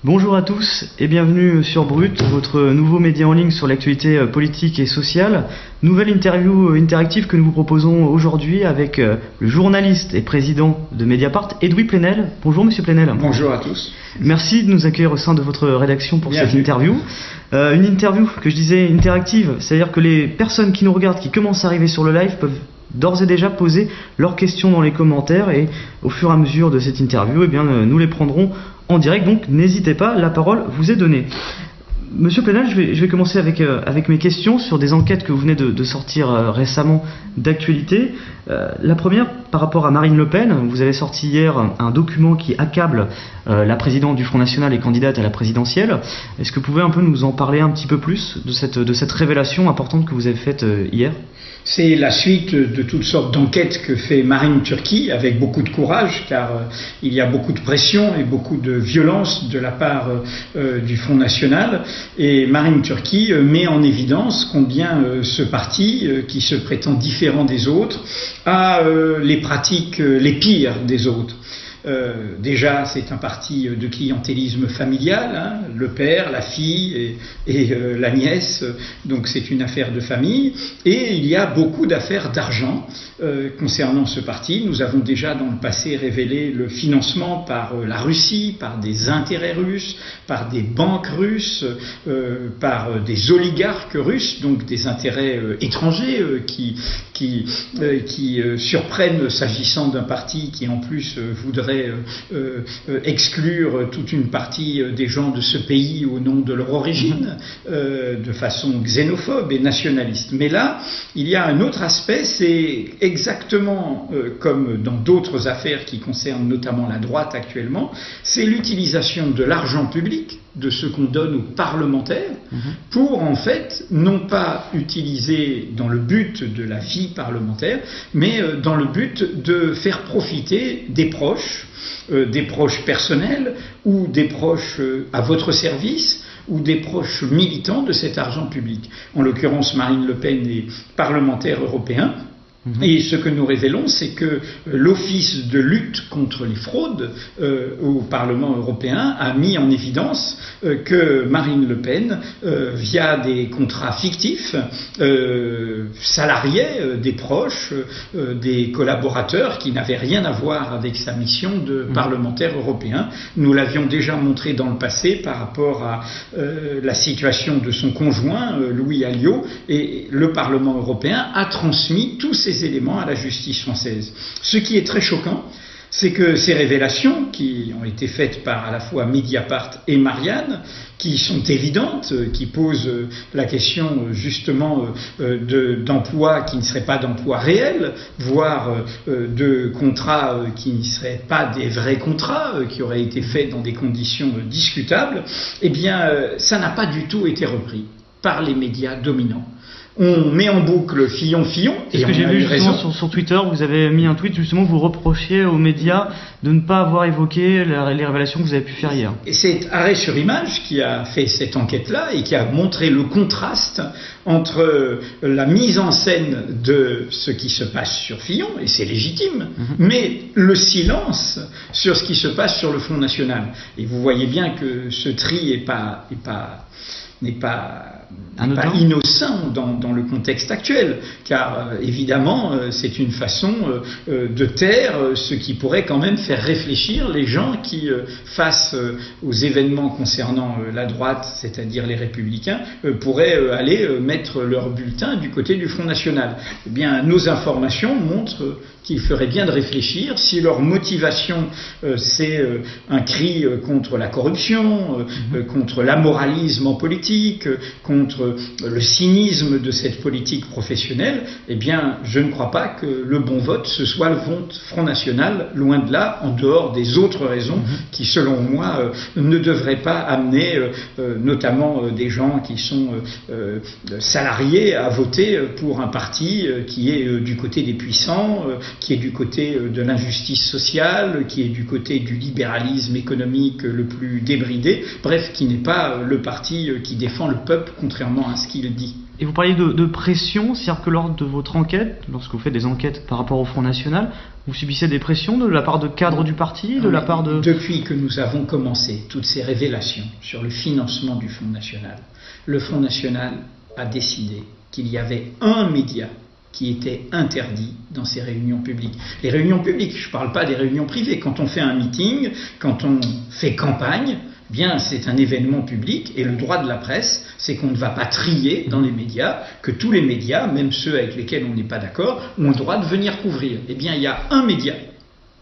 Bonjour à tous et bienvenue sur Brut, votre nouveau média en ligne sur l'actualité politique et sociale. Nouvelle interview interactive que nous vous proposons aujourd'hui avec le journaliste et président de Mediapart, Edoui Plenel. Bonjour Monsieur Plenel. Bonjour à tous. Merci de nous accueillir au sein de votre rédaction pour cette interview. Une interview que je disais interactive, c'est-à-dire que les personnes qui nous regardent, qui commencent à arriver sur le live peuvent d'ores et déjà poser leurs questions dans les commentaires et au fur et à mesure de cette interview, nous les prendrons en direct, donc n'hésitez pas, la parole vous est donnée. Monsieur Plenel, je vais commencer avec mes questions sur des enquêtes que vous venez de sortir récemment d'actualité. La première, par rapport à Marine Le Pen, vous avez sorti hier un document qui accable la présidente du Front National et candidate à la présidentielle. Est-ce que vous pouvez un peu nous en parler un petit peu plus de cette révélation importante que vous avez faite hier ? C'est la suite de toutes sortes d'enquêtes que fait Marine Turki avec beaucoup de courage, car il y a beaucoup de pression et beaucoup de violence de la part du Front National. Et Marine Turki met en évidence combien ce parti, qui se prétend différent des autres, a les pratiques les pires des autres. Déjà, c'est un parti de clientélisme familial, le père, la fille et la nièce, donc c'est une affaire de famille. Et il y a beaucoup d'affaires d'argent concernant ce parti. Nous avons déjà dans le passé révélé le financement par la Russie, par des intérêts russes, par des banques russes, par des oligarques russes, donc des intérêts étrangers qui surprennent s'agissant d'un parti qui en plus voudrait exclure toute une partie des gens de ce pays au nom de leur origine, de façon xénophobe et nationaliste. Mais là, il y a un autre aspect, c'est exactement comme dans d'autres affaires qui concernent notamment la droite actuellement, c'est l'utilisation de l'argent public, de ce qu'on donne aux parlementaires, pour en fait non pas utiliser dans le but de la vie parlementaire, mais dans le but de faire profiter des proches personnels ou des proches à votre service ou des proches militants de cet argent public. En l'occurrence, Marine Le Pen est parlementaire européen. Et ce que nous révélons, c'est que l'Office de lutte contre les fraudes au Parlement européen a mis en évidence que Marine Le Pen, via des contrats fictifs, salariait des proches, des collaborateurs qui n'avaient rien à voir avec sa mission de parlementaire européen. Nous l'avions déjà montré dans le passé par rapport à la situation de son conjoint, Louis Alliot, et le Parlement européen a transmis tous ces éléments à la justice française. Ce qui est très choquant, c'est que ces révélations, qui ont été faites par à la fois Mediapart et Marianne, qui sont évidentes, qui posent la question justement d'emploi qui ne serait pas d'emploi réel, voire de contrats qui ne seraient pas des vrais contrats, qui auraient été faits dans des conditions discutables, eh bien ça n'a pas du tout été repris par les médias dominants. On met en boucle Fillon. Et que j'ai vu justement sur Twitter, vous avez mis un tweet justement, vous reprochiez aux médias de ne pas avoir évoqué les révélations que vous avez pu faire hier. Et c'est Arrêt sur Image qui a fait cette enquête-là et qui a montré le contraste entre la mise en scène de ce qui se passe sur Fillon, et c'est légitime, mais le silence sur ce qui se passe sur le Front National. Et vous voyez bien que ce tri n'est pas innocent dans le contexte actuel, car évidemment c'est une façon de taire ce qui pourrait quand même faire réfléchir les gens qui, face aux événements concernant la droite, c'est-à-dire les Républicains, pourraient aller mettre leur bulletin du côté du Front National. Eh bien, nos informations montrent qu'il ferait bien de réfléchir si leur motivation c'est un cri contre la corruption, contre l'amoralisme en politique, contre le cynisme de cette politique professionnelle, eh bien, je ne crois pas que le bon vote, ce soit le vote Front National, loin de là, en dehors des autres raisons qui, selon moi, ne devraient pas amener notamment des gens qui sont salariés à voter pour un parti qui est du côté des puissants, qui est du côté de l'injustice sociale, qui est du côté du libéralisme économique le plus débridé, bref, qui n'est pas le parti qui défend le peuple, contrairement à ce qu'il dit. Et vous parliez de pression, c'est-à-dire que lors de votre enquête, lorsque vous faites des enquêtes par rapport au Front National, vous subissez des pressions de la part de cadres du parti, de la part de... Depuis que nous avons commencé toutes ces révélations sur le financement du Front National, le Front National a décidé qu'il y avait un média qui était interdit dans ces réunions publiques. Les réunions publiques, je ne parle pas des réunions privées. Quand on fait un meeting, quand on fait campagne, bien c'est un événement public et le droit de la presse, c'est qu'on ne va pas trier dans les médias, que tous les médias, même ceux avec lesquels on n'est pas d'accord, ont le droit de venir couvrir. Eh bien il y a un média,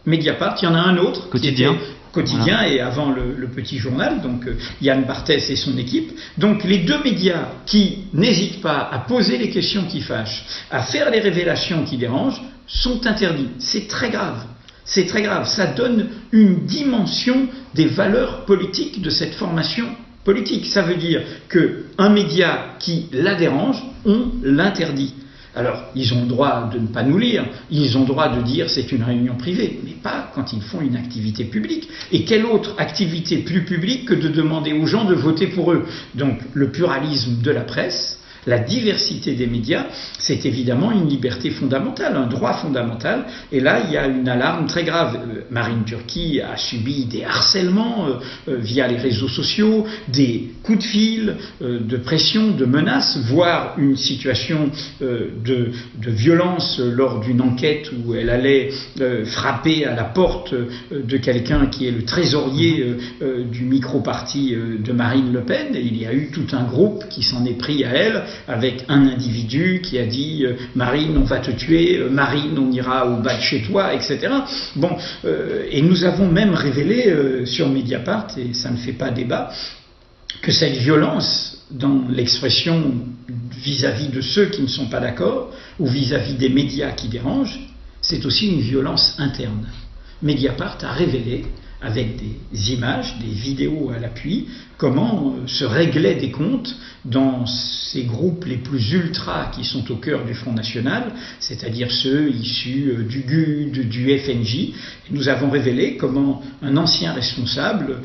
Mediapart, il y en a un autre, Quotidien. Quotidien Voilà. Et avant le petit journal, donc Yann Barthès et son équipe. Donc les deux médias qui n'hésitent pas à poser les questions qui fâchent, à faire les révélations qui dérangent, sont interdits. C'est très grave. C'est très grave. Ça donne une dimension des valeurs politiques de cette formation politique. Ça veut dire qu'un média qui la dérange, on l'interdit. Alors, ils ont le droit de ne pas nous lire, ils ont le droit de dire c'est une réunion privée, mais pas quand ils font une activité publique. Et quelle autre activité plus publique que de demander aux gens de voter pour eux? Donc, le pluralisme de la presse, la diversité des médias, c'est évidemment une liberté fondamentale, un droit fondamental. Et là, il y a une alarme très grave. Marine Turki a subi des harcèlements via les réseaux sociaux, des coups de fil, de pression, de menaces, voire une situation de violence lors d'une enquête où elle allait frapper à la porte de quelqu'un qui est le trésorier du micro-parti de Marine Le Pen. Et il y a eu tout un groupe qui s'en est pris à elle, avec un individu qui a dit Marine, on va te tuer, Marine, on ira au bas de chez toi, etc. Bon, et nous avons même révélé sur Mediapart, et ça ne fait pas débat, que cette violence dans l'expression vis-à-vis de ceux qui ne sont pas d'accord, ou vis-à-vis des médias qui dérangent, c'est aussi une violence interne. Mediapart a révélé, avec des images, des vidéos à l'appui, comment se réglaient des comptes dans ces groupes les plus ultras qui sont au cœur du Front National, c'est-à-dire ceux issus du GUD, du FNJ. Et nous avons révélé comment un ancien responsable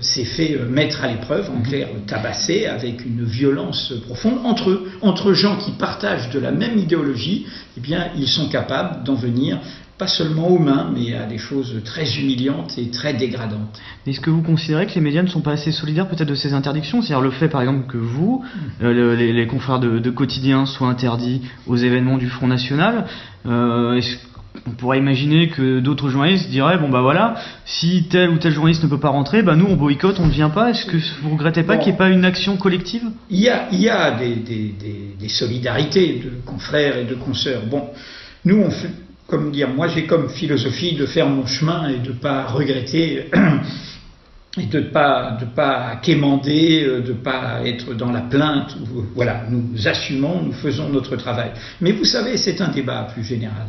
s'est fait mettre à l'épreuve, en clair tabassé, avec une violence profonde. Entre gens qui partagent de la même idéologie, eh bien, ils sont capables d'en venir pas seulement aux mains, mais à des choses très humiliantes et très dégradantes. Est-ce que vous considérez que les médias ne sont pas assez solidaires peut-être de ces interdictions? C'est-à-dire le fait par exemple que vous, les confrères de Quotidien soient interdits aux événements du Front National, est-ce qu'on pourrait imaginer que d'autres journalistes diraient bon bah voilà, si tel ou tel journaliste ne peut pas rentrer, bah nous on boycotte, on ne vient pas. Est-ce que vous regrettez pas qu'il n'y ait pas une action collective? Il y a des solidarités de confrères et de consoeurs. Bon, nous on fait, comme dire, moi j'ai comme philosophie de faire mon chemin et de ne pas regretter et de ne pas quémander, de ne pas être dans la plainte. Voilà, nous assumons, nous faisons notre travail. Mais vous savez, c'est un débat plus général,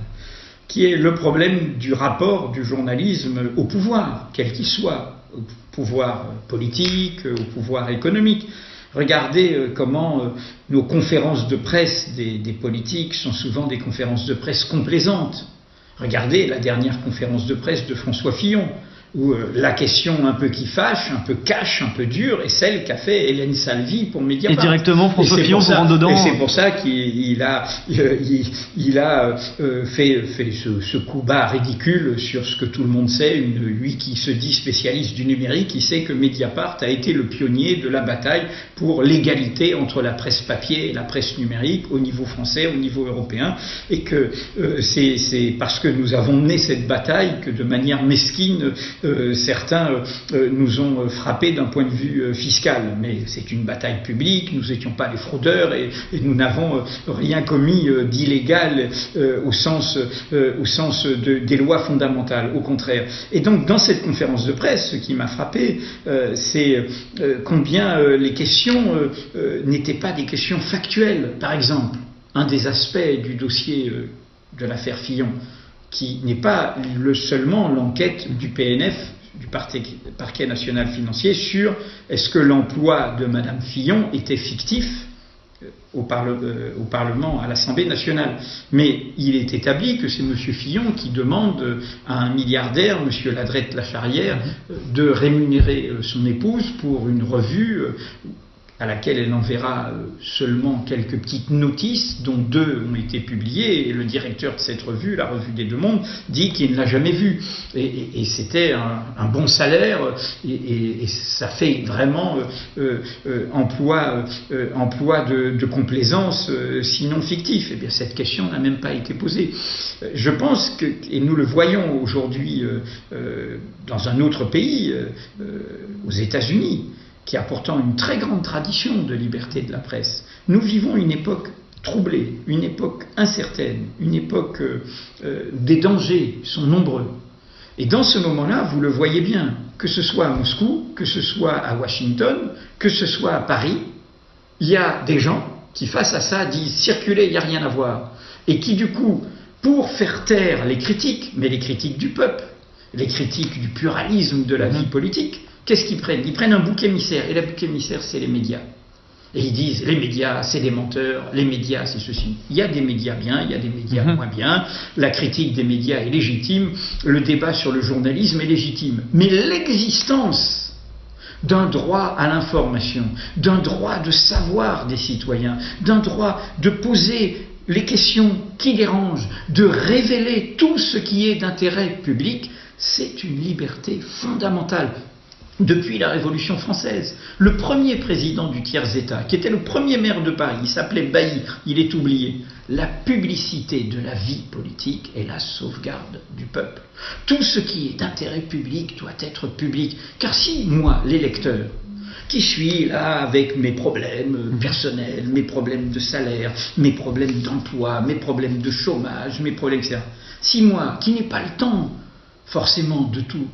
qui est le problème du rapport du journalisme au pouvoir, quel qu'il soit, au pouvoir politique, au pouvoir économique. Regardez comment nos conférences de presse des politiques sont souvent des conférences de presse complaisantes. Regardez la dernière conférence de presse de François Fillon, où la question un peu qui fâche, un peu cash, un peu dure, est celle qu'a fait Hélène Salvi pour Mediapart. Et directement François Fillon vous rentre dedans. Et c'est pour ça qu'il a fait ce coup bas ridicule sur ce que tout le monde sait, lui qui se dit spécialiste du numérique, qui sait que Mediapart a été le pionnier de la bataille pour l'égalité entre la presse papier et la presse numérique au niveau français, au niveau européen, et que c'est parce que nous avons mené cette bataille que de manière mesquine certains nous ont frappés d'un point de vue fiscal, mais c'est une bataille publique, nous n'étions pas les fraudeurs et nous n'avons rien commis d'illégal au sens des lois fondamentales, au contraire. Et donc dans cette conférence de presse, ce qui m'a frappé, c'est combien les questions n'étaient pas des questions factuelles. Par exemple, un des aspects du dossier de l'affaire Fillon, qui n'est pas seulement l'enquête du PNF, du Parquet national financier, sur est-ce que l'emploi de Madame Fillon était fictif au Parlement, à l'Assemblée nationale. Mais il est établi que c'est M. Fillon qui demande à un milliardaire, M. Ladrette Lacharrière, de rémunérer son épouse pour une revue à laquelle elle enverra seulement quelques petites notices, dont 2 ont été publiées, et le directeur de cette revue, la Revue des Deux Mondes, dit qu'il ne l'a jamais vue. Et c'était un bon salaire, et ça fait vraiment emploi de complaisance, sinon fictif. Eh bien, cette question n'a même pas été posée. Je pense que, et nous le voyons aujourd'hui dans un autre pays, aux États-Unis, qui a pourtant une très grande tradition de liberté de la presse. Nous vivons une époque troublée, une époque incertaine, une époque des dangers sont nombreux. Et dans ce moment-là, vous le voyez bien, que ce soit à Moscou, que ce soit à Washington, que ce soit à Paris, il y a des gens qui, face à ça, disent « circuler, il n'y a rien à voir ». Et qui, du coup, pour faire taire les critiques, mais les critiques du peuple, les critiques du pluralisme de la vie politique, qu'est-ce qu'ils prennent? Ils prennent un bouc émissaire, et le bouc émissaire, c'est les médias. Et ils disent, les médias, c'est des menteurs, les médias, c'est ceci. Il y a des médias bien, il y a des médias moins bien, la critique des médias est légitime, le débat sur le journalisme est légitime. Mais l'existence d'un droit à l'information, d'un droit de savoir des citoyens, d'un droit de poser les questions qui dérangent, de révéler tout ce qui est d'intérêt public, c'est une liberté fondamentale. Depuis la Révolution française, le premier président du tiers-État, qui était le premier maire de Paris, il s'appelait Bailly, il est oublié. La publicité de la vie politique est la sauvegarde du peuple. Tout ce qui est d'intérêt public doit être public. Car si moi, l'électeur, qui suis là avec mes problèmes personnels, mes problèmes de salaire, mes problèmes d'emploi, mes problèmes de chômage, mes problèmes, etc. Si moi, qui n'ai pas le temps forcément de tout,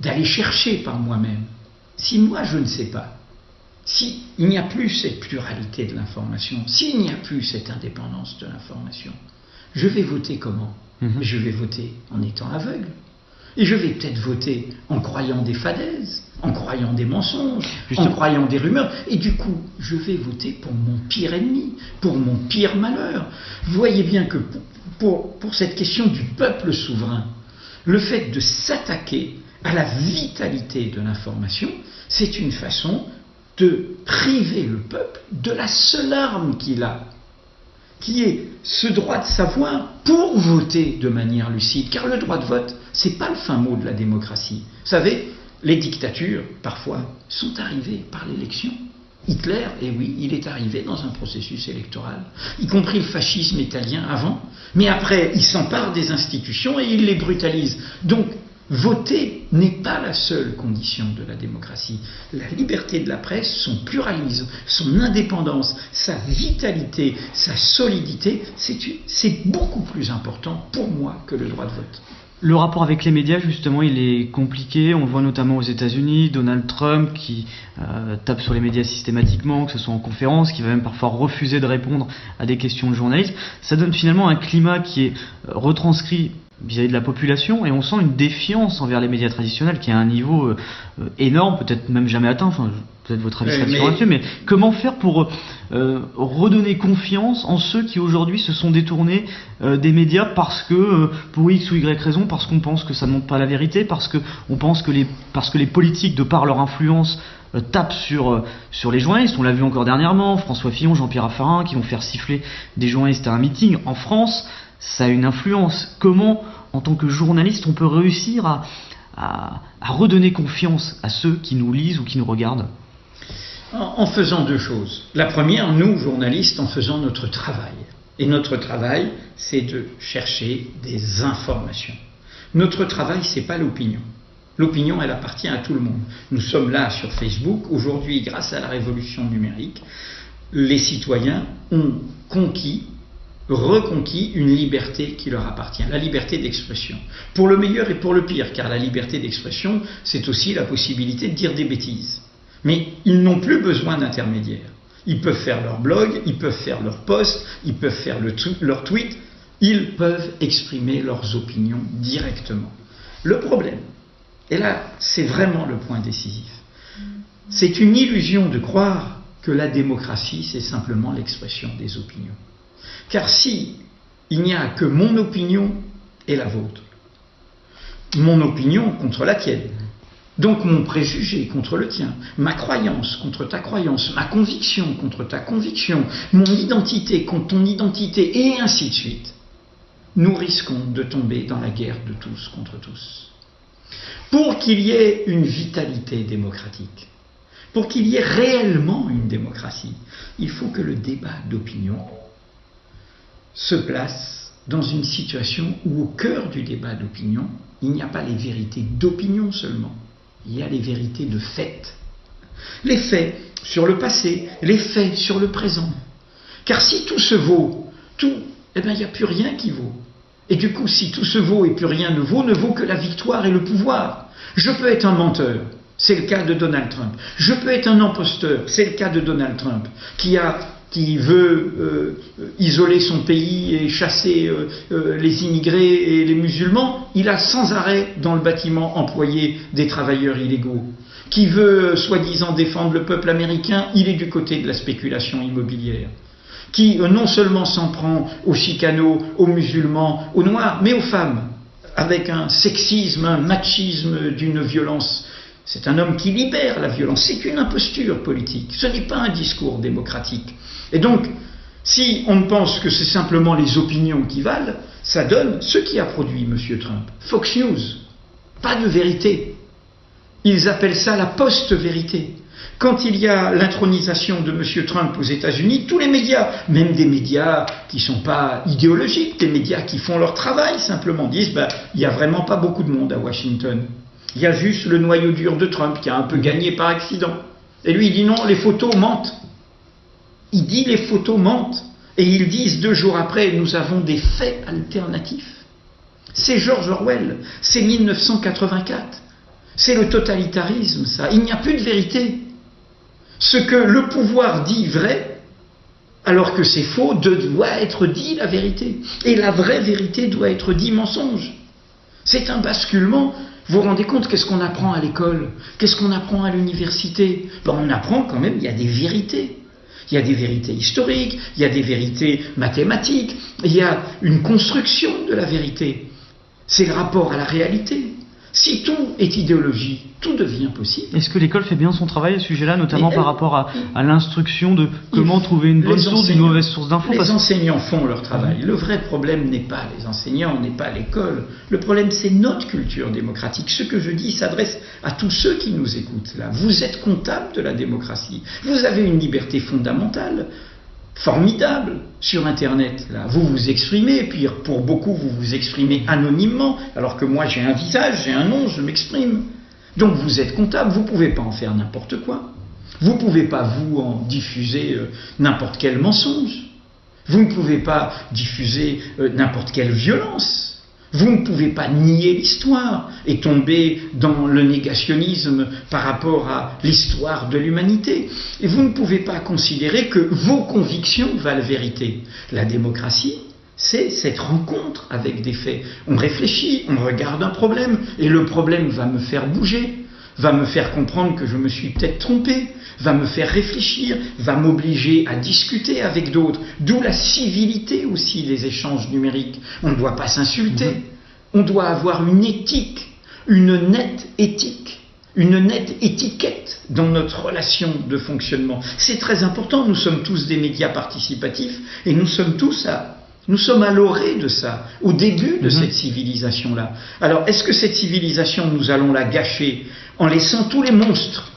d'aller chercher par moi-même, si moi je ne sais pas, s'il n'y a plus cette pluralité de l'information, s'il n'y a plus cette indépendance de l'information, je vais voter comment? Je vais voter en étant aveugle. Et je vais peut-être voter en croyant des fadaises, en croyant des mensonges, en croyant des rumeurs. Et du coup, je vais voter pour mon pire ennemi, pour mon pire malheur. Vous voyez bien que pour cette question du peuple souverain, le fait de s'attaquer à la vitalité de l'information, c'est une façon de priver le peuple de la seule arme qu'il a, qui est ce droit de savoir pour voter de manière lucide. Car le droit de vote, c'est pas le fin mot de la démocratie. Vous savez, les dictatures, parfois, sont arrivées par l'élection. Hitler, et oui, il est arrivé dans un processus électoral, y compris le fascisme italien avant, mais après, il s'empare des institutions et il les brutalise. Donc, voter n'est pas la seule condition de la démocratie. La liberté de la presse, son pluralisme, son indépendance, sa vitalité, sa solidité, c'est beaucoup plus important pour moi que le droit de vote. Le rapport avec les médias, justement, il est compliqué. On le voit notamment aux États-Unis, Donald Trump qui tape sur les médias systématiquement, que ce soit en conférence, qui va même parfois refuser de répondre à des questions de journalistes. Ça donne finalement un climat qui est retranscrit vis-à-vis de la population, et on sent une défiance envers les médias traditionnels qui est à un niveau énorme, peut-être même jamais atteint. Enfin, peut-être votre avis là-dessus, mais comment faire pour redonner confiance en ceux qui aujourd'hui se sont détournés des médias parce que pour X ou Y raison, parce qu'on pense que ça ne montre pas la vérité, parce qu'on pense que les politiques, de par leur influence, tapent sur les journalistes. On l'a vu encore dernièrement, François Fillon, Jean-Pierre Raffarin, qui vont faire siffler des journalistes à un meeting. En France, ça a une influence. Comment, en tant que journaliste, on peut réussir à redonner confiance à ceux qui nous lisent ou qui nous regardent? En faisant 2 choses. La première, nous, journalistes, en faisant notre travail. Et notre travail, c'est de chercher des informations. Notre travail, c'est pas l'opinion. L'opinion, elle appartient à tout le monde. Nous sommes là sur Facebook. Aujourd'hui, grâce à la révolution numérique, les citoyens ont reconquis une liberté qui leur appartient, la liberté d'expression. Pour le meilleur et pour le pire, car la liberté d'expression, c'est aussi la possibilité de dire des bêtises. Mais ils n'ont plus besoin d'intermédiaires. Ils peuvent faire leur blog, ils peuvent faire leur post, ils peuvent faire leur tweet, ils peuvent exprimer leurs opinions directement. Le problème, et là c'est vraiment le point décisif, c'est une illusion de croire que la démocratie c'est simplement l'expression des opinions. Car si il n'y a que mon opinion et la vôtre, mon opinion contre la tienne, Donc mon préjugé contre le tien, ma croyance contre ta croyance, ma conviction contre ta conviction, mon identité contre ton identité, et ainsi de suite. Nous risquons de tomber dans la guerre de tous contre tous. Pour qu'il y ait une vitalité démocratique, pour qu'il y ait réellement une démocratie, il faut que le débat d'opinion se place dans une situation où au cœur du débat d'opinion, il n'y a pas les vérités d'opinion seulement, il y a les vérités de fait. Les faits sur le passé, les faits sur le présent. Car si tout se vaut, il n'y a plus rien qui vaut. Et du coup, si tout se vaut et plus rien ne vaut que la victoire et le pouvoir. Je peux être un menteur, c'est le cas de Donald Trump. Je peux être un imposteur, c'est le cas de Donald Trump, qui veut isoler son pays et chasser les immigrés et les musulmans. Il a sans arrêt dans le bâtiment employé des travailleurs illégaux. Qui veut soi-disant défendre le peuple américain, il est du côté de la spéculation immobilière. Qui non seulement s'en prend aux chicanos, aux musulmans, aux noirs, mais aux femmes, avec un sexisme, un machisme d'une violence. C'est un homme qui libère la violence, c'est une imposture politique, ce n'est pas un discours démocratique. Et donc, si on pense que c'est simplement les opinions qui valent, ça donne ce qui a produit M. Trump. Fox News, pas de vérité. Ils appellent ça la post-vérité. Quand il y a l'intronisation de M. Trump aux États-Unis, tous les médias, même des médias qui ne sont pas idéologiques, des médias qui font leur travail, simplement disent il n'y a vraiment pas beaucoup de monde à Washington. Il y a juste le noyau dur de Trump qui a un peu gagné par accident. Et lui, il dit non, les photos mentent. Il dit les photos mentent. Et ils disent 2 jours après, nous avons des faits alternatifs. C'est George Orwell, c'est 1984. C'est le totalitarisme, ça. Il n'y a plus de vérité. Ce que le pouvoir dit vrai, alors que c'est faux, doit être dit la vérité. Et la vraie vérité doit être dit mensonge. C'est un basculement. Vous vous rendez compte, qu'est-ce qu'on apprend à l'école? Qu'est-ce qu'on apprend à l'université? On apprend quand même, il y a des vérités. Il y a des vérités historiques, il y a des vérités mathématiques, il y a une construction de la vérité. C'est le rapport à la réalité. Si tout est idéologie, tout devient possible. Est-ce que l'école fait bien son travail à ce sujet-là, notamment par rapport à l'instruction de comment trouver une bonne source d'une mauvaise source d'infos? Les enseignants font leur travail. Le vrai problème n'est pas les enseignants, n'est pas l'école. Le problème, c'est notre culture démocratique. Ce que je dis s'adresse à tous ceux qui nous écoutent là. Vous êtes comptables de la démocratie. Vous avez une liberté fondamentale, formidable, sur Internet. Là. Vous vous exprimez, puis pour beaucoup, vous vous exprimez anonymement, alors que moi, j'ai un visage, j'ai un nom, je m'exprime. Donc vous êtes comptable, vous ne pouvez pas en faire n'importe quoi. Vous ne pouvez pas, vous, en diffuser n'importe quel mensonge. Vous ne pouvez pas diffuser n'importe quelle violence. Vous ne pouvez pas nier l'histoire et tomber dans le négationnisme par rapport à l'histoire de l'humanité. Et vous ne pouvez pas considérer que vos convictions valent vérité. La démocratie, c'est cette rencontre avec des faits. On réfléchit, on regarde un problème, et le problème va me faire bouger, va me faire comprendre que je me suis peut-être trompé, va me faire réfléchir, va m'obliger à discuter avec d'autres. D'où la civilité aussi des échanges numériques. On ne doit pas s'insulter, on doit avoir une éthique, une nette éthique, une nette étiquette dans notre relation de fonctionnement. C'est très important, nous sommes tous des médias participatifs, et nous sommes à l'orée de ça, au début de cette civilisation-là. Alors, est-ce que cette civilisation, nous allons la gâcher en laissant tous les monstres,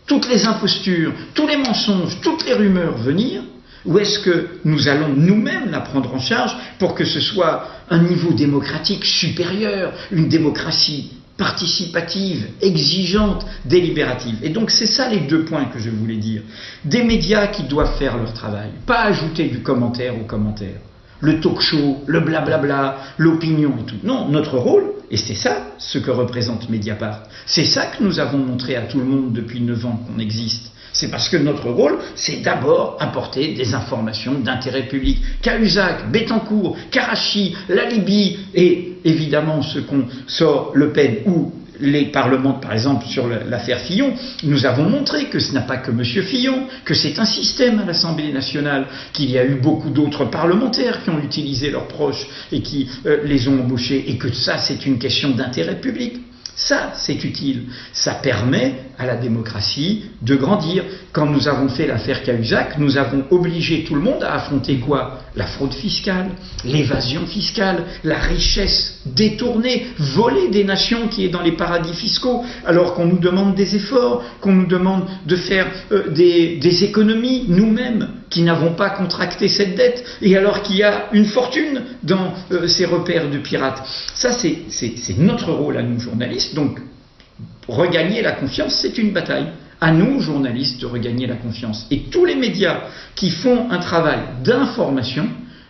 toutes les impostures, tous les mensonges, toutes les rumeurs venir? Ou est-ce que nous allons nous-mêmes la prendre en charge pour que ce soit un niveau démocratique supérieur, une démocratie participative, exigeante, délibérative? Et donc c'est ça les 2 points que je voulais dire. Des médias qui doivent faire leur travail, pas ajouter du commentaire au commentaire. Le talk show, le blablabla, l'opinion et tout. Non, notre rôle, et c'est ça ce que représente Mediapart, c'est ça que nous avons montré à tout le monde depuis 9 ans qu'on existe. C'est parce que notre rôle, c'est d'abord apporter des informations d'intérêt public. Cahuzac, Bettencourt, Karachi, la Libye et évidemment ce qu'on sort Le Pen ou les parlements, par exemple, sur l'affaire Fillon, nous avons montré que ce n'est pas que M. Fillon, que c'est un système à l'Assemblée nationale, qu'il y a eu beaucoup d'autres parlementaires qui ont utilisé leurs proches et qui les ont embauchés, et que ça, c'est une question d'intérêt public. Ça, c'est utile. Ça permet à la démocratie de grandir. Quand nous avons fait l'affaire Cahuzac, nous avons obligé tout le monde à affronter quoi? La fraude fiscale, l'évasion fiscale, la richesse détournée, volée des nations qui est dans les paradis fiscaux, alors qu'on nous demande des efforts, qu'on nous demande de faire des économies nous-mêmes, qui n'avons pas contracté cette dette, et alors qu'il y a une fortune dans ces repères de pirates. Ça, c'est notre rôle à nous, journalistes. Donc, regagner la confiance, c'est une bataille. À nous, journalistes, de regagner la confiance. Et tous les médias qui font un travail d'information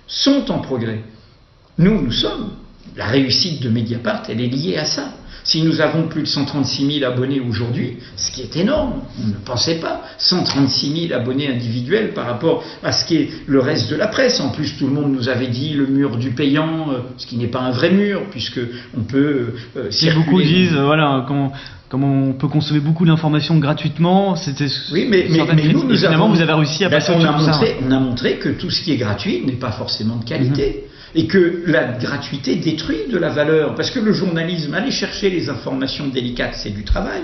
sont en progrès. Nous sommes. La réussite de Mediapart, elle est liée à ça. Si nous avons plus de 136 000 abonnés aujourd'hui, ce qui est énorme, on ne pensait pas, 136 000 abonnés individuels par rapport à ce qu'est le reste de la presse. En plus, tout le monde nous avait dit le mur du payant, ce qui n'est pas un vrai mur, puisque on peut circuler. Beaucoup disent, voilà, comme on peut consommer beaucoup d'informations gratuitement, c'était. Oui, mais nous avons, vous avez réussi à passer au-dessus de ça. On a montré que tout ce qui est gratuit n'est pas forcément de qualité. Et que la gratuité détruit de la valeur. Parce que le journalisme, aller chercher les informations délicates, c'est du travail.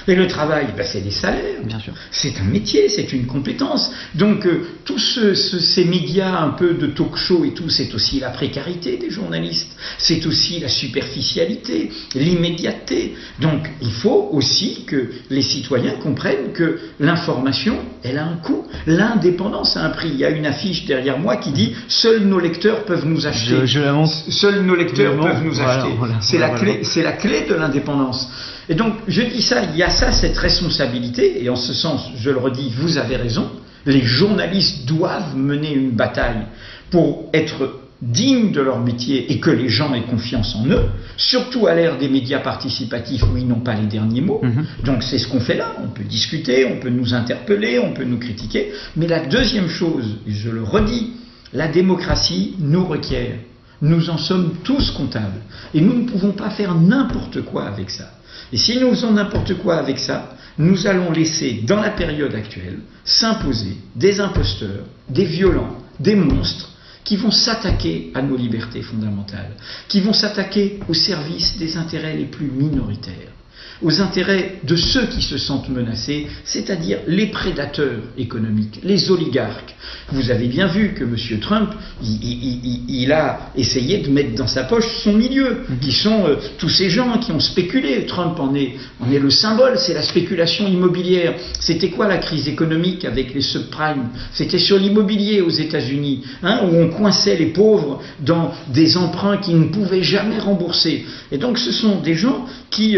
Et le travail, c'est des salaires. Bien sûr. C'est un métier, c'est une compétence. Donc, tous ces médias un peu de talk-show et tout, c'est aussi la précarité des journalistes. C'est aussi la superficialité, l'immédiateté. Donc, il faut aussi que les citoyens comprennent que l'information, elle a un coût. L'indépendance a un prix. Il y a une affiche derrière moi qui dit « Seuls nos lecteurs peuvent nous acheter ». Je la montre. Seuls nos lecteurs peuvent nous acheter. C'est la clé de l'indépendance. Et donc, je dis ça, il y a ça, cette responsabilité, et en ce sens, je le redis, vous avez raison, les journalistes doivent mener une bataille pour être dignes de leur métier et que les gens aient confiance en eux, surtout à l'ère des médias participatifs où ils n'ont pas les derniers mots. Donc c'est ce qu'on fait là, on peut discuter, on peut nous interpeller, on peut nous critiquer, mais la deuxième chose, je le redis, la démocratie nous requiert. Nous en sommes tous comptables. Et nous ne pouvons pas faire n'importe quoi avec ça. Et si nous faisons n'importe quoi avec ça, nous allons laisser, dans la période actuelle, s'imposer des imposteurs, des violents, des monstres, qui vont s'attaquer à nos libertés fondamentales, qui vont s'attaquer au service des intérêts les plus minoritaires, aux intérêts de ceux qui se sentent menacés, c'est-à-dire les prédateurs économiques, les oligarques. Vous avez bien vu que M. Trump, il a essayé de mettre dans sa poche son milieu, qui sont tous ces gens qui ont spéculé. Trump en est le symbole, c'est la spéculation immobilière. C'était quoi la crise économique avec les subprimes? C'était sur l'immobilier aux États-Unis, où on coinçait les pauvres dans des emprunts qu'ils ne pouvaient jamais rembourser. Et donc ce sont des gens qui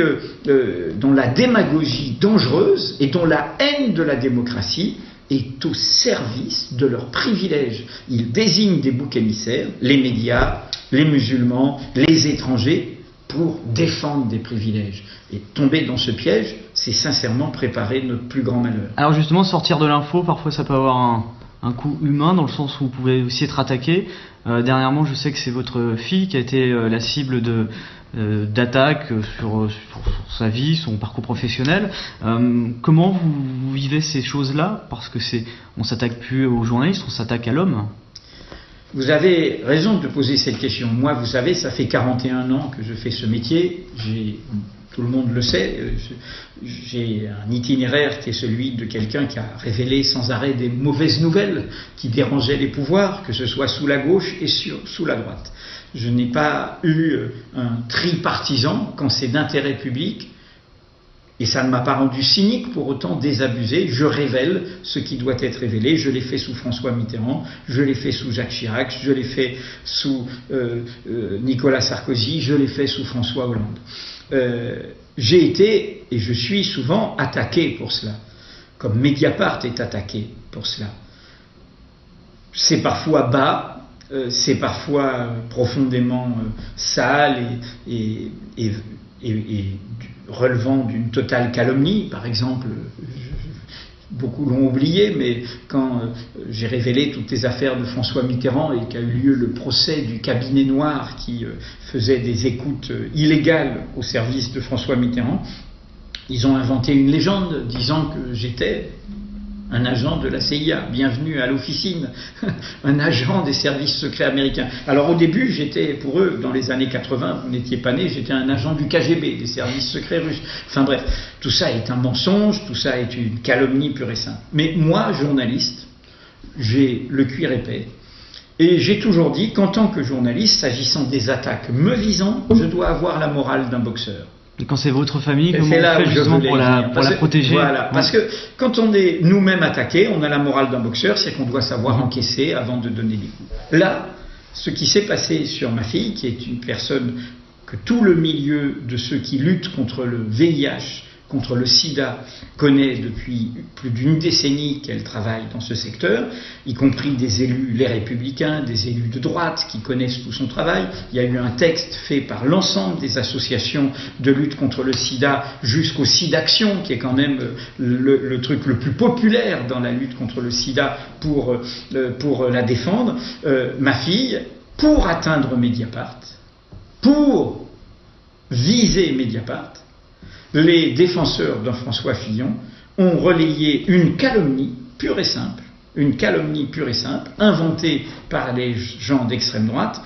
dont la démagogie dangereuse et dont la haine de la démocratie est au service de leurs privilèges. Ils désignent des boucs émissaires, les médias, les musulmans, les étrangers, pour défendre des privilèges. Et tomber dans ce piège, c'est sincèrement préparer notre plus grand malheur. Alors justement, sortir de l'info, parfois ça peut avoir un coût humain, dans le sens où vous pouvez aussi être attaqué. Dernièrement, je sais que c'est votre fille qui a été la cible d'attaques sur sa vie, son parcours professionnel. Comment vous vivez ces choses-là? Parce que on s'attaque plus aux journalistes, on s'attaque à l'homme. Vous avez raison de poser cette question. Moi, vous savez, ça fait 41 ans que je fais ce métier. Tout le monde le sait, j'ai un itinéraire qui est celui de quelqu'un qui a révélé sans arrêt des mauvaises nouvelles qui dérangeaient les pouvoirs, que ce soit sous la gauche et sous la droite. Je n'ai pas eu un tripartisan quand c'est d'intérêt public, et ça ne m'a pas rendu cynique pour autant désabusé. Je révèle ce qui doit être révélé. Je l'ai fait sous François Mitterrand, je l'ai fait sous Jacques Chirac, je l'ai fait sous Nicolas Sarkozy, je l'ai fait sous François Hollande. J'ai été, et je suis souvent attaqué pour cela, comme Mediapart est attaqué pour cela. C'est parfois bas, c'est parfois profondément sale et relevant d'une totale calomnie. Par exemple, beaucoup l'ont oublié, mais quand j'ai révélé toutes les affaires de François Mitterrand et qu'a eu lieu le procès du cabinet noir qui faisait des écoutes illégales au service de François Mitterrand, ils ont inventé une légende disant que j'étais un agent de la CIA, bienvenue à l'officine, un agent des services secrets américains. Alors au début, j'étais pour eux, dans les années 80, vous n'étiez pas né, j'étais un agent du KGB, des services secrets russes. Enfin bref, tout ça est un mensonge, tout ça est une calomnie pure et simple. Mais moi, journaliste, j'ai le cuir épais. Et j'ai toujours dit qu'en tant que journaliste, s'agissant des attaques me visant, je dois avoir la morale d'un boxeur. Et quand c'est votre famille, comment on fait justement pour la protéger? Voilà, parce que quand on est nous-mêmes attaqués, on a la morale d'un boxeur, c'est qu'on doit savoir encaisser avant de donner des coups. Là, ce qui s'est passé sur ma fille, qui est une personne que tout le milieu de ceux qui luttent contre le VIH, contre le sida, connaît depuis plus d'une décennie qu'elle travaille dans ce secteur, y compris des élus, les républicains, des élus de droite qui connaissent tout son travail. Il y a eu un texte fait par l'ensemble des associations de lutte contre le sida jusqu'au SIDAction, qui est quand même le truc le plus populaire dans la lutte contre le sida pour la défendre. Ma fille, pour atteindre Mediapart, pour viser Mediapart, les défenseurs de François Fillon ont relayé une calomnie pure et simple, inventée par les gens d'extrême droite,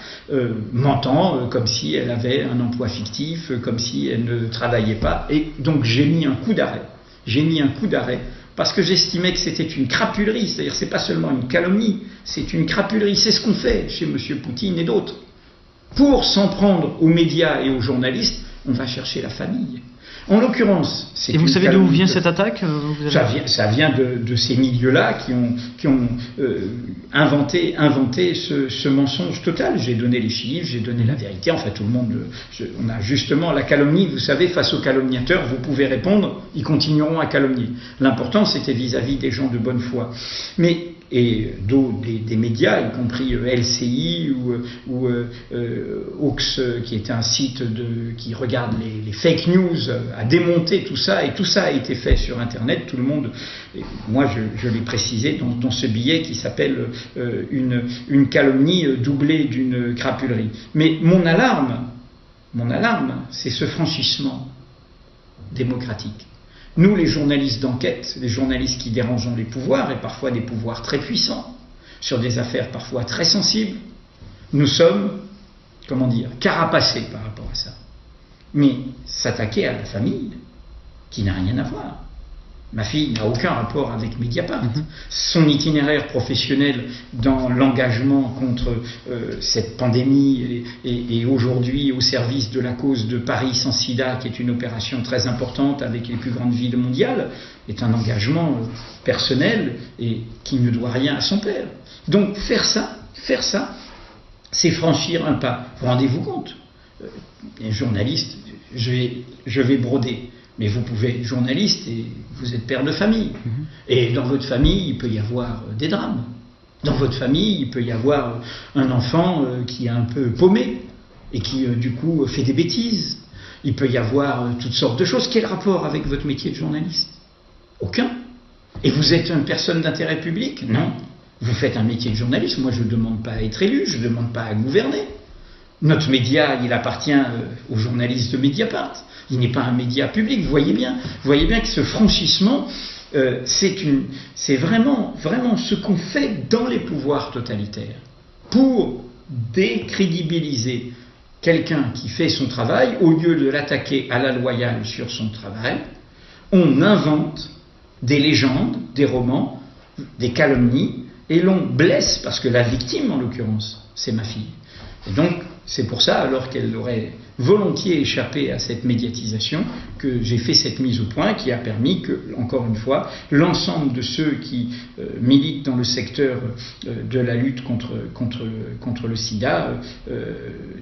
mentant comme si elle avait un emploi fictif, comme si elle ne travaillait pas. Et donc j'ai mis un coup d'arrêt. Parce que j'estimais que c'était une crapulerie, c'est-à-dire c'est pas seulement une calomnie, c'est une crapulerie. C'est ce qu'on fait chez M. Poutine et d'autres. Pour s'en prendre aux médias et aux journalistes, on va chercher la famille. En l'occurrence, c'est. Et vous savez d'où vient cette attaque? Ça vient de ces milieux-là qui ont inventé ce mensonge total. J'ai donné les chiffres, j'ai donné la vérité. Enfin, tout le monde. On a justement la calomnie. Vous savez, face aux calomniateurs, vous pouvez répondre. Ils continueront à calomnier. L'important, c'était vis-à-vis des gens de bonne foi. Et des médias, y compris LCI ou Ox, qui est un site qui regarde les fake news, a démonté tout ça, et tout ça a été fait sur Internet. Tout le monde, moi je l'ai précisé dans ce billet qui s'appelle une calomnie doublée d'une crapulerie. Mais mon alarme, c'est ce franchissement démocratique. Nous, les journalistes d'enquête, les journalistes qui dérangeons les pouvoirs, et parfois des pouvoirs très puissants, sur des affaires parfois très sensibles, nous sommes, carapacés par rapport à ça. Mais s'attaquer à la famille, qui n'a rien à voir. Ma fille n'a aucun rapport avec Mediapart. Son itinéraire professionnel dans l'engagement contre cette pandémie et aujourd'hui au service de la cause de Paris sans sida, qui est une opération très importante avec les plus grandes villes mondiales, est un engagement personnel et qui ne doit rien à son père. Donc faire ça, c'est franchir un pas. Vous rendez-vous compte? Un journaliste, je vais broder. Mais vous pouvez être journaliste et vous êtes père de famille. Et dans votre famille, il peut y avoir des drames. Dans votre famille, il peut y avoir un enfant qui est un peu paumé et qui, du coup, fait des bêtises. Il peut y avoir toutes sortes de choses. Quel rapport avec votre métier de journaliste? Aucun. Et vous êtes une personne d'intérêt public? Non. Vous faites un métier de journaliste. Moi, je ne demande pas à être élu, je ne demande pas à gouverner. Notre média, il appartient aux journalistes de Mediapart. Il n'est pas un média public. Vous voyez bien que ce franchissement, c'est vraiment ce qu'on fait dans les pouvoirs totalitaires pour décrédibiliser quelqu'un qui fait son travail. Au lieu de l'attaquer à la loyale sur son travail, on invente des légendes, des romans, des calomnies, et l'on blesse, parce que la victime, en l'occurrence, c'est ma fille. Et donc, c'est pour ça, alors qu'elle aurait volontiers échappé à cette médiatisation, que j'ai fait cette mise au point qui a permis que, encore une fois, l'ensemble de ceux qui militent dans le secteur de la lutte contre le sida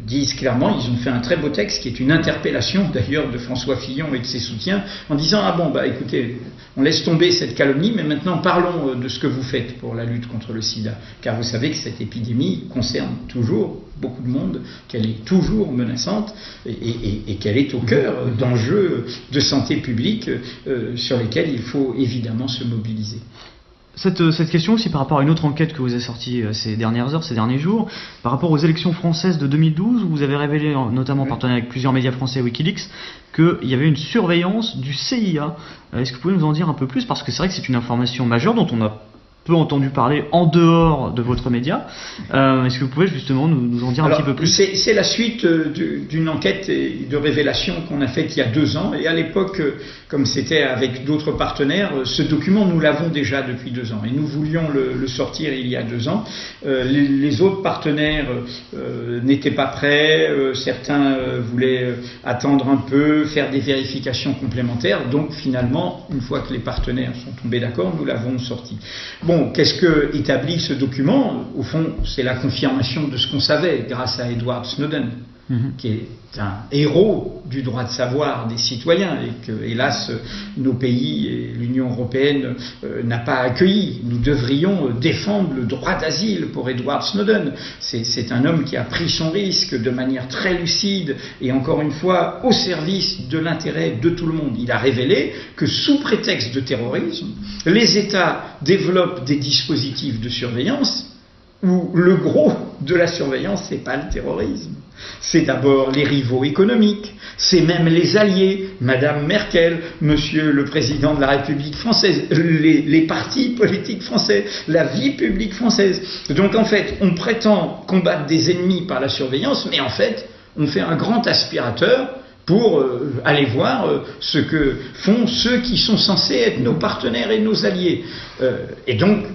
disent clairement, ils ont fait un très beau texte qui est une interpellation d'ailleurs de François Fillon et de ses soutiens en disant écoutez, on laisse tomber cette calomnie, mais maintenant parlons de ce que vous faites pour la lutte contre le sida, car vous savez que cette épidémie concerne toujours beaucoup de monde, qu'elle est toujours menaçante et qu'elle est au cœur d'enjeux de santé publique sur lesquels il faut évidemment se mobiliser. cette question aussi par rapport à une autre enquête que vous avez sortie ces dernières heures, ces derniers jours, par rapport aux élections françaises de 2012, où vous avez révélé, notamment en partenariat avec plusieurs médias français, Wikileaks, qu'il y avait une surveillance du CIA. Est-ce que vous pouvez nous en dire un peu plus? Parce que c'est vrai que c'est une information majeure dont on a peu entendu parler en dehors de votre média. Est-ce que vous pouvez justement nous en dire un petit peu plus? C'est la suite d'une enquête de révélation qu'on a faite il y a 2 ans. Et à l'époque, comme c'était avec d'autres partenaires, ce document, nous l'avons déjà depuis 2 ans. Et nous voulions le sortir il y a 2 ans. Les autres partenaires n'étaient pas prêts. Certains voulaient attendre un peu, faire des vérifications complémentaires. Donc finalement, une fois que les partenaires sont tombés d'accord, nous l'avons sorti. Bon, qu'est-ce que établit ce document? Au fond, c'est la confirmation de ce qu'on savait grâce à Edward Snowden, qui est un héros du droit de savoir des citoyens et que, hélas, nos pays et l'Union européenne n'a pas accueilli. Nous devrions défendre le droit d'asile pour Edward Snowden. C'est un homme qui a pris son risque de manière très lucide et encore une fois au service de l'intérêt de tout le monde. Il a révélé que sous prétexte de terrorisme, les États développent des dispositifs de surveillance où le gros de la surveillance, c'est pas le terrorisme. C'est d'abord les rivaux économiques, c'est même les alliés, Madame Merkel, Monsieur le Président de la République française, les partis politiques français, la vie publique française. Donc en fait, on prétend combattre des ennemis par la surveillance, mais en fait, on fait un grand aspirateur pour aller voir ce que font ceux qui sont censés être nos partenaires et nos alliés. Et donc,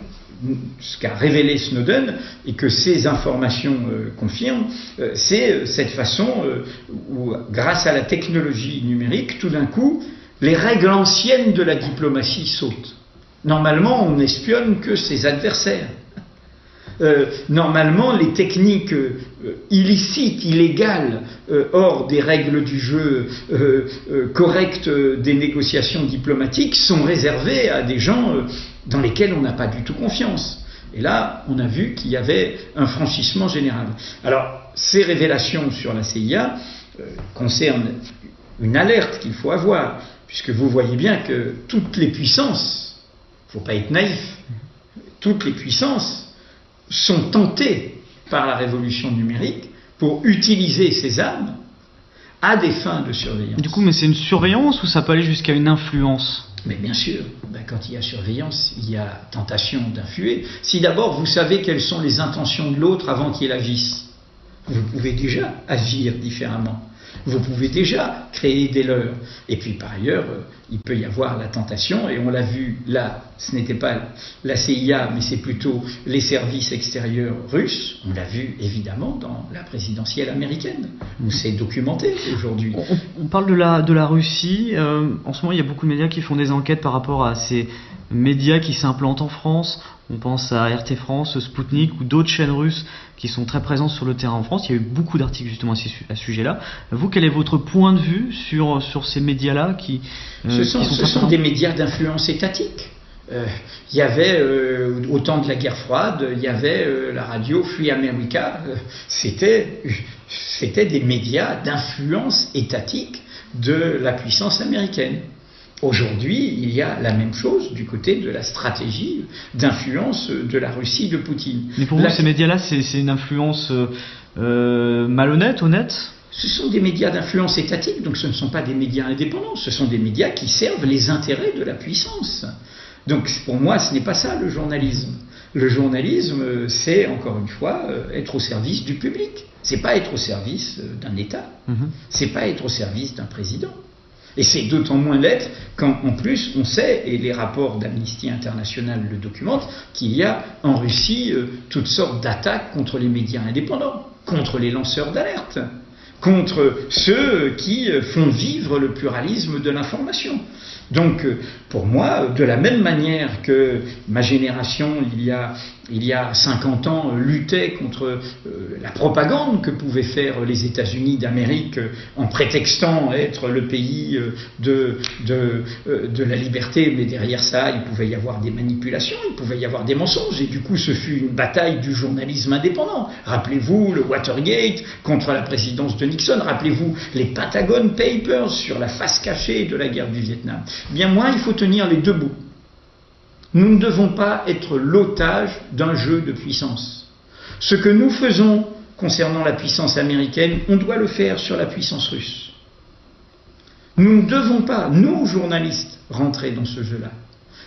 ce qu'a révélé Snowden et que ces informations confirment, c'est cette façon où, grâce à la technologie numérique, tout d'un coup, les règles anciennes de la diplomatie sautent. Normalement, on n'espionne que ses adversaires. Normalement, les techniques illicites, illégales, hors des règles du jeu correctes des négociations diplomatiques sont réservées à des gens dans lesquels on n'a pas du tout confiance. Et là, on a vu qu'il y avait un franchissement général. Alors, ces révélations sur la CIA concernent une alerte qu'il faut avoir, puisque vous voyez bien que toutes les puissances, il ne faut pas être naïf, toutes les puissances sont tentées par la révolution numérique pour utiliser ces armes à des fins de surveillance. Du coup, mais c'est une surveillance ou ça peut aller jusqu'à une influence? Mais bien sûr, quand il y a surveillance, il y a tentation d'influer. Si d'abord vous savez quelles sont les intentions de l'autre avant qu'il agisse, vous pouvez déjà agir différemment. Vous pouvez déjà créer des leurs. Et puis par ailleurs, il peut y avoir la tentation, et on l'a vu là, ce n'était pas la CIA, mais c'est plutôt les services extérieurs russes. On l'a vu évidemment dans la présidentielle américaine, où c'est documenté aujourd'hui. On parle de la Russie. En ce moment, il y a beaucoup de médias qui font des enquêtes par rapport à ces médias qui s'implantent en France. On pense à RT France, Sputnik ou d'autres chaînes russes qui sont très présentes sur le terrain en France. Il y a eu beaucoup d'articles justement à ce sujet-là. Vous, quel est votre point de vue sur ces médias-là qui Ce sont des médias d'influence étatique. Il y avait, au temps de la guerre froide, il y avait la radio Free America. C'était des médias d'influence étatique de la puissance américaine. Aujourd'hui, il y a la même chose du côté de la stratégie d'influence de la Russie de Poutine. Mais pour vous, ces médias-là, c'est une influence malhonnête, honnête ? Ce sont des médias d'influence étatique, donc ce ne sont pas des médias indépendants, ce sont des médias qui servent les intérêts de la puissance. Donc pour moi, ce n'est pas ça le journalisme. Le journalisme, c'est encore une fois être au service du public. C'est pas être au service d'un État. C'est pas être au service d'un président. Et c'est d'autant moins l'être quand, en plus, on sait, et les rapports d'Amnesty International le documentent, qu'il y a en Russie toutes sortes d'attaques contre les médias indépendants, contre les lanceurs d'alerte, contre ceux qui font vivre le pluralisme de l'information. Donc, pour moi, de la même manière que ma génération, il y a 50 ans, luttait contre la propagande que pouvaient faire les États-Unis d'Amérique en prétextant être le pays de la liberté, mais derrière ça, il pouvait y avoir des manipulations, il pouvait y avoir des mensonges, et du coup, ce fut une bataille du journalisme indépendant. Rappelez-vous le Watergate contre la présidence de Nixon, rappelez-vous les Pentagon Papers sur la face cachée de la guerre du Vietnam. Bien moi, il faut tenir les deux bouts. Nous ne devons pas être l'otage d'un jeu de puissance. Ce que nous faisons concernant la puissance américaine, on doit le faire sur la puissance russe. Nous ne devons pas, nous journalistes, rentrer dans ce jeu-là.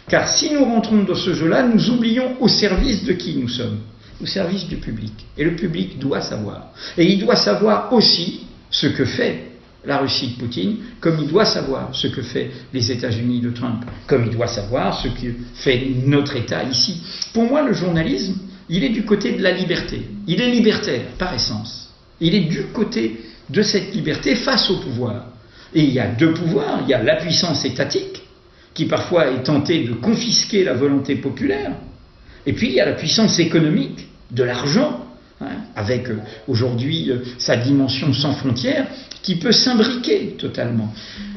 Car si nous rentrons dans ce jeu-là, nous oublions au service de qui nous sommes, au service du public. Et le public doit savoir. Et il doit savoir aussi ce que fait la Russie de Poutine, comme il doit savoir ce que fait les États-Unis de Trump, comme il doit savoir ce que fait notre État ici. Pour moi, le journalisme, il est du côté de la liberté. Il est libertaire, par essence. Il est du côté de cette liberté face au pouvoir. Et il y a deux pouvoirs. Il y a la puissance étatique, qui parfois est tentée de confisquer la volonté populaire. Et puis il y a la puissance économique, de l'argent, avec aujourd'hui sa dimension sans frontières, qui peut s'imbriquer totalement,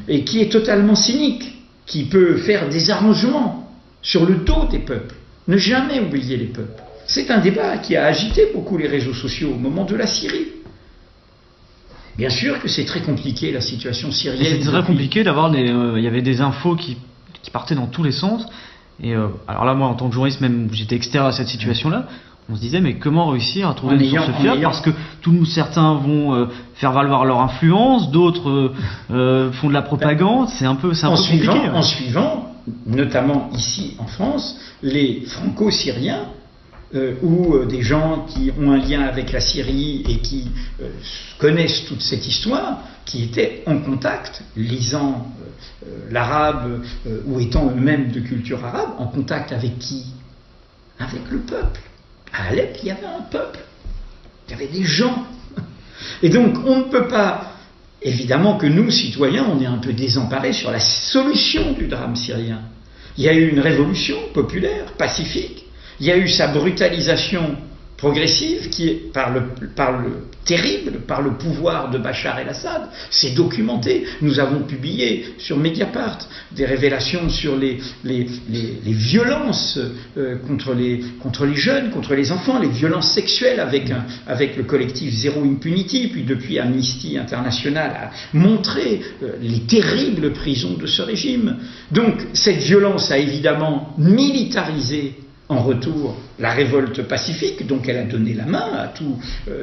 et qui est totalement cynique, qui peut faire des arrangements sur le dos des peuples. Ne jamais oublier les peuples. C'est un débat qui a agité beaucoup les réseaux sociaux au moment de la Syrie. Bien sûr que c'est très compliqué la situation syrienne. C'est très compliqué d'avoir des... il y avait des infos qui partaient dans tous les sens. Et alors là, moi, en tant que journaliste, même j'étais extérieur à cette situation-là, on se disait, mais comment réussir à trouver une source fiable? Parce que certains vont faire valoir leur influence, d'autres font de la propagande. C'est un peu compliqué. En suivant, notamment ici en France, les franco-syriens, ou des gens qui ont un lien avec la Syrie et qui connaissent toute cette histoire, qui étaient en contact, lisant l'arabe ou étant eux-mêmes de culture arabe, en contact avec qui? Avec le peuple. À Alep, il y avait un peuple, il y avait des gens. Et donc, on ne peut pas... Évidemment que nous, citoyens, on est un peu désemparés sur la solution du drame syrien. Il y a eu une révolution populaire, pacifique. Il y a eu sa brutalisation progressive qui est par le pouvoir de Bachar el-Assad. C'est documenté. Nous avons publié sur Mediapart des révélations sur les violences contre les jeunes, contre les enfants, les violences sexuelles avec le collectif Zéro Impunity, puis depuis Amnesty International a montré les terribles prisons de ce régime. Donc cette violence a évidemment militarisé en retour la révolte pacifique, donc elle a donné la main à tous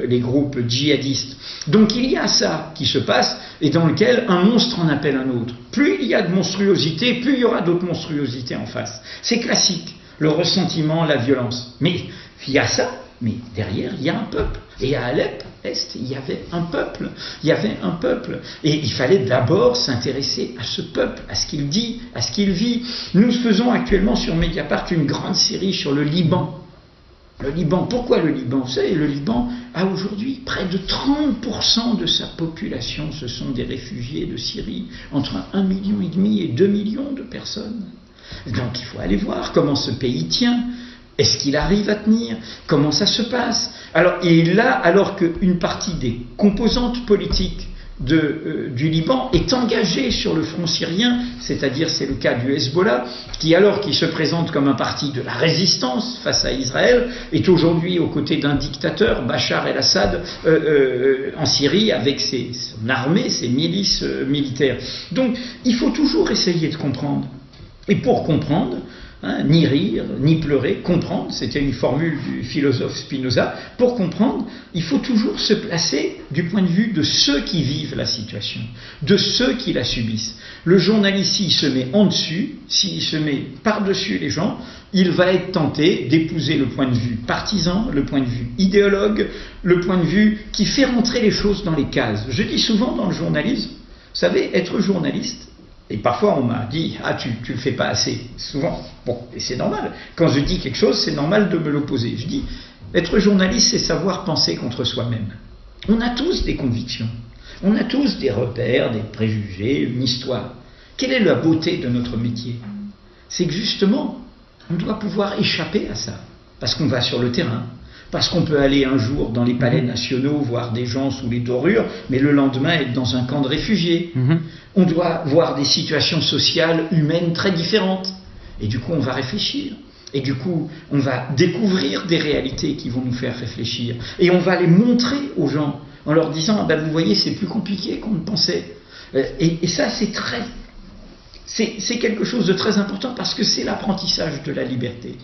les groupes djihadistes. Donc il y a ça qui se passe et dans lequel un monstre en appelle un autre. Plus il y a de monstruosité, plus il y aura d'autres monstruosités en face. C'est classique, le ressentiment, la violence. Mais il y a ça, mais derrière il y a un peuple. Et à Alep, Est, il y avait un peuple. Il y avait un peuple. Et il fallait d'abord s'intéresser à ce peuple, à ce qu'il dit, à ce qu'il vit. Nous faisons actuellement sur Mediapart une grande série sur le Liban. Le Liban, pourquoi le Liban? Vous savez, le Liban a aujourd'hui près de 30% de sa population, ce sont des réfugiés de Syrie, entre 1,5 million et 2 millions de personnes. Donc il faut aller voir comment ce pays tient. Est-ce qu'il arrive à tenir? Comment ça se passe? Alors qu'une partie des composantes politiques du Liban est engagée sur le front syrien, c'est-à-dire c'est le cas du Hezbollah, qui se présente comme un parti de la résistance face à Israël, est aujourd'hui aux côtés d'un dictateur, Bachar el-Assad, en Syrie, avec son armée, ses milices militaires. Donc il faut toujours essayer de comprendre. Et pour comprendre, ni rire, ni pleurer, comprendre, c'était une formule du philosophe Spinoza, pour comprendre, il faut toujours se placer du point de vue de ceux qui vivent la situation, de ceux qui la subissent. Le journaliste, s'il se met en dessus, s'il se met par-dessus les gens, il va être tenté d'épouser le point de vue partisan, le point de vue idéologue, le point de vue qui fait rentrer les choses dans les cases. Je dis souvent dans le journalisme, vous savez, être journaliste, et parfois on m'a dit « Ah, tu le fais pas assez », souvent. Bon, et c'est normal. Quand je dis quelque chose, c'est normal de me l'opposer. Je dis « Être journaliste, c'est savoir penser contre soi-même ». On a tous des convictions. On a tous des repères, des préjugés, une histoire. Quelle est la beauté de notre métier? C'est que justement, on doit pouvoir échapper à ça. Parce qu'on va sur le terrain. Parce qu'on peut aller un jour dans les palais nationaux voir des gens sous les dorures, mais le lendemain être dans un camp de réfugiés. On doit voir des situations sociales, humaines très différentes. Et du coup, on va réfléchir. Et du coup, on va découvrir des réalités qui vont nous faire réfléchir. Et on va les montrer aux gens en leur disant « Vous voyez, c'est plus compliqué qu'on ne pensait ». Et ça, c'est c'est quelque chose de très important parce que c'est l'apprentissage de la liberté.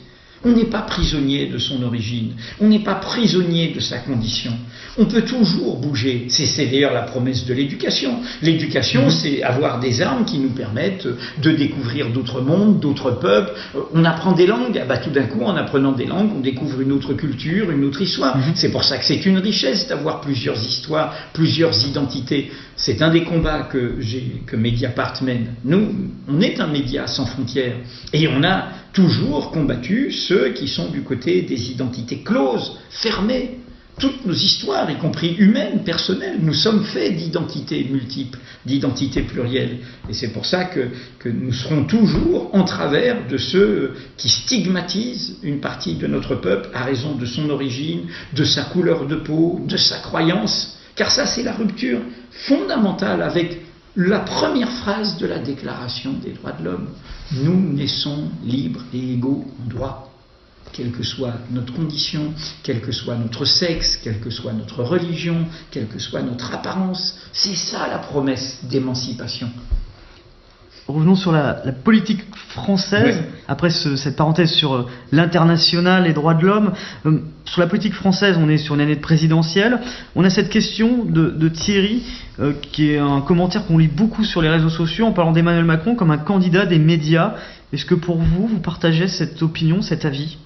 On n'est pas prisonnier de son origine, on n'est pas prisonnier de sa condition. On peut toujours bouger. C'est d'ailleurs la promesse de l'éducation. L'éducation, c'est avoir des armes qui nous permettent de découvrir d'autres mondes, d'autres peuples. On apprend des langues, tout d'un coup, en apprenant des langues, on découvre une autre culture, une autre histoire. C'est pour ça que c'est une richesse d'avoir plusieurs histoires, plusieurs identités. C'est un des combats que Mediapart mène. Nous, on est un média sans frontières. Et on a toujours combattu ceux qui sont du côté des identités closes, fermées. Toutes nos histoires, y compris humaines, personnelles, nous sommes faits d'identités multiples, d'identités plurielles. Et c'est pour ça que nous serons toujours en travers de ceux qui stigmatisent une partie de notre peuple à raison de son origine, de sa couleur de peau, de sa croyance. Car ça, c'est la rupture fondamentale avec la première phrase de la Déclaration des droits de l'homme. Nous naissons libres et égaux en droit. Quelle que soit notre condition, quel que soit notre sexe, quelle que soit notre religion, quelle que soit notre apparence. C'est ça la promesse d'émancipation. Revenons sur la politique française, après cette parenthèse sur l'international, les droits de l'homme. Sur la politique française, on est sur une année de présidentielle. On a cette question de Thierry, qui est un commentaire qu'on lit beaucoup sur les réseaux sociaux en parlant d'Emmanuel Macron comme un candidat des médias. Est-ce que pour vous, vous partagez cette opinion, cet avis ?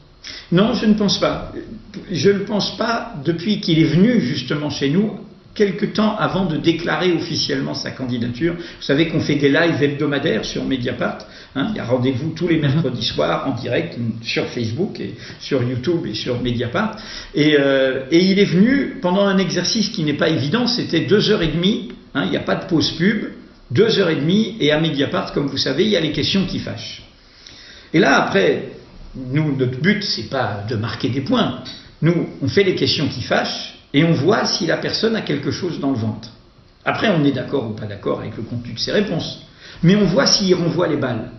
Non, je ne pense pas. Je ne pense pas depuis qu'il est venu justement chez nous, quelque temps avant de déclarer officiellement sa candidature. Vous savez qu'on fait des lives hebdomadaires sur Mediapart. Il y a rendez-vous tous les mercredis soirs en direct sur Facebook et sur YouTube et sur Mediapart. Et il est venu pendant un exercice qui n'est pas évident, c'était 2h30, il n'y a pas de pause pub, 2h30, et à Mediapart, comme vous savez, il y a les questions qui fâchent. Et là, après, nous, notre but, c'est pas de marquer des points. Nous, on fait les questions qui fâchent, et on voit si la personne a quelque chose dans le ventre. Après, on est d'accord ou pas d'accord avec le contenu de ses réponses. Mais on voit s'il renvoie les balles.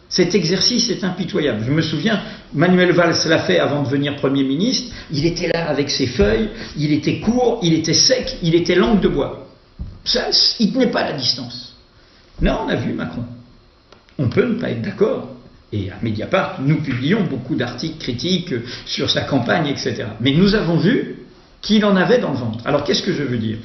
Cet exercice est impitoyable. Je me souviens, Manuel Valls l'a fait avant de devenir Premier ministre. Il était là avec ses feuilles, il était court, il était sec, il était langue de bois. Ça, il ne tenait pas la distance. Là, on a vu Macron. On peut ne pas être d'accord. Et à Mediapart, nous publions beaucoup d'articles critiques sur sa campagne, etc. Mais nous avons vu qu'il en avait dans le ventre. Alors qu'est-ce que je veux dire ?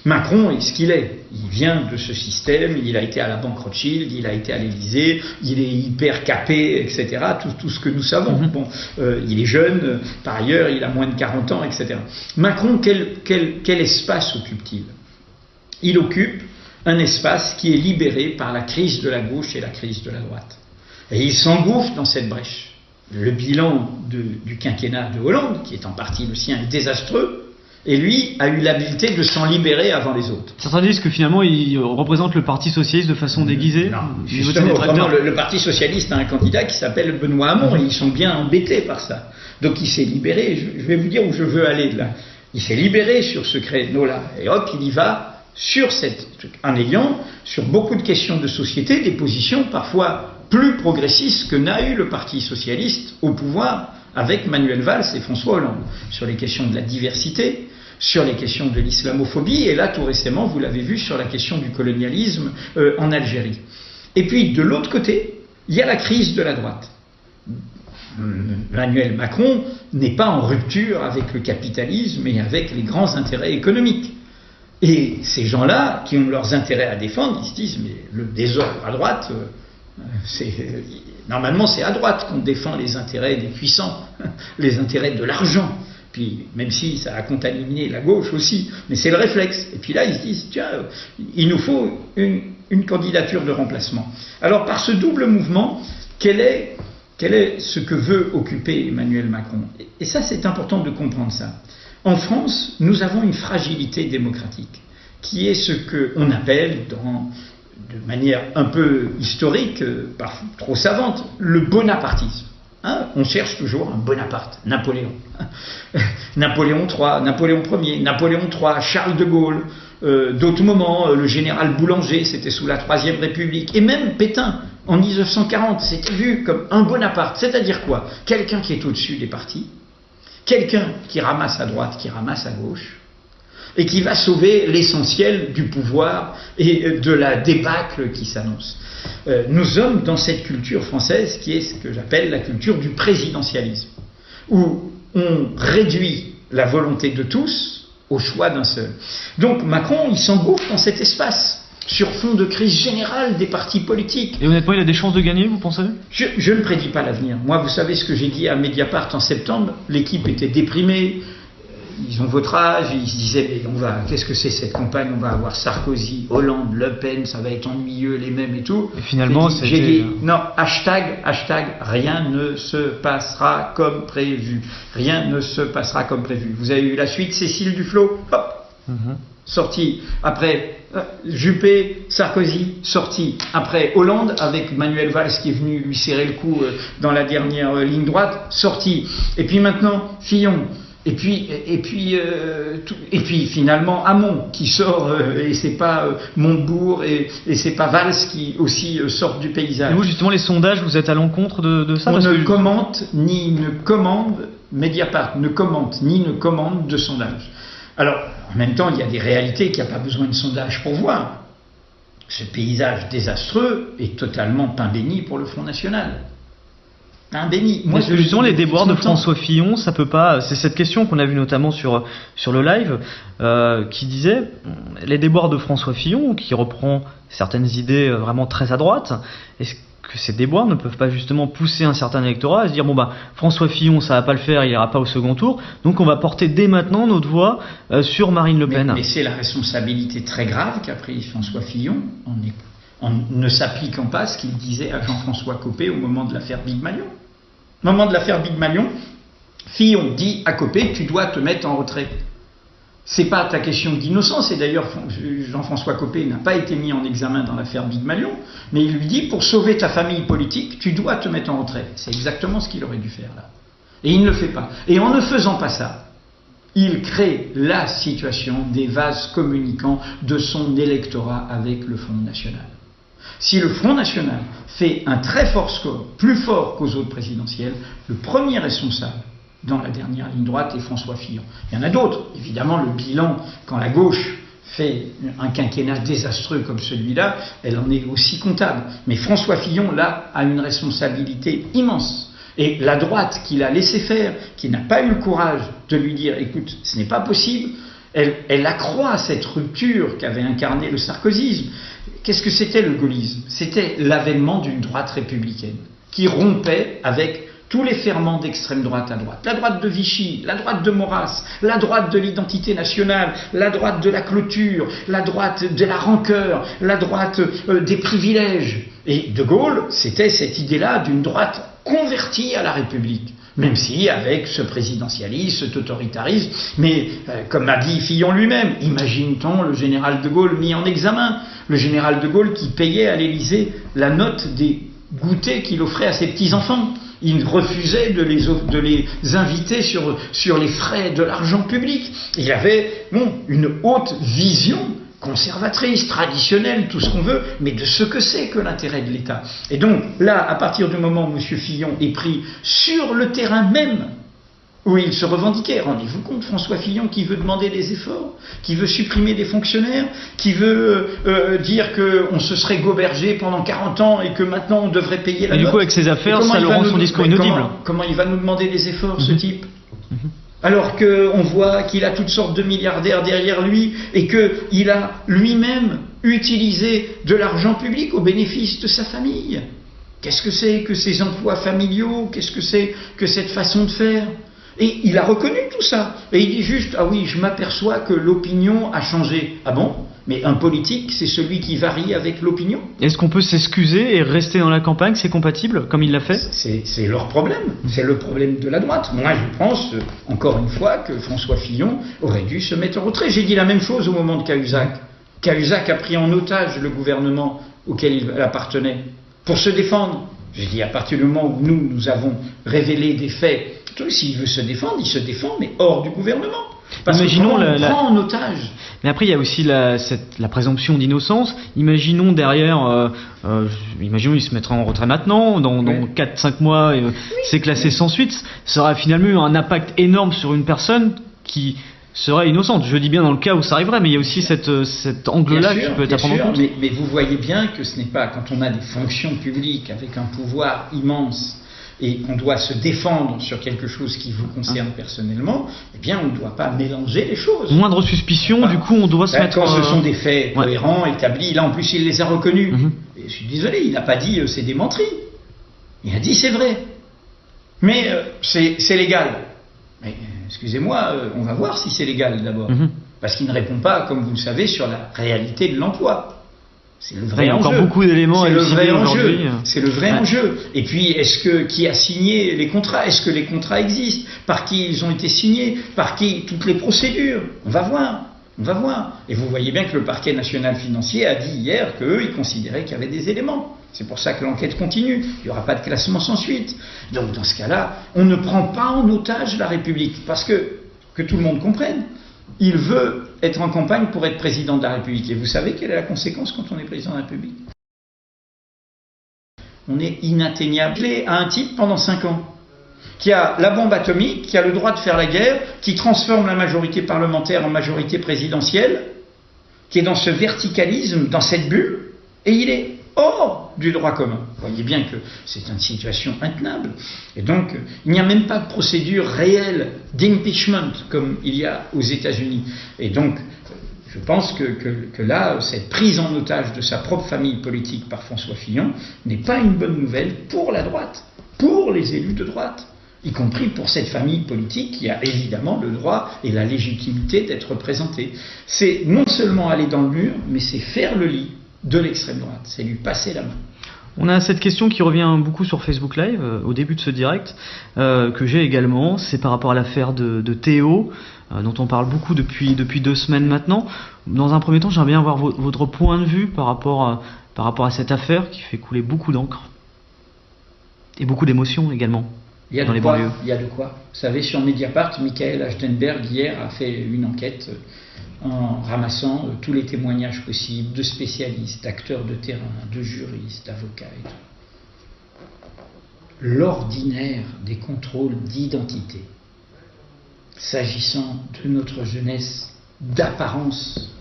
Macron est ce qu'il est. Il vient de ce système, il a été à la Banque Rothschild, il a été à l'Élysée, il est hyper capé, etc. Tout ce que nous savons. Bon, il est jeune, par ailleurs, il a moins de 40 ans, etc. Macron, quel espace occupe-t-il ? Il occupe un espace qui est libéré par la crise de la gauche et la crise de la droite. Et il s'engouffre dans cette brèche. Le bilan du quinquennat de Hollande, qui est en partie le sien, est désastreux. Et lui a eu l'habileté de s'en libérer avant les autres. Certains disent que finalement il représente le Parti Socialiste de façon déguisée. Non, justement, vraiment, le Parti Socialiste a un candidat qui s'appelle Benoît Hamon, et ils sont bien embêtés par ça. Donc il s'est libéré, je vais vous dire où je veux aller de là. Il s'est libéré sur ce créneau-là, et hop, il y va en ayant, sur beaucoup de questions de société, des positions parfois plus progressistes que n'a eu le Parti Socialiste au pouvoir avec Manuel Valls et François Hollande, sur les questions de la diversité, sur les questions de l'islamophobie, et là tout récemment, vous l'avez vu, sur la question du colonialisme en Algérie. Et puis de l'autre côté, il y a la crise de la droite. Emmanuel Macron n'est pas en rupture avec le capitalisme et avec les grands intérêts économiques. Et ces gens-là, qui ont leurs intérêts à défendre, ils se disent, mais le désordre à droite, normalement c'est à droite qu'on défend les intérêts des puissants, les intérêts de l'argent. Puis, même si ça a contaminé la gauche aussi, mais c'est le réflexe. Et puis là, ils se disent, tiens, il nous faut une candidature de remplacement. Alors, par ce double mouvement, quel est ce que veut occuper Emmanuel Macron ? Et ça, c'est important de comprendre ça. En France, nous avons une fragilité démocratique, qui est ce qu'on appelle, de manière un peu historique, parfois trop savante, le bonapartisme. On cherche toujours un Bonaparte, Napoléon. Napoléon III, Napoléon Ier, Napoléon III, Charles de Gaulle, d'autres moments, le général Boulanger, c'était sous la Troisième République, et même Pétain, en 1940, c'était vu comme un Bonaparte. C'est-à-dire quoi ? Quelqu'un qui est au-dessus des partis, quelqu'un qui ramasse à droite, qui ramasse à gauche, et qui va sauver l'essentiel du pouvoir et de la débâcle qui s'annonce. Nous sommes dans cette culture française qui est ce que j'appelle la culture du présidentialisme, où on réduit la volonté de tous au choix d'un seul. Donc Macron, il s'engouffre dans cet espace, sur fond de crise générale des partis politiques. Et honnêtement, il a des chances de gagner, vous pensez ? Je ne prédis pas l'avenir. Moi, vous savez ce que j'ai dit à Mediapart en septembre, l'équipe était déprimée, ils ont votre âge, ils se disaient mais qu'est-ce que c'est cette campagne, on va avoir Sarkozy, Hollande, Le Pen, ça va être ennuyeux les mêmes et tout. Et finalement j'ai dit non, hashtag, rien ne se passera comme prévu. Rien ne se passera comme prévu. Vous avez eu la suite, Cécile Duflot, hop, sorti. Après Juppé, Sarkozy, sorti. Après Hollande, avec Manuel Valls qui est venu lui serrer le cou dans la dernière ligne droite, sorti. Et puis maintenant, Fillon. Et puis finalement Hamon qui sort et c'est pas Montebourg et c'est pas Valls qui aussi sortent du paysage. Et vous justement les sondages, vous êtes à l'encontre de ça? On ne commente ni ne commande, Mediapart ne commente ni ne commande de sondage. Alors en même temps il y a des réalités qu'il n'y a pas besoin de sondage pour voir. Ce paysage désastreux est totalement pain béni pour le Front National. Béni. Moi, justement, les déboires de François Fillon, ça peut pas. C'est cette question qu'on a vue notamment sur le live, qui disait les déboires de François Fillon, qui reprend certaines idées vraiment très à droite. Est-ce que ces déboires ne peuvent pas justement pousser un certain électorat à se dire François Fillon, ça va pas le faire, il ira pas au second tour, donc on va porter dès maintenant notre voix sur Marine Le Pen. Mais c'est la responsabilité très grave qu'a pris François Fillon en ne s'appliquant pas ce qu'il disait à Jean-François Copé au moment de l'affaire Big Malion. Au moment de l'affaire Big Malion, Fillon dit à Copé, tu dois te mettre en retrait. C'est pas ta question d'innocence, et d'ailleurs Jean-François Copé n'a pas été mis en examen dans l'affaire Big Malion, mais il lui dit, pour sauver ta famille politique, tu dois te mettre en retrait. C'est exactement ce qu'il aurait dû faire là. Et il ne le fait pas. Et en ne faisant pas ça, il crée la situation des vases communicants de son électorat avec le Front National. Si le Front National fait un très fort score, plus fort qu'aux autres présidentielles, le premier responsable dans la dernière ligne droite est François Fillon. Il y en a d'autres. Évidemment, le bilan, quand la gauche fait un quinquennat désastreux comme celui-là, elle en est aussi comptable. Mais François Fillon, là, a une responsabilité immense. Et la droite qui l'a laissé faire, qui n'a pas eu le courage de lui dire « écoute, ce n'est pas possible », elle accroît cette rupture qu'avait incarnée le sarkozysme. Qu'est-ce que c'était le gaullisme? C'était l'avènement d'une droite républicaine qui rompait avec tous les ferments d'extrême droite à droite. La droite de Vichy, la droite de Maurras, la droite de l'identité nationale, la droite de la clôture, la droite de la rancœur, la droite des privilèges. Et De Gaulle, c'était cette idée-là d'une droite convertie à la République. Même si avec ce présidentialisme, cet autoritarisme, mais comme a dit Fillon lui-même, imagine-t-on le général de Gaulle mis en examen, le général de Gaulle qui payait à l'Élysée la note des goûters qu'il offrait à ses petits-enfants. Il refusait de les inviter sur les frais de l'argent public. Il avait une haute vision conservatrice, traditionnelle, tout ce qu'on veut, mais de ce que c'est que l'intérêt de l'État. Et donc, là, à partir du moment où M. Fillon est pris sur le terrain même où il se revendiquait, rendez-vous compte, François Fillon qui veut demander des efforts, qui veut supprimer des fonctionnaires, qui veut dire qu'on se serait gobergé pendant 40 ans et que maintenant on devrait payer la note. Et du coup, avec ses affaires, ça le rend son discours inaudible. Comment il va nous demander des efforts, ce type alors qu'on voit qu'il a toutes sortes de milliardaires derrière lui et qu'il a lui-même utilisé de l'argent public au bénéfice de sa famille. Qu'est-ce que c'est que ces emplois familiaux? Qu'est-ce que c'est que cette façon de faire? Et il a reconnu tout ça. Et il dit juste, ah oui, je m'aperçois que l'opinion a changé. Ah bon? Mais un politique, c'est celui qui varie avec l'opinion. Est-ce qu'on peut s'excuser et rester dans la campagne? C'est compatible, comme il l'a fait? C'est leur problème. C'est le problème de la droite. Moi, je pense, encore une fois, que François Fillon aurait dû se mettre en retrait. J'ai dit la même chose au moment de Cahuzac. Cahuzac a pris en otage le gouvernement auquel il appartenait pour se défendre. J'ai dit, à partir du moment où nous avons révélé des faits, s'il veut se défendre, il se défend, mais hors du gouvernement. Parce imaginons on prend en otage. Mais après, il y a aussi la présomption d'innocence. Imaginons derrière, imaginons il se mettra en retrait maintenant, dans 4-5 mois, c'est classé sans suite. Ça aura finalement eu un impact énorme sur une personne qui serait innocente. Je dis bien dans le cas où ça arriverait, mais il y a aussi cet angle-là qui peut être à prendre en compte. Mais vous voyez bien que ce n'est pas quand on a des fonctions publiques avec un pouvoir immense et qu'on doit se défendre sur quelque chose qui vous concerne personnellement, eh bien on ne doit pas mélanger les choses. Moindre suspicion, du coup on doit se mettre... Quand ce sont des faits cohérents, établis, là en plus il les a reconnus. Et je suis désolé, il n'a pas dit c'est des menteries. Il a dit c'est vrai. Mais c'est légal. Mais excusez-moi, on va voir si c'est légal d'abord. Parce qu'il ne répond pas, comme vous le savez, sur la réalité de l'emploi. C'est le vrai enjeu. Il y a encore beaucoup d'éléments à élucider aujourd'hui. C'est le vrai enjeu. Et puis, qui a signé les contrats? Est-ce que les contrats existent? Par qui ils ont été signés? Par qui? Toutes les procédures. On va voir. Et vous voyez bien que le parquet national financier a dit hier qu'eux, ils considéraient qu'il y avait des éléments. C'est pour ça que l'enquête continue. Il n'y aura pas de classement sans suite. Donc, dans ce cas-là, on ne prend pas en otage la République. Parce que tout le monde comprenne, il veut être en campagne pour être président de la République. Et vous savez quelle est la conséquence quand on est président de la République? On est inatteignable à un type pendant 5 ans, qui a la bombe atomique, qui a le droit de faire la guerre, qui transforme la majorité parlementaire en majorité présidentielle, qui est dans ce verticalisme, dans cette bulle, et il est hors du droit commun. Vous voyez bien que c'est une situation intenable. Et donc, il n'y a même pas de procédure réelle d'impeachment comme il y a aux États-Unis. Et donc, je pense que là, cette prise en otage de sa propre famille politique par François Fillon n'est pas une bonne nouvelle pour la droite, pour les élus de droite, y compris pour cette famille politique qui a évidemment le droit et la légitimité d'être représentée. C'est non seulement aller dans le mur, mais c'est faire le lit de l'extrême droite, c'est lui passer la main. On a cette question qui revient beaucoup sur Facebook Live au début de ce direct, que j'ai également, c'est par rapport à l'affaire de Théo, dont on parle beaucoup depuis 2 semaines maintenant. Dans un premier temps, j'aimerais bien avoir votre point de vue par rapport à cette affaire qui fait couler beaucoup d'encre et beaucoup d'émotions également dans les banlieues. Il y a de quoi. Vous savez, sur Mediapart, Michael Achtenberg hier a fait une enquête en ramassant tous les témoignages possibles de spécialistes, d'acteurs de terrain, de juristes, d'avocats et tout. L'ordinaire des contrôles d'identité, s'agissant de notre jeunesse d'apparence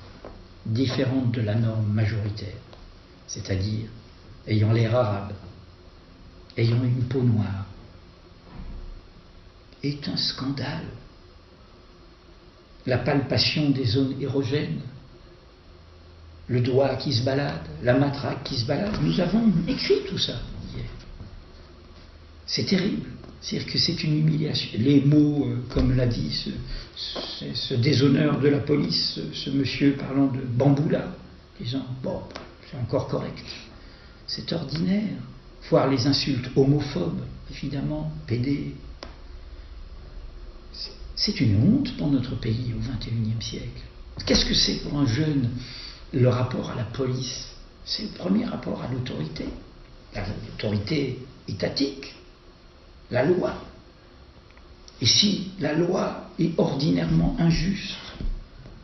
différente de la norme majoritaire, c'est-à-dire ayant l'air arabe, ayant une peau noire, est un scandale. La palpation des zones érogènes, le doigt qui se balade, la matraque qui se balade. Nous avons écrit tout ça hier. C'est terrible. C'est-à-dire que c'est une humiliation. Les mots, comme l'a dit ce déshonneur de la police, ce monsieur parlant de bamboula, disant bon, c'est encore correct. C'est ordinaire. Voir les insultes homophobes, évidemment, PD. C'est une honte pour notre pays au XXIe siècle. Qu'est-ce que c'est pour un jeune le rapport à la police? C'est le premier rapport à l'autorité. L'autorité étatique, la loi. Et si la loi est ordinairement injuste,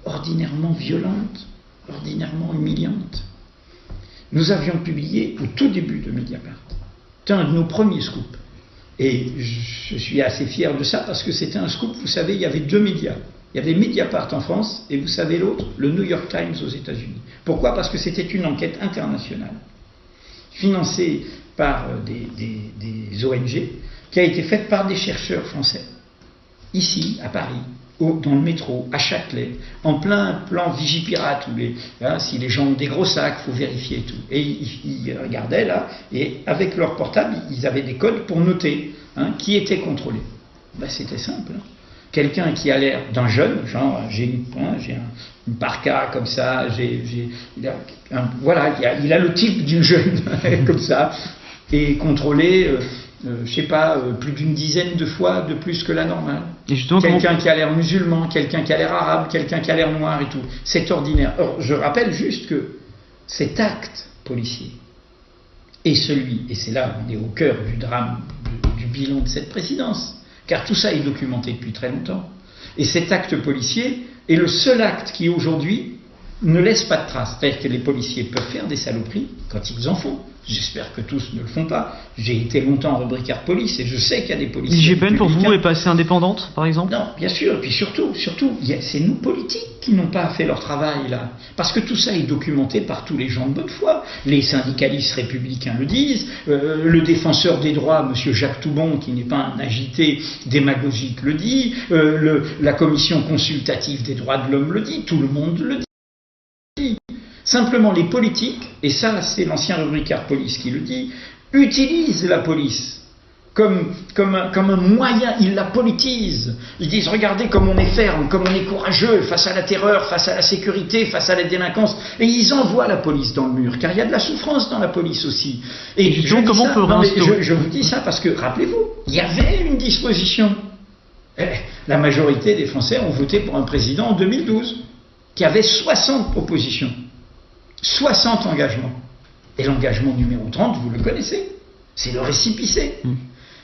ordinairement violente, ordinairement humiliante. Nous avions publié au tout début de Mediapart, c'était un de nos premiers scoops. Et je suis assez fier de ça parce que c'était un scoop. Vous savez, il y avait 2 médias. Il y avait Mediapart en France et vous savez l'autre, le New York Times aux États-Unis. Pourquoi? Parce que c'était une enquête internationale, financée par des ONG, qui a été faite par des chercheurs français, ici, à Paris, dans le métro, à Châtelet, en plein plan Vigipirate, où si les gens ont des gros sacs, il faut vérifier et tout. Et ils regardaient là, et avec leur portable, ils avaient des codes pour noter qui était contrôlé. C'était simple. Quelqu'un qui a l'air d'un jeune, genre j'ai une parka comme ça, il a le type d'une jeune comme ça, et contrôlé... je sais pas, plus d'une dizaine de fois de plus que la normale. Quelqu'un qui a l'air musulman, quelqu'un qui a l'air arabe, quelqu'un qui a l'air noir et tout. C'est ordinaire. Or, je rappelle juste que cet acte policier est celui, et c'est là on est au cœur du drame, du bilan de cette présidence, car tout ça est documenté depuis très longtemps. Et cet acte policier est le seul acte qui aujourd'hui ne laisse pas de traces. C'est-à-dire que les policiers peuvent faire des saloperies quand ils en font. J'espère que tous ne le font pas. J'ai été longtemps rubricaire police et je sais qu'il y a des policiers. L'IGPN pour vous est passée indépendante, par exemple? Non, bien sûr. Et puis surtout, c'est nous politiques qui n'ont pas fait leur travail là. Parce que tout ça est documenté par tous les gens de bonne foi. Les syndicalistes républicains le disent. Le défenseur des droits, M. Jacques Toubon, qui n'est pas un agité démagogique, le dit. La commission consultative des droits de l'homme le dit. Tout le monde le dit. Simplement, les politiques, et ça c'est l'ancien rubricaire police qui le dit, utilisent la police comme un moyen, ils la politisent. Ils disent, regardez comme on est ferme, comme on est courageux face à la terreur, face à la sécurité, face à la délinquance. Et ils envoient la police dans le mur, car il y a de la souffrance dans la police aussi. Et je vous dis ça parce que, rappelez-vous, il y avait une disposition. La majorité des Français ont voté pour un président en 2012, qui avait 60 propositions. 60 engagements. Et l'engagement numéro 30, vous le connaissez, c'est le récépissé.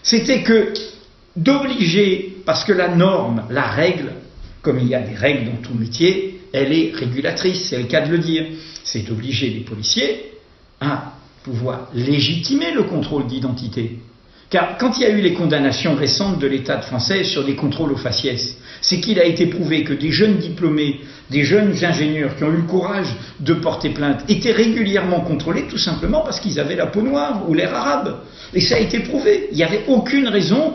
C'était que d'obliger, parce que la norme, la règle, comme il y a des règles dans tout métier, elle est régulatrice, c'est le cas de le dire. C'est d'obliger les policiers à pouvoir légitimer le contrôle d'identité. Car quand il y a eu les condamnations récentes de l'État français sur des contrôles aux faciès, c'est qu'il a été prouvé que des jeunes diplômés, des jeunes ingénieurs qui ont eu le courage de porter plainte étaient régulièrement contrôlés tout simplement parce qu'ils avaient la peau noire ou l'air arabe. Et ça a été prouvé. Il n'y avait aucune raison,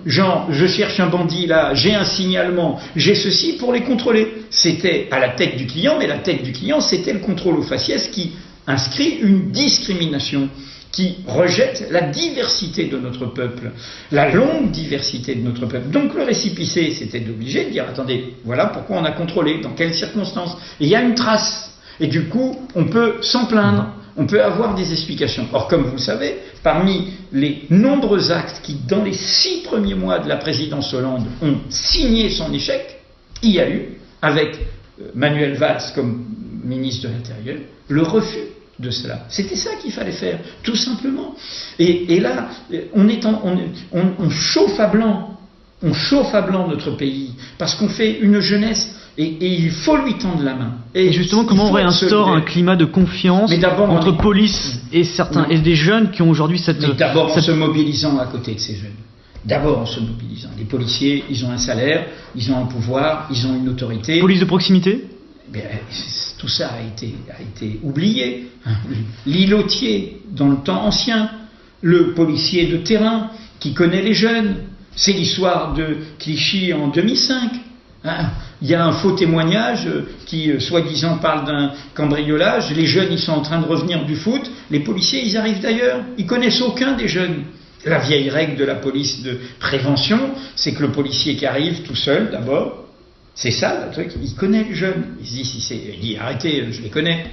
genre je cherche un bandit là, j'ai un signalement, j'ai ceci pour les contrôler. C'était à la tête du client, mais la tête du client c'était le contrôle aux faciès qui inscrit une discrimination, qui rejette la diversité de notre peuple, la longue diversité de notre peuple. Donc le récépissé, c'était d'obliger de dire, attendez, voilà pourquoi on a contrôlé, dans quelles circonstances. Et il y a une trace. Et du coup, on peut s'en plaindre, on peut avoir des explications. Or, comme vous le savez, parmi les nombreux actes qui, dans les 6 premiers mois de la présidence Hollande, ont signé son échec, il y a eu, avec Manuel Valls comme ministre de l'Intérieur, le refus de cela. C'était ça qu'il fallait faire, tout simplement. Et là, on chauffe à blanc. On chauffe à blanc notre pays, parce qu'on fait une jeunesse, et il faut lui tendre la main. Et justement, comment on réinstaure un climat de confiance entre police et certains, et des jeunes qui ont aujourd'hui cette... Mais d'abord en se mobilisant à côté de ces jeunes. D'abord en se mobilisant. Les policiers, ils ont un salaire, ils ont un pouvoir, ils ont une autorité. Police de proximité ? Tout ça a été oublié. L'îlotier, dans le temps ancien, le policier de terrain qui connaît les jeunes, c'est l'histoire de Clichy en 2005. Il y a un faux témoignage qui, soi-disant, parle d'un cambriolage. Les jeunes, ils sont en train de revenir du foot. Les policiers, ils arrivent d'ailleurs. Ils connaissent aucun des jeunes. La vieille règle de la police de prévention, c'est que le policier qui arrive tout seul, d'abord, c'est ça, le truc, il connaît les jeunes. Il dit arrêtez, je les connais.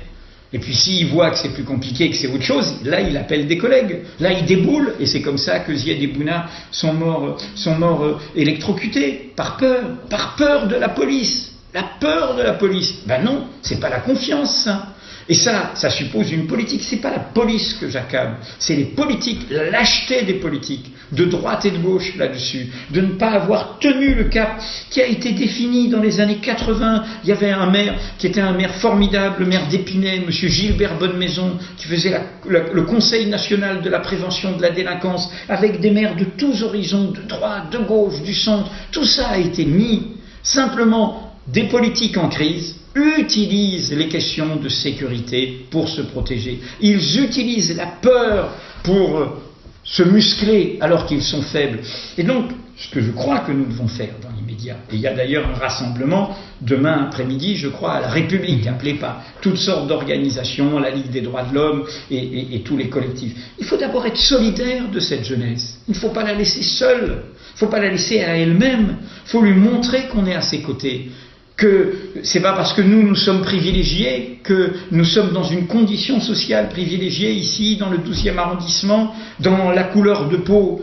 Et puis s'il voit que c'est plus compliqué, que c'est autre chose, là il appelle des collègues. Là il déboule, et c'est comme ça que Ziad et Bouna sont morts électrocutés, par peur de la police. La peur de la police. Ben non, c'est pas la confiance, ça. Et ça suppose une politique. C'est pas la police que j'accable, c'est les politiques, la lâcheté des politiques, de droite et de gauche là-dessus, de ne pas avoir tenu le cap qui a été défini dans les années 80. Il y avait un maire qui était un maire formidable, le maire d'Épinay, M. Gilbert Bonnemaison, qui faisait le Conseil national de la prévention de la délinquance, avec des maires de tous horizons, de droite, de gauche, du centre. Tout ça a été mis. Simplement, des politiques en crise utilisent les questions de sécurité pour se protéger. Ils utilisent la peur pour se muscler alors qu'ils sont faibles. Et donc, ce que je crois que nous devons faire dans l'immédiat, et il y a d'ailleurs un rassemblement demain après-midi, je crois, à la République, appelé par toutes sortes d'organisations, la Ligue des droits de l'homme et tous les collectifs. Il faut d'abord être solidaire de cette jeunesse. Il ne faut pas la laisser seule. Il ne faut pas la laisser à elle-même. Il faut lui montrer qu'on est à ses côtés. Que c'est pas parce que nous sommes privilégiés, que nous sommes dans une condition sociale privilégiée ici, dans le 12e arrondissement, dans la couleur de peau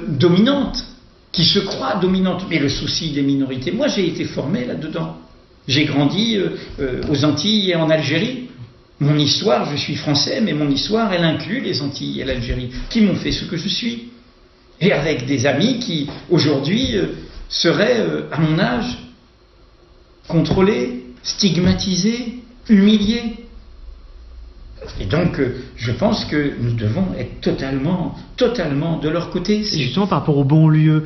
dominante, qui se croit dominante. Mais le souci des minorités, moi j'ai été formé là-dedans. J'ai grandi aux Antilles et en Algérie. Mon histoire, je suis français, mais mon histoire, elle inclut les Antilles et l'Algérie, qui m'ont fait ce que je suis. Et avec des amis qui, aujourd'hui, seraient, à mon âge, contrôlés, stigmatisés, humiliés. Et donc, je pense que nous devons être totalement de leur côté. Et justement, par rapport au banlieue,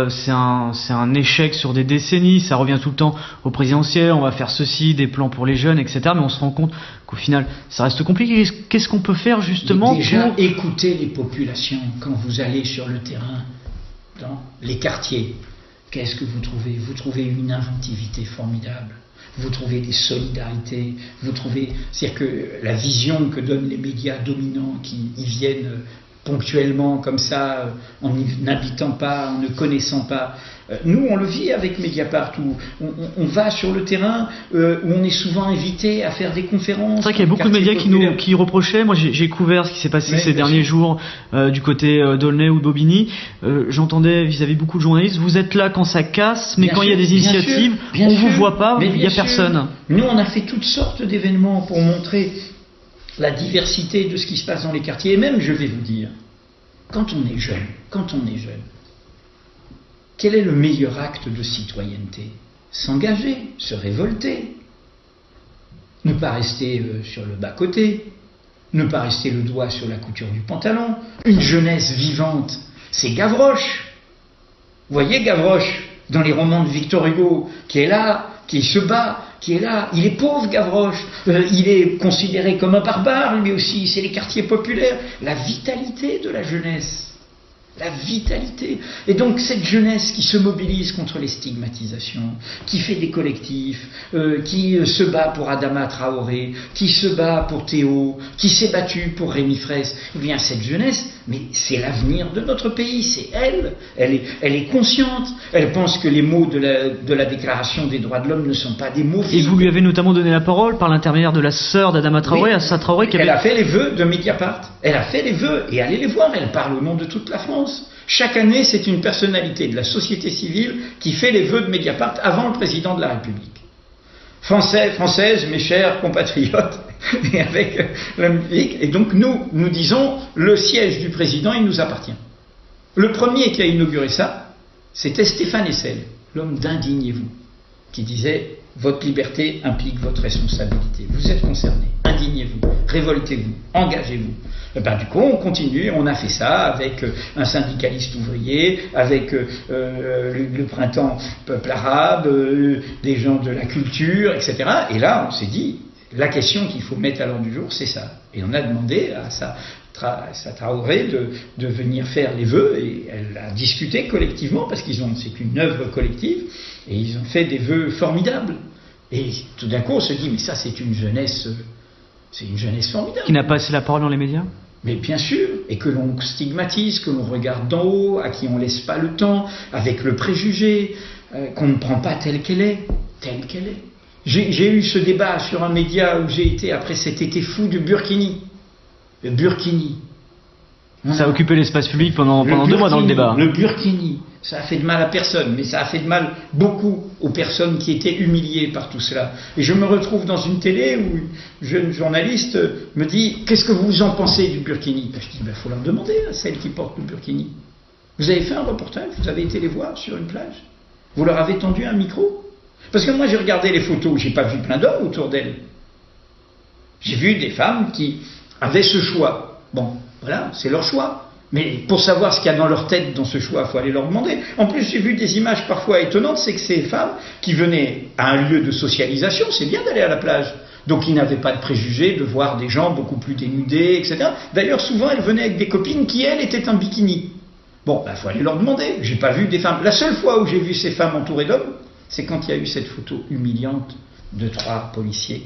c'est un échec sur des décennies, ça revient tout le temps au présidentiel, on va faire ceci, des plans pour les jeunes, etc. Mais on se rend compte qu'au final, ça reste compliqué. Qu'est-ce qu'on peut faire justement déjà, pour... écouter les populations quand vous allez sur le terrain, dans les quartiers. Qu'est-ce que vous trouvez? Vous trouvez une inventivité formidable. Vous trouvez des solidarités, c'est-à-dire que la vision que donnent les médias dominants qui y viennent ponctuellement comme ça, en n'habitant pas, en ne connaissant pas. Nous, on le vit avec Mediapart, où on va sur le terrain, où on est souvent invité à faire des conférences. C'est vrai qu'il y a beaucoup de médias qui reprochaient. Moi, j'ai couvert ce qui s'est passé ces derniers jours du côté d'Aulnay ou de Bobigny. J'entendais vis-à-vis beaucoup de journalistes, vous êtes là quand ça casse, mais quand il y a des initiatives, on ne vous voit pas, il n'y a personne. Nous, on a fait toutes sortes d'événements pour montrer la diversité de ce qui se passe dans les quartiers. Et même, je vais vous dire, quand on est jeune, quel est le meilleur acte de citoyenneté? S'engager, se révolter, ne pas rester sur le bas-côté, ne pas rester le doigt sur la couture du pantalon. Une jeunesse vivante, c'est Gavroche. Vous voyez Gavroche dans les romans de Victor Hugo, qui est là, qui se bat, qui est là. Il est pauvre, Gavroche. Il est considéré comme un barbare, lui aussi. C'est les quartiers populaires. La vitalité de la jeunesse. La vitalité. Et donc cette jeunesse qui se mobilise contre les stigmatisations, qui fait des collectifs, qui se bat pour Adama Traoré, qui se bat pour Théo, qui s'est battu pour Rémi Fraisse, eh bien cette jeunesse, mais c'est l'avenir de notre pays, c'est elle. Elle est consciente, elle pense que les mots de la Déclaration des droits de l'homme ne sont pas des mots vides. Et vous lui avez notamment donné la parole par l'intermédiaire de la sœur d'Adama Traoré, oui. Assa Traoré, qui avait... Elle a fait les vœux de Mediapart. Elle a fait les vœux, et allez les voir, elle parle au nom de toute la France. Chaque année, c'est une personnalité de la société civile qui fait les vœux de Mediapart avant le président de la République. Françaises, mes chers compatriotes, et avec la musique. Et donc nous disons, le siège du président, il nous appartient. Le premier qui a inauguré ça, c'était Stéphane Hessel, l'homme d'Indignez-vous, qui disait, votre liberté implique votre responsabilité. Vous êtes concernés. Indignez-vous, révoltez-vous, engagez-vous. Et ben, du coup, on continue, on a fait ça avec un syndicaliste ouvrier, avec le printemps peuple arabe, des gens de la culture, etc. Et là, on s'est dit, la question qu'il faut mettre à l'ordre du jour, c'est ça. Et on a demandé à Assa Traoré de venir faire les vœux, et elle a discuté collectivement, parce c'est une œuvre collective, et ils ont fait des vœux formidables. Et tout d'un coup, on se dit, mais ça, c'est une jeunesse formidable. Qui n'a pas assez la parole dans les médias? Mais bien sûr, et que l'on stigmatise, que l'on regarde d'en haut, à qui on laisse pas le temps, avec le préjugé, qu'on ne prend pas telle qu'elle est. J'ai eu ce débat sur un média où j'ai été après cet été fou du Burkini. Le Burkini. Ça a occupé l'espace public pendant 2 mois dans le débat. Le Burkini, ça a fait de mal à personne, mais ça a fait de mal beaucoup aux personnes qui étaient humiliées par tout cela. Et je me retrouve dans une télé où une jeune journaliste me dit « Qu'est-ce que vous en pensez du Burkini ?» Je dis « Faut leur demander à celles qui portent le Burkini. Vous avez fait un reportage, vous avez été les voir sur une plage, vous leur avez tendu un micro. Parce que moi j'ai regardé les photos, j'ai pas vu plein d'hommes autour d'elles. J'ai vu des femmes qui avaient ce choix. Bon, voilà, c'est leur choix. Mais pour savoir ce qu'il y a dans leur tête dans ce choix, il faut aller leur demander. En plus, j'ai vu des images parfois étonnantes, c'est que ces femmes qui venaient à un lieu de socialisation, c'est bien d'aller à la plage. Donc ils n'avaient pas de préjugés de voir des gens beaucoup plus dénudés, etc. D'ailleurs, souvent, elles venaient avec des copines qui, elles, étaient en bikini. Bon, il faut aller leur demander. J'ai pas vu des femmes. La seule fois où j'ai vu ces femmes entourées d'hommes, c'est quand il y a eu cette photo humiliante de 3 policiers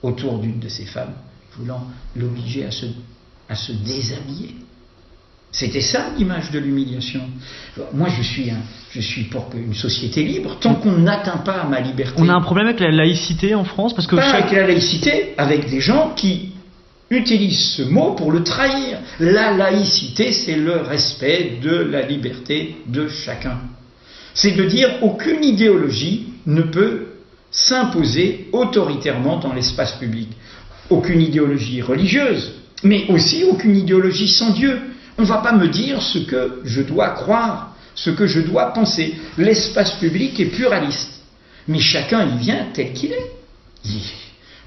autour d'une de ces femmes, voulant l'obliger à se déshabiller. C'était ça l'image de l'humiliation. Moi, je suis pour une société libre, tant qu'on n'atteint pas à ma liberté. On a un problème avec la laïcité en France, parce que avec la laïcité, avec des gens qui utilisent ce mot pour le trahir. La laïcité, c'est le respect de la liberté de chacun. C'est de dire aucune idéologie ne peut s'imposer autoritairement dans l'espace public. Aucune idéologie religieuse, mais aussi aucune idéologie sans Dieu. On ne va pas me dire ce que je dois croire, ce que je dois penser. L'espace public est pluraliste, mais chacun y vient tel qu'il est.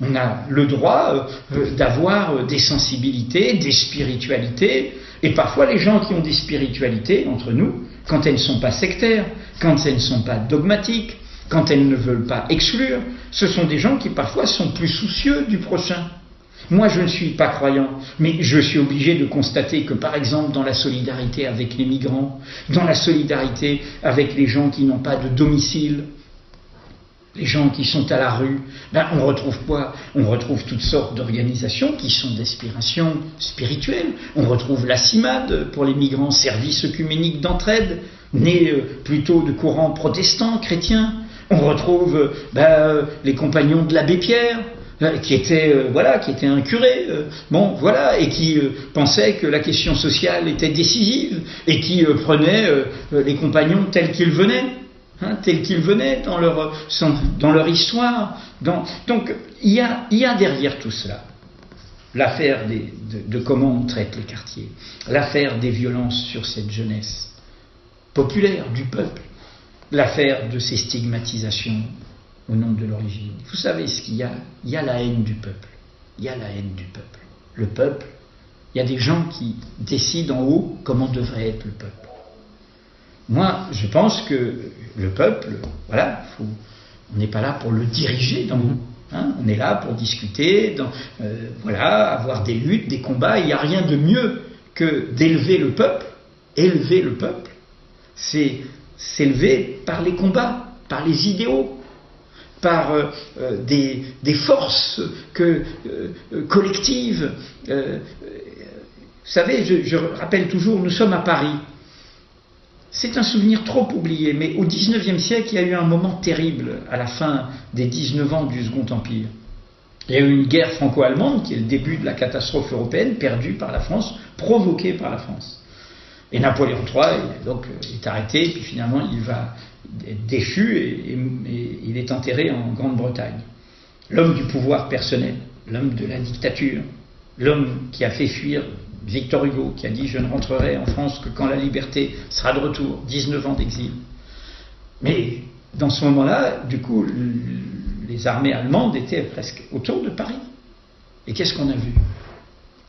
On a le droit d'avoir des sensibilités, des spiritualités, et parfois les gens qui ont des spiritualités entre nous, quand elles ne sont pas sectaires, quand elles ne sont pas dogmatiques, quand elles ne veulent pas exclure, ce sont des gens qui parfois sont plus soucieux du prochain. Moi, je ne suis pas croyant, mais je suis obligé de constater que, par exemple, dans la solidarité avec les migrants, dans la solidarité avec les gens qui n'ont pas de domicile, les gens qui sont à la rue, on retrouve quoi? On retrouve toutes sortes d'organisations qui sont d'inspiration spirituelle. On retrouve la CIMAD pour les migrants, service œcuménique d'entraide, né plutôt de courants protestants, chrétiens. On retrouve les compagnons de l'abbé Pierre, qui était un curé, et qui pensait que la question sociale était décisive et qui prenait les compagnons tels qu'ils venaient. Tels qu'ils venaient dans leur histoire. Donc il y a derrière tout cela l'affaire de comment on traite les quartiers, l'affaire des violences sur cette jeunesse populaire du peuple, l'affaire de ces stigmatisations au nom de l'origine. Vous savez ce qu'il y a? Il y a la haine du peuple. Il y a la haine du peuple. Le peuple, il y a des gens qui décident en haut comment devrait être le peuple. Moi, je pense que le peuple, on n'est pas là pour le diriger d'en haut. On est là pour discuter, avoir des luttes, des combats. Il n'y a rien de mieux que d'élever le peuple. Élever le peuple, c'est s'élever par les combats, par les idéaux, par des forces collectives. Vous savez, je rappelle toujours, nous sommes à Paris. C'est un souvenir trop oublié, mais au XIXe siècle, il y a eu un moment terrible à la fin des 19 ans du Second Empire. Il y a eu une guerre franco-allemande, qui est le début de la catastrophe européenne, perdue par la France, provoquée par la France. Et Napoléon III est arrêté, et puis finalement il va être déchu et il est enterré en Grande-Bretagne. L'homme du pouvoir personnel, l'homme de la dictature, l'homme qui a fait fuir Victor Hugo, qui a dit « Je ne rentrerai en France que quand la liberté sera de retour », 19 ans d'exil. Mais dans ce moment-là, du coup, les armées allemandes étaient presque autour de Paris. Et qu'est-ce qu'on a vu?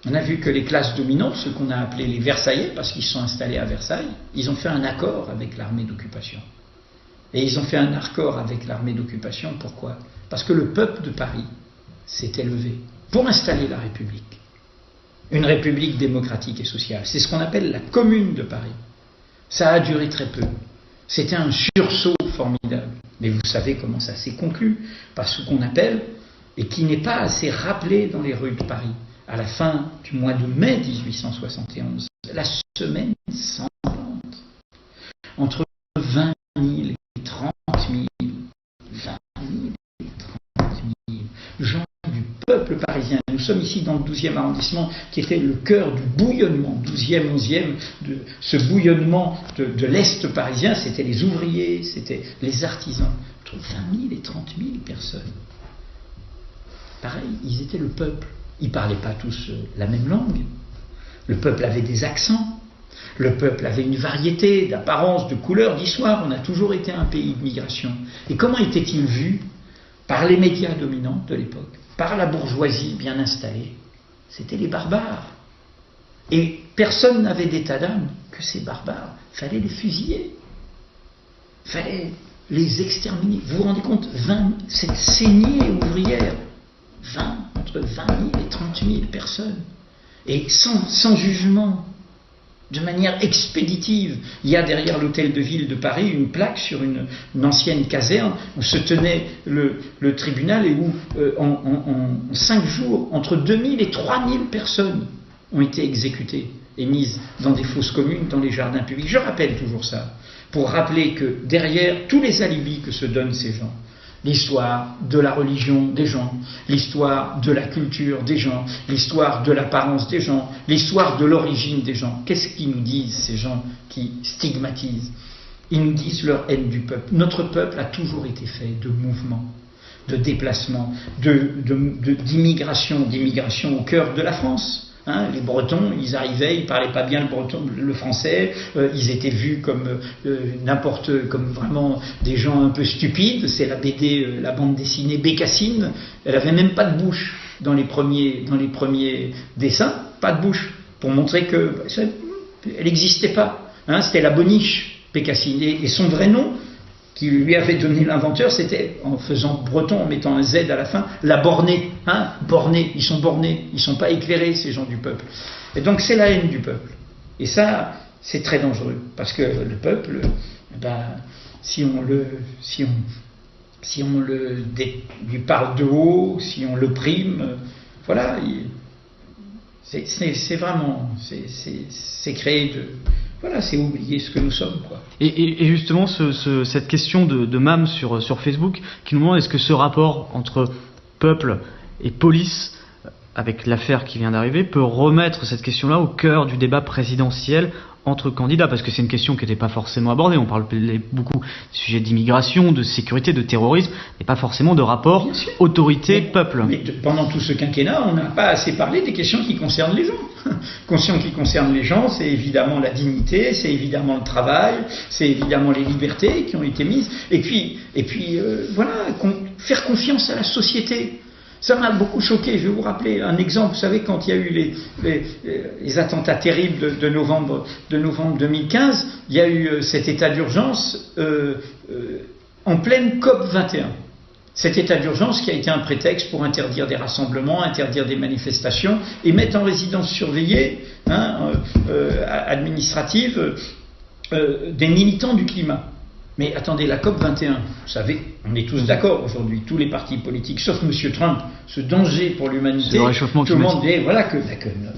On a vu que les classes dominantes, ceux qu'on a appelés les Versaillais, parce qu'ils se sont installés à Versailles, ils ont fait un accord avec l'armée d'occupation. Et ils ont fait un accord avec l'armée d'occupation, pourquoi? Parce que le peuple de Paris s'est élevé pour installer la République. Une République démocratique et sociale. C'est ce qu'on appelle la Commune de Paris. Ça a duré très peu. C'était un sursaut formidable. Mais vous savez comment ça s'est conclu, par ce qu'on appelle, et qui n'est pas assez rappelé dans les rues de Paris, à la fin du mois de mai 1871, la semaine sanglante. Entre 20 000 et 30 000, 20 000 et 30 000 gens du peuple parisien. Nous sommes ici dans le 12e arrondissement, qui était le cœur du bouillonnement, 12e, 11e, de ce bouillonnement de l'Est parisien. C'était les ouvriers, c'était les artisans. Entre 20 000 et 30 000 personnes. Pareil, ils étaient le peuple. Ils ne parlaient pas tous la même langue. Le peuple avait des accents. Le peuple avait une variété d'apparence, de couleurs, d'histoire. On a toujours été un pays de migration. Et comment était-il vu par les médias dominants de l'époque, par la bourgeoisie bien installée? C'était les barbares. Et personne n'avait d'état d'âme que ces barbares. Il fallait les fusiller. Il fallait les exterminer. Vous vous rendez compte, cette saignée ouvrière, entre 20 000 et 30 000 personnes, et sans jugement, de manière expéditive. Il y a derrière l'hôtel de ville de Paris une plaque sur une ancienne caserne où se tenait le tribunal et où en 5 jours, entre 2 000 et 3 000 personnes ont été exécutées et mises dans des fosses communes, dans les jardins publics. Je rappelle toujours ça, pour rappeler que derrière tous les alibis que se donnent ces gens, l'histoire de la religion des gens, l'histoire de la culture des gens, l'histoire de l'apparence des gens, l'histoire de l'origine des gens. Qu'est-ce qu'ils nous disent, ces gens qui stigmatisent? Ils nous disent leur haine du peuple. Notre peuple a toujours été fait de mouvements, de déplacements, d'immigration au cœur de la France. Hein, les Bretons, ils arrivaient, ils parlaient pas bien le français, ils étaient vus comme comme vraiment des gens un peu stupides. C'est la BD, la bande dessinée Bécassine. Elle avait même pas de bouche dans les premiers dessins, pas de bouche, pour montrer que elle n'existait pas. Hein, c'était la boniche Bécassine, et son vrai nom, qui lui avait donné l'inventeur, c'était, en faisant breton, en mettant un Z à la fin, la bornée. Hein, bornés, ils sont pas éclairés, ces gens du peuple. Et donc c'est la haine du peuple. Et ça, c'est très dangereux, parce que le peuple, si on lui parle de haut, si on l'opprime, voilà, c'est vraiment, c'est créer de... Voilà, c'est oublier ce que nous sommes, quoi. Et justement, cette question de Mam sur Facebook, qui nous demande est-ce que ce rapport entre peuple et police, avec l'affaire qui vient d'arriver, peut remettre cette question-là au cœur du débat présidentiel entre candidats, parce que c'est une question qui n'était pas forcément abordée. On parle beaucoup du sujet d'immigration, de sécurité, de terrorisme, mais pas forcément de rapport autorité-peuple. Mais pendant tout ce quinquennat, on n'a pas assez parlé des questions qui concernent les gens. Questions qui concernent les gens, c'est évidemment la dignité, c'est évidemment le travail, c'est évidemment les libertés qui ont été mises, et puis voilà, faire confiance à la société. Ça m'a beaucoup choqué. Je vais vous rappeler un exemple. Vous savez, quand il y a eu les attentats terribles de novembre 2015, il y a eu cet état d'urgence en pleine COP 21. Cet état d'urgence qui a été un prétexte pour interdire des rassemblements, interdire des manifestations et mettre en résidence surveillée administrative des militants du climat. Mais attendez, la COP 21, vous savez, on est tous d'accord aujourd'hui, tous les partis politiques, sauf M. Trump, ce danger pour l'humanité, tout le monde dit voilà, que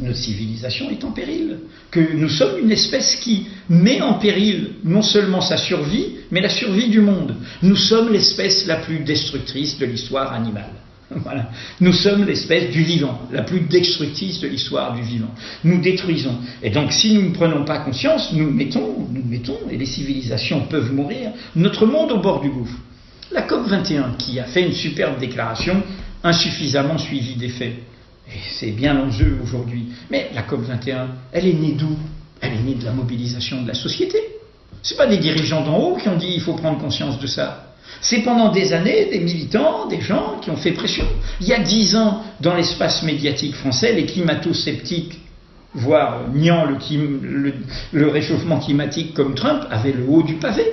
notre civilisation est en péril, que nous sommes une espèce qui met en péril non seulement sa survie, mais la survie du monde. Nous sommes l'espèce la plus destructrice de l'histoire animale. Voilà. Nous sommes l'espèce du vivant, la plus destructrice de l'histoire du vivant. Nous détruisons. Et donc, si nous ne prenons pas conscience, nous mettons, et les civilisations peuvent mourir, notre monde au bord du gouffre. La COP 21, qui a fait une superbe déclaration, insuffisamment suivie des faits. Et c'est bien l'enjeu aujourd'hui. Mais la COP 21, elle est née d'où? Elle est née de la mobilisation de la société. Ce n'est pas des dirigeants d'en haut qui ont dit il faut prendre conscience de ça. C'est pendant des années des militants, des gens qui ont fait pression. Il y a 10 ans, dans l'espace médiatique français, les climato-sceptiques, voire niant le réchauffement climatique comme Trump, avaient le haut du pavé.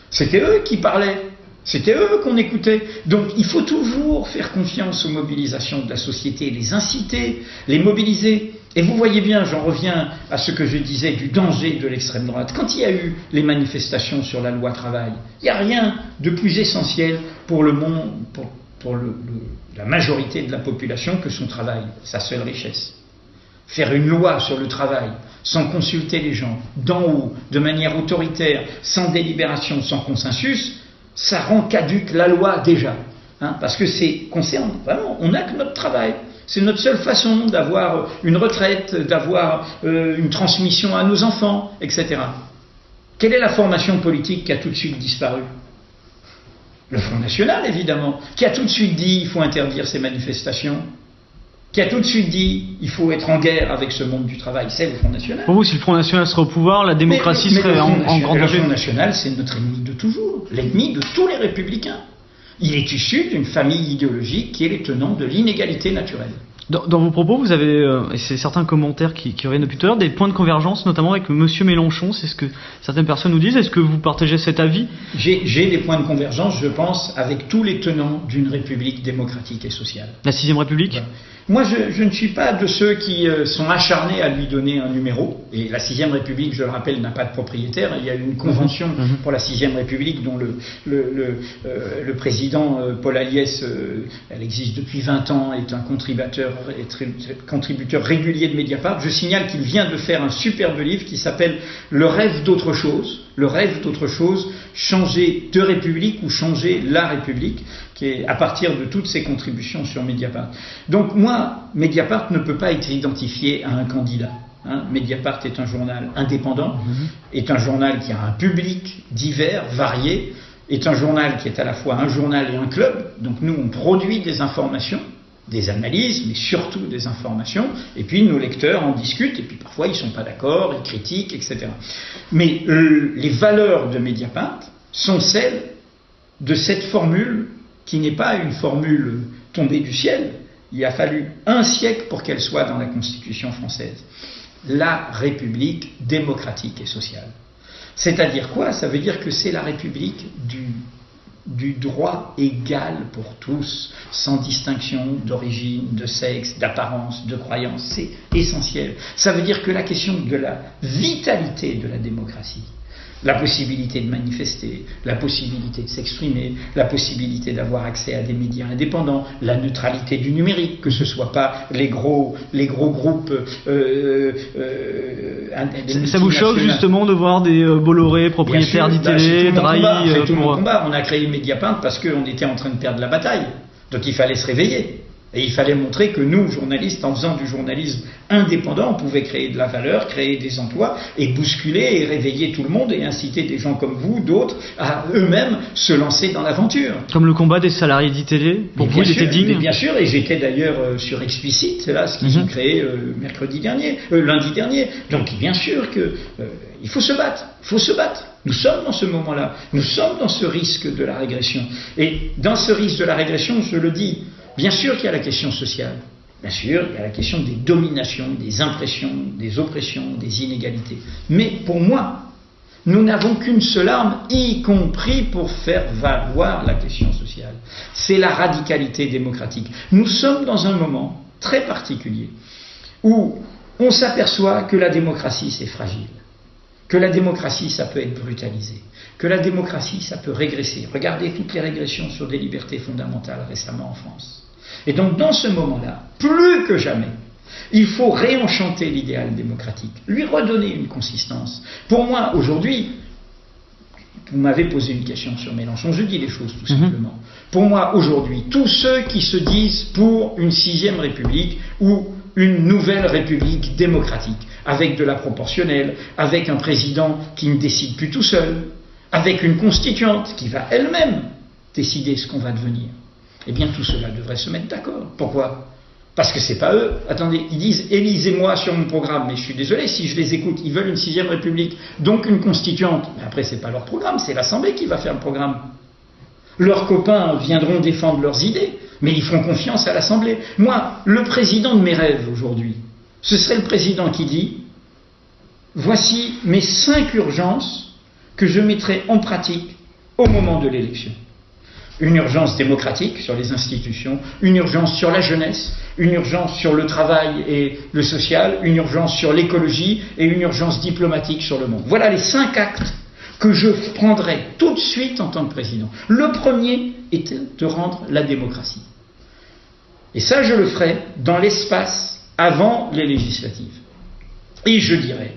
C'était eux qui parlaient. C'était eux qu'on écoutait. Donc il faut toujours faire confiance aux mobilisations de la société, les inciter, les mobiliser. Et vous voyez bien, j'en reviens à ce que je disais du danger de l'extrême droite. Quand il y a eu les manifestations sur la loi travail, il n'y a rien de plus essentiel pour le monde, pour la majorité de la population que son travail, sa seule richesse. Faire une loi sur le travail, sans consulter les gens, d'en haut, de manière autoritaire, sans délibération, sans consensus, ça rend caduque la loi déjà. Hein, parce que concerne vraiment, on n'a que notre travail. C'est notre seule façon d'avoir une retraite, d'avoir une transmission à nos enfants, etc. Quelle est la formation politique qui a tout de suite disparu? Le Front National, évidemment, qui a tout de suite dit il faut interdire ces manifestations, qui a tout de suite dit il faut être en guerre avec ce monde du travail. C'est le Front National. Pour vous, si le Front National serait au pouvoir, la démocratie serait en grand danger. Le Front National, c'est notre ennemi de toujours, l'ennemi de tous les républicains. Il est issu d'une famille idéologique qui est les tenants de l'inégalité naturelle. Dans vos propos, vous avez, et c'est certains commentaires qui reviennent depuis tout à l'heure, des points de convergence, notamment avec Monsieur Mélenchon. C'est ce que certaines personnes nous disent. Est-ce que vous partagez cet avis? J'ai des points de convergence, je pense, avec tous les tenants d'une république démocratique et sociale. La 6ème République? Voilà. Moi, je ne suis pas de ceux qui sont acharnés à lui donner un numéro. Et la 6ème République, je le rappelle, n'a pas de propriétaire. Il y a eu une convention pour la 6ème République dont le président Paul Aliès, elle existe depuis 20 ans, est un contributeur régulier de Mediapart. Je signale qu'il vient de faire un superbe livre qui s'appelle Le rêve d'autre chose. Le rêve d'autre chose, changer de République ou changer la République, qui est à partir de toutes ses contributions sur Mediapart. Donc moi, Mediapart ne peut pas être identifié à un candidat. Hein. Mediapart est un journal indépendant, est un journal qui a un public divers, varié, est un journal qui est à la fois un journal et un club. Donc nous, on produit des informations, des analyses, mais surtout des informations, et puis nos lecteurs en discutent, et puis parfois ils ne sont pas d'accord, ils critiquent, etc. Mais les valeurs de Mediapart sont celles de cette formule qui n'est pas une formule tombée du ciel. Il a fallu un siècle pour qu'elle soit dans la Constitution française. La République démocratique et sociale. C'est-à-dire quoi? Ça veut dire que c'est la République du droit égal pour tous, sans distinction d'origine, de sexe, d'apparence, de croyance. C'est essentiel. Ça veut dire que la question de la vitalité de la démocratie, la possibilité de manifester, la possibilité de s'exprimer, la possibilité d'avoir accès à des médias indépendants, la neutralité du numérique, que ce ne soit pas les gros groupes. Ça vous choque justement de voir des Bolloré, propriétaires d'ITélé, Drahi c'est tout mon combat. On a créé Mediapart parce qu'on était en train de perdre la bataille. Donc il fallait se réveiller. Et il fallait montrer que nous, journalistes, en faisant du journalisme indépendant, on pouvait créer de la valeur, créer des emplois, et bousculer et réveiller tout le monde, et inciter des gens comme vous, d'autres, à eux-mêmes se lancer dans l'aventure. Comme le combat des salariés d'ITélé, pour vous, il était digne. Mais bien sûr, et j'étais d'ailleurs sur Explicit, là, ce qu'ils ont créé lundi dernier. Donc bien sûr que il faut se battre, il faut se battre. Nous sommes dans ce moment-là, nous sommes dans ce risque de la régression. Et dans ce risque de la régression, je le dis, bien sûr qu'il y a la question sociale, bien sûr il y a la question des dominations, des impressions, des oppressions, des inégalités. Mais pour moi, nous n'avons qu'une seule arme, y compris pour faire valoir la question sociale. C'est la radicalité démocratique. Nous sommes dans un moment très particulier où on s'aperçoit que la démocratie c'est fragile, que la démocratie ça peut être brutalisé, que la démocratie ça peut régresser. Regardez toutes les régressions sur des libertés fondamentales récemment en France. Et donc dans ce moment-là, plus que jamais, il faut réenchanter l'idéal démocratique, lui redonner une consistance. Pour moi, aujourd'hui, vous m'avez posé une question sur Mélenchon, je dis les choses tout simplement. Pour moi, aujourd'hui, tous ceux qui se disent pour une 6e République ou une nouvelle République démocratique, avec de la proportionnelle, avec un président qui ne décide plus tout seul, avec une constituante qui va elle-même décider ce qu'on va devenir, eh bien tout cela devrait se mettre d'accord. Pourquoi? Parce que c'est pas eux. Attendez, ils disent élisez-moi sur mon programme, mais je suis désolé si je les écoute. Ils veulent une 6e République, donc une constituante. Mais après c'est pas leur programme, c'est l'Assemblée qui va faire le programme. Leurs copains viendront défendre leurs idées, mais ils feront confiance à l'Assemblée. Moi, le président de mes rêves aujourd'hui, ce serait le président qui dit voici mes 5 urgences que je mettrai en pratique au moment de l'élection. Une urgence démocratique sur les institutions, une urgence sur la jeunesse, une urgence sur le travail et le social, une urgence sur l'écologie et une urgence diplomatique sur le monde. Voilà les 5 actes que je prendrai tout de suite en tant que président. Le premier était de rendre la démocratie. Et ça, je le ferai dans l'espace avant les législatives. Et je dirais,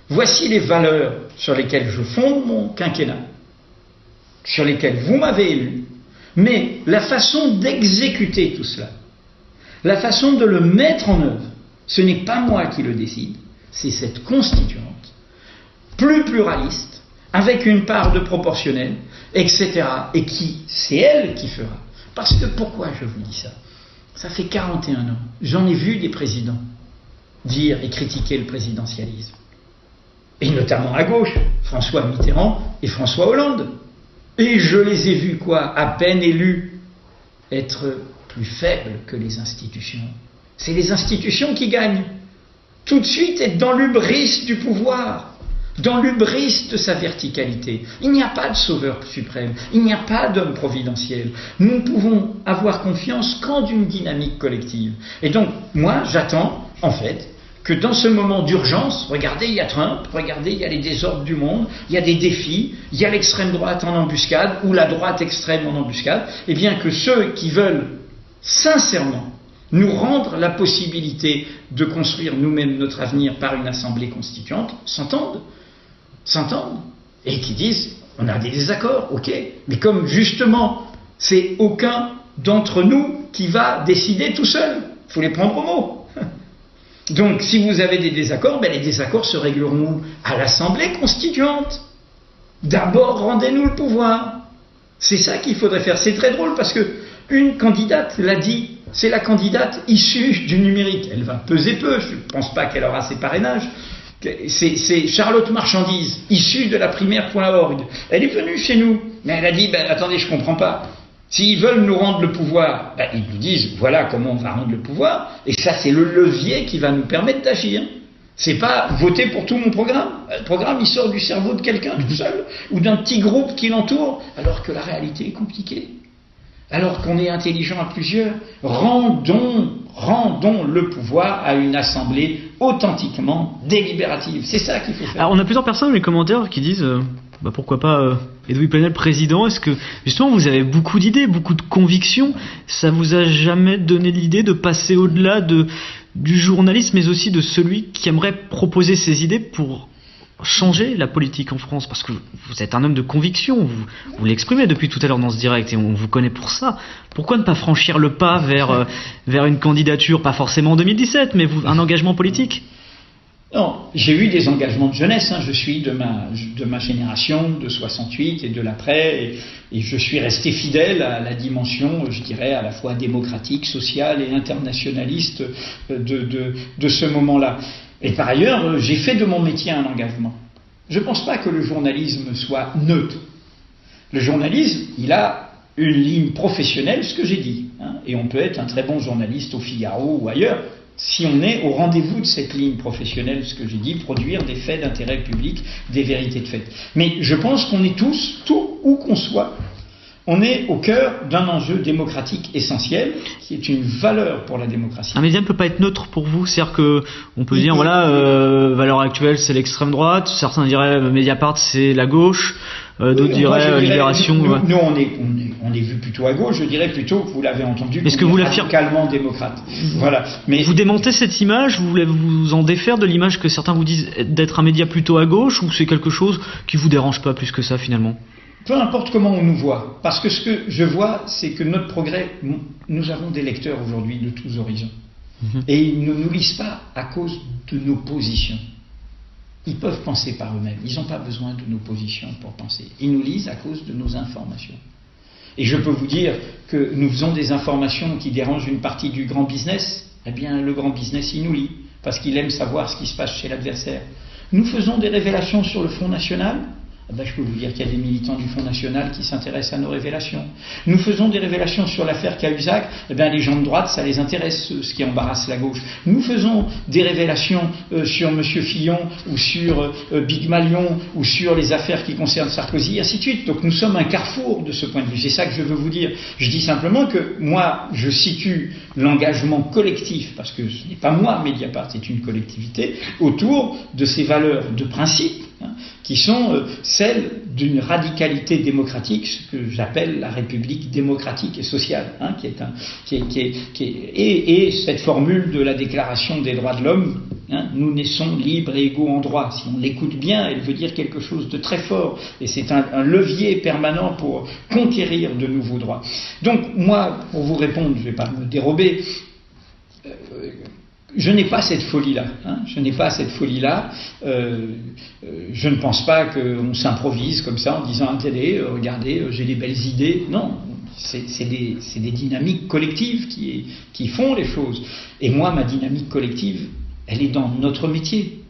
voici les valeurs sur lesquelles je fonde mon quinquennat, sur lesquelles vous m'avez élu, mais la façon d'exécuter tout cela, la façon de le mettre en œuvre, ce n'est pas moi qui le décide, c'est cette constituante, plus pluraliste, avec une part de proportionnel, etc. Et c'est elle qui fera. Parce que pourquoi je vous dis ça? Ça fait 41 ans, j'en ai vu des présidents dire et critiquer le présidentialisme. Et notamment à gauche, François Mitterrand et François Hollande. Et je les ai vus, à peine élus, être plus faibles que les institutions. C'est les institutions qui gagnent. Tout de suite être dans l'hubris du pouvoir, dans l'hubris de sa verticalité. Il n'y a pas de sauveur suprême, il n'y a pas d'homme providentiel. Nous ne pouvons avoir confiance qu'en d'une dynamique collective. Et donc, moi, j'attends, en fait, que dans ce moment d'urgence, regardez, il y a Trump, regardez, il y a les désordres du monde, il y a des défis, il y a l'extrême droite en embuscade, ou la droite extrême en embuscade, et bien que ceux qui veulent sincèrement nous rendre la possibilité de construire nous-mêmes notre avenir par une assemblée constituante, s'entendent, et qui disent, on a des désaccords, ok, mais comme justement, c'est aucun d'entre nous qui va décider tout seul, il faut les prendre au mot. Donc, si vous avez des désaccords, les désaccords se régleront à l'Assemblée constituante. D'abord, rendez-nous le pouvoir. C'est ça qu'il faudrait faire. C'est très drôle parce que une candidate l'a dit c'est la candidate issue du numérique. Elle va peser peu, je ne pense pas qu'elle aura ses parrainages. C'est Charlotte Marchandise, issue de la primaire.org. Elle est venue chez nous, mais elle a dit, attendez, je ne comprends pas. S'ils veulent nous rendre le pouvoir, ils nous disent, voilà comment on va rendre le pouvoir, et ça c'est le levier qui va nous permettre d'agir. C'est pas voter pour tout mon programme. Le programme, il sort du cerveau de quelqu'un tout seul, ou d'un petit groupe qui l'entoure, alors que la réalité est compliquée. Alors qu'on est intelligent à plusieurs, rendons le pouvoir à une assemblée authentiquement délibérative. C'est ça qu'il faut faire. Alors on a plusieurs personnes dans les commentaires qui disent pourquoi pas Edoui Plenel président. Est-ce que justement vous avez beaucoup d'idées, beaucoup de convictions, ça vous a jamais donné l'idée de passer au-delà du journaliste, mais aussi de celui qui aimerait proposer ses idées pour changer la politique en France? Parce que vous êtes un homme de conviction, vous l'exprimez depuis tout à l'heure dans ce direct et on vous connaît pour ça. Pourquoi ne pas franchir le pas vers une candidature, pas forcément en 2017, mais un engagement politique? Non, j'ai eu des engagements de jeunesse, je suis de ma génération, de 68 et de l'après, et je suis resté fidèle à la dimension, je dirais, à la fois démocratique, sociale et internationaliste de ce moment-là. Et par ailleurs, j'ai fait de mon métier un engagement. Je ne pense pas que le journalisme soit neutre. Le journalisme, il a une ligne professionnelle, ce que j'ai dit, et on peut être un très bon journaliste au Figaro ou ailleurs, si on est au rendez-vous de cette ligne professionnelle, ce que j'ai dit, produire des faits d'intérêt public, des vérités de fait. Mais je pense qu'on est tous, tout où qu'on soit, on est au cœur d'un enjeu démocratique essentiel, qui est une valeur pour la démocratie. Un média ne peut pas être neutre pour vous, c'est-à-dire qu'on peut dire, valeur actuelle c'est l'extrême droite, certains diraient Mediapart c'est la gauche, d'autres diraient Libération. Nous on est vu plutôt à gauche, je dirais plutôt que vous l'avez entendu, est-ce que vous radicalement démocrate. Voilà. Mais vous démentez cette image, vous voulez vous en défaire de l'image que certains vous disent d'être un média plutôt à gauche, ou c'est quelque chose qui vous dérange pas plus que ça finalement? Peu importe comment on nous voit, parce que ce que je vois, c'est que notre progrès, nous avons des lecteurs aujourd'hui de tous horizons. Et ils ne nous lisent pas à cause de nos positions. Ils peuvent penser par eux-mêmes, ils n'ont pas besoin de nos positions pour penser. Ils nous lisent à cause de nos informations. Et je peux vous dire que nous faisons des informations qui dérangent une partie du grand business, eh bien le grand business il nous lit, parce qu'il aime savoir ce qui se passe chez l'adversaire. Nous faisons des révélations sur le Front National. Je peux vous dire qu'il y a des militants du Front National qui s'intéressent à nos révélations. Nous faisons des révélations sur l'affaire Cahuzac, les gens de droite, ça les intéresse, ce qui embarrasse la gauche. Nous faisons des révélations sur M. Fillon, ou sur Big Malion, ou sur les affaires qui concernent Sarkozy, et ainsi de suite. Donc nous sommes un carrefour de ce point de vue. C'est ça que je veux vous dire. Je dis simplement que moi, je situe l'engagement collectif, parce que ce n'est pas moi, Mediapart, c'est une collectivité, autour de ces valeurs de principe, qui sont celles d'une radicalité démocratique, ce que j'appelle la République démocratique et sociale, et cette formule de la Déclaration des droits de l'homme, nous naissons libres et égaux en droit. Si on l'écoute bien, elle veut dire quelque chose de très fort, et c'est un levier permanent pour conquérir de nouveaux droits. Donc moi, pour vous répondre, je ne vais pas me dérober, je n'ai pas cette folie-là. Je n'ai pas cette folie-là. Je ne pense pas qu'on s'improvise comme ça en disant attendez, regardez, j'ai des belles idées. Non, c'est des dynamiques collectives qui font les choses. Et moi, ma dynamique collective, elle est dans notre métier.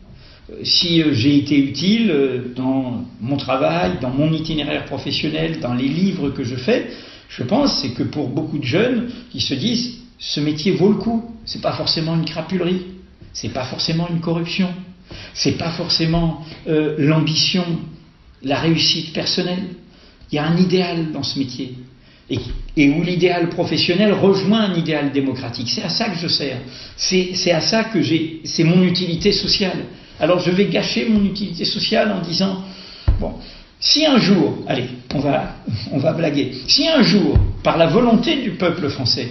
Si j'ai été utile dans mon travail, dans mon itinéraire professionnel, dans les livres que je fais, je pense c'est que pour beaucoup de jeunes qui se disent ce métier vaut le coup. C'est pas forcément une crapulerie, c'est pas forcément une corruption, c'est pas forcément l'ambition, la réussite personnelle. Il y a un idéal dans ce métier, et où l'idéal professionnel rejoint un idéal démocratique. C'est à ça que je sers. C'est à ça que c'est mon utilité sociale. Alors je vais gâcher mon utilité sociale en disant bon. Si un jour, allez, on va blaguer. Si un jour, par la volonté du peuple français,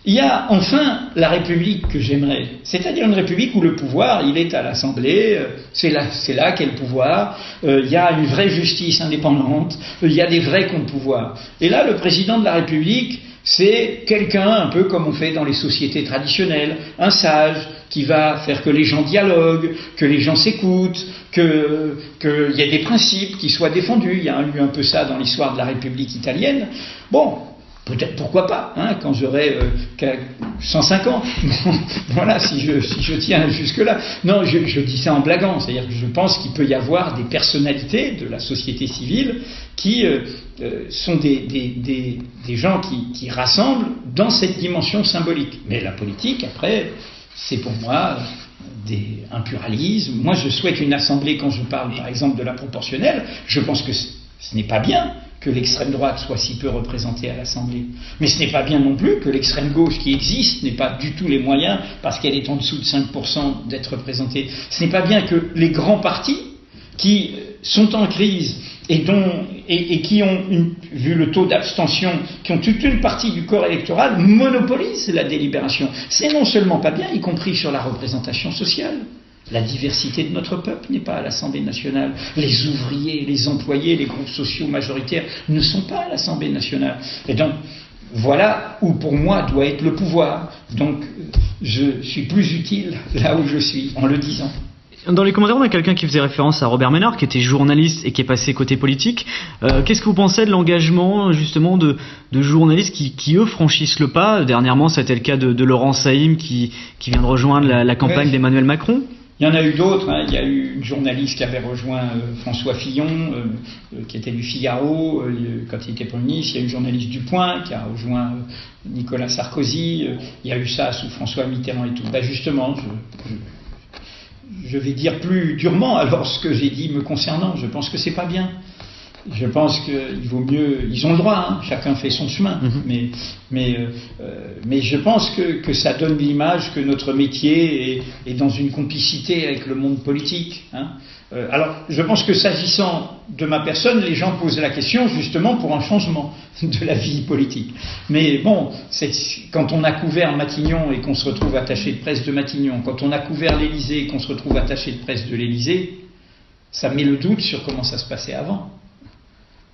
il y a enfin la République que j'aimerais, c'est-à-dire une République où le pouvoir, il est à l'Assemblée, c'est là qu'est le pouvoir, il y a une vraie justice indépendante, il y a des vrais contre-pouvoirs. Et là, le président de la République, c'est quelqu'un un peu comme on fait dans les sociétés traditionnelles, un sage qui va faire que les gens dialoguent, que les gens s'écoutent, qu'il y ait des principes qui soient défendus. Il y a eu un peu ça dans l'histoire de la République italienne. Bon. Peut-être, pourquoi pas, hein, quand j'aurai 150. Voilà, si je tiens jusque-là. Non, je dis ça en blaguant. C'est-à-dire que je pense qu'il peut y avoir des personnalités de la société civile qui sont des gens qui rassemblent dans cette dimension symbolique. Mais la politique, après, c'est pour moi un pluralisme. Moi, je souhaite une assemblée, quand je parle, par exemple, de la proportionnelle, je pense que ce n'est pas bien que l'extrême droite soit si peu représentée à l'Assemblée. Mais ce n'est pas bien non plus que l'extrême gauche qui existe n'ait pas du tout les moyens, parce qu'elle est en dessous de 5%, d'être représentée. Ce n'est pas bien que les grands partis qui sont en crise et qui ont, vu le taux d'abstention, qui ont toute une partie du corps électoral, monopolisent la délibération. C'est non seulement pas bien, y compris sur la représentation sociale. La diversité de notre peuple n'est pas à l'Assemblée nationale. Les ouvriers, les employés, les groupes sociaux majoritaires ne sont pas à l'Assemblée nationale. Et donc, voilà où pour moi doit être le pouvoir. Donc, je suis plus utile là où je suis, en le disant. Dans les commentaires, on a quelqu'un qui faisait référence à Robert Ménard, qui était journaliste et qui est passé côté politique. Qu'est-ce que vous pensez de l'engagement, justement, de journalistes qui, eux, franchissent le pas? Dernièrement, c'était le cas de Laurent Saïm, qui vient de rejoindre la campagne d'Emmanuel Macron. Il y en a eu d'autres, hein. Il y a eu une journaliste qui avait rejoint François Fillon, qui était du Figaro, quand il était Premier ministre. Il y a eu une journaliste du Point qui a rejoint Nicolas Sarkozy. Il y a eu ça sous François Mitterrand et tout. Ben justement, je vais dire plus durement alors ce que j'ai dit me concernant. Je pense que c'est pas bien. Je pense qu'il vaut mieux. Ils ont le droit, hein, chacun fait son chemin. Mais je pense que ça donne l'image que notre métier est dans une complicité avec le monde politique. Hein. Alors, je pense que s'agissant de ma personne, les gens posent la question justement pour un changement de la vie politique. Mais bon, quand on a couvert Matignon et qu'on se retrouve attaché de presse de Matignon, quand on a couvert l'Élysée et qu'on se retrouve attaché de presse de l'Élysée, ça met le doute sur comment ça se passait avant.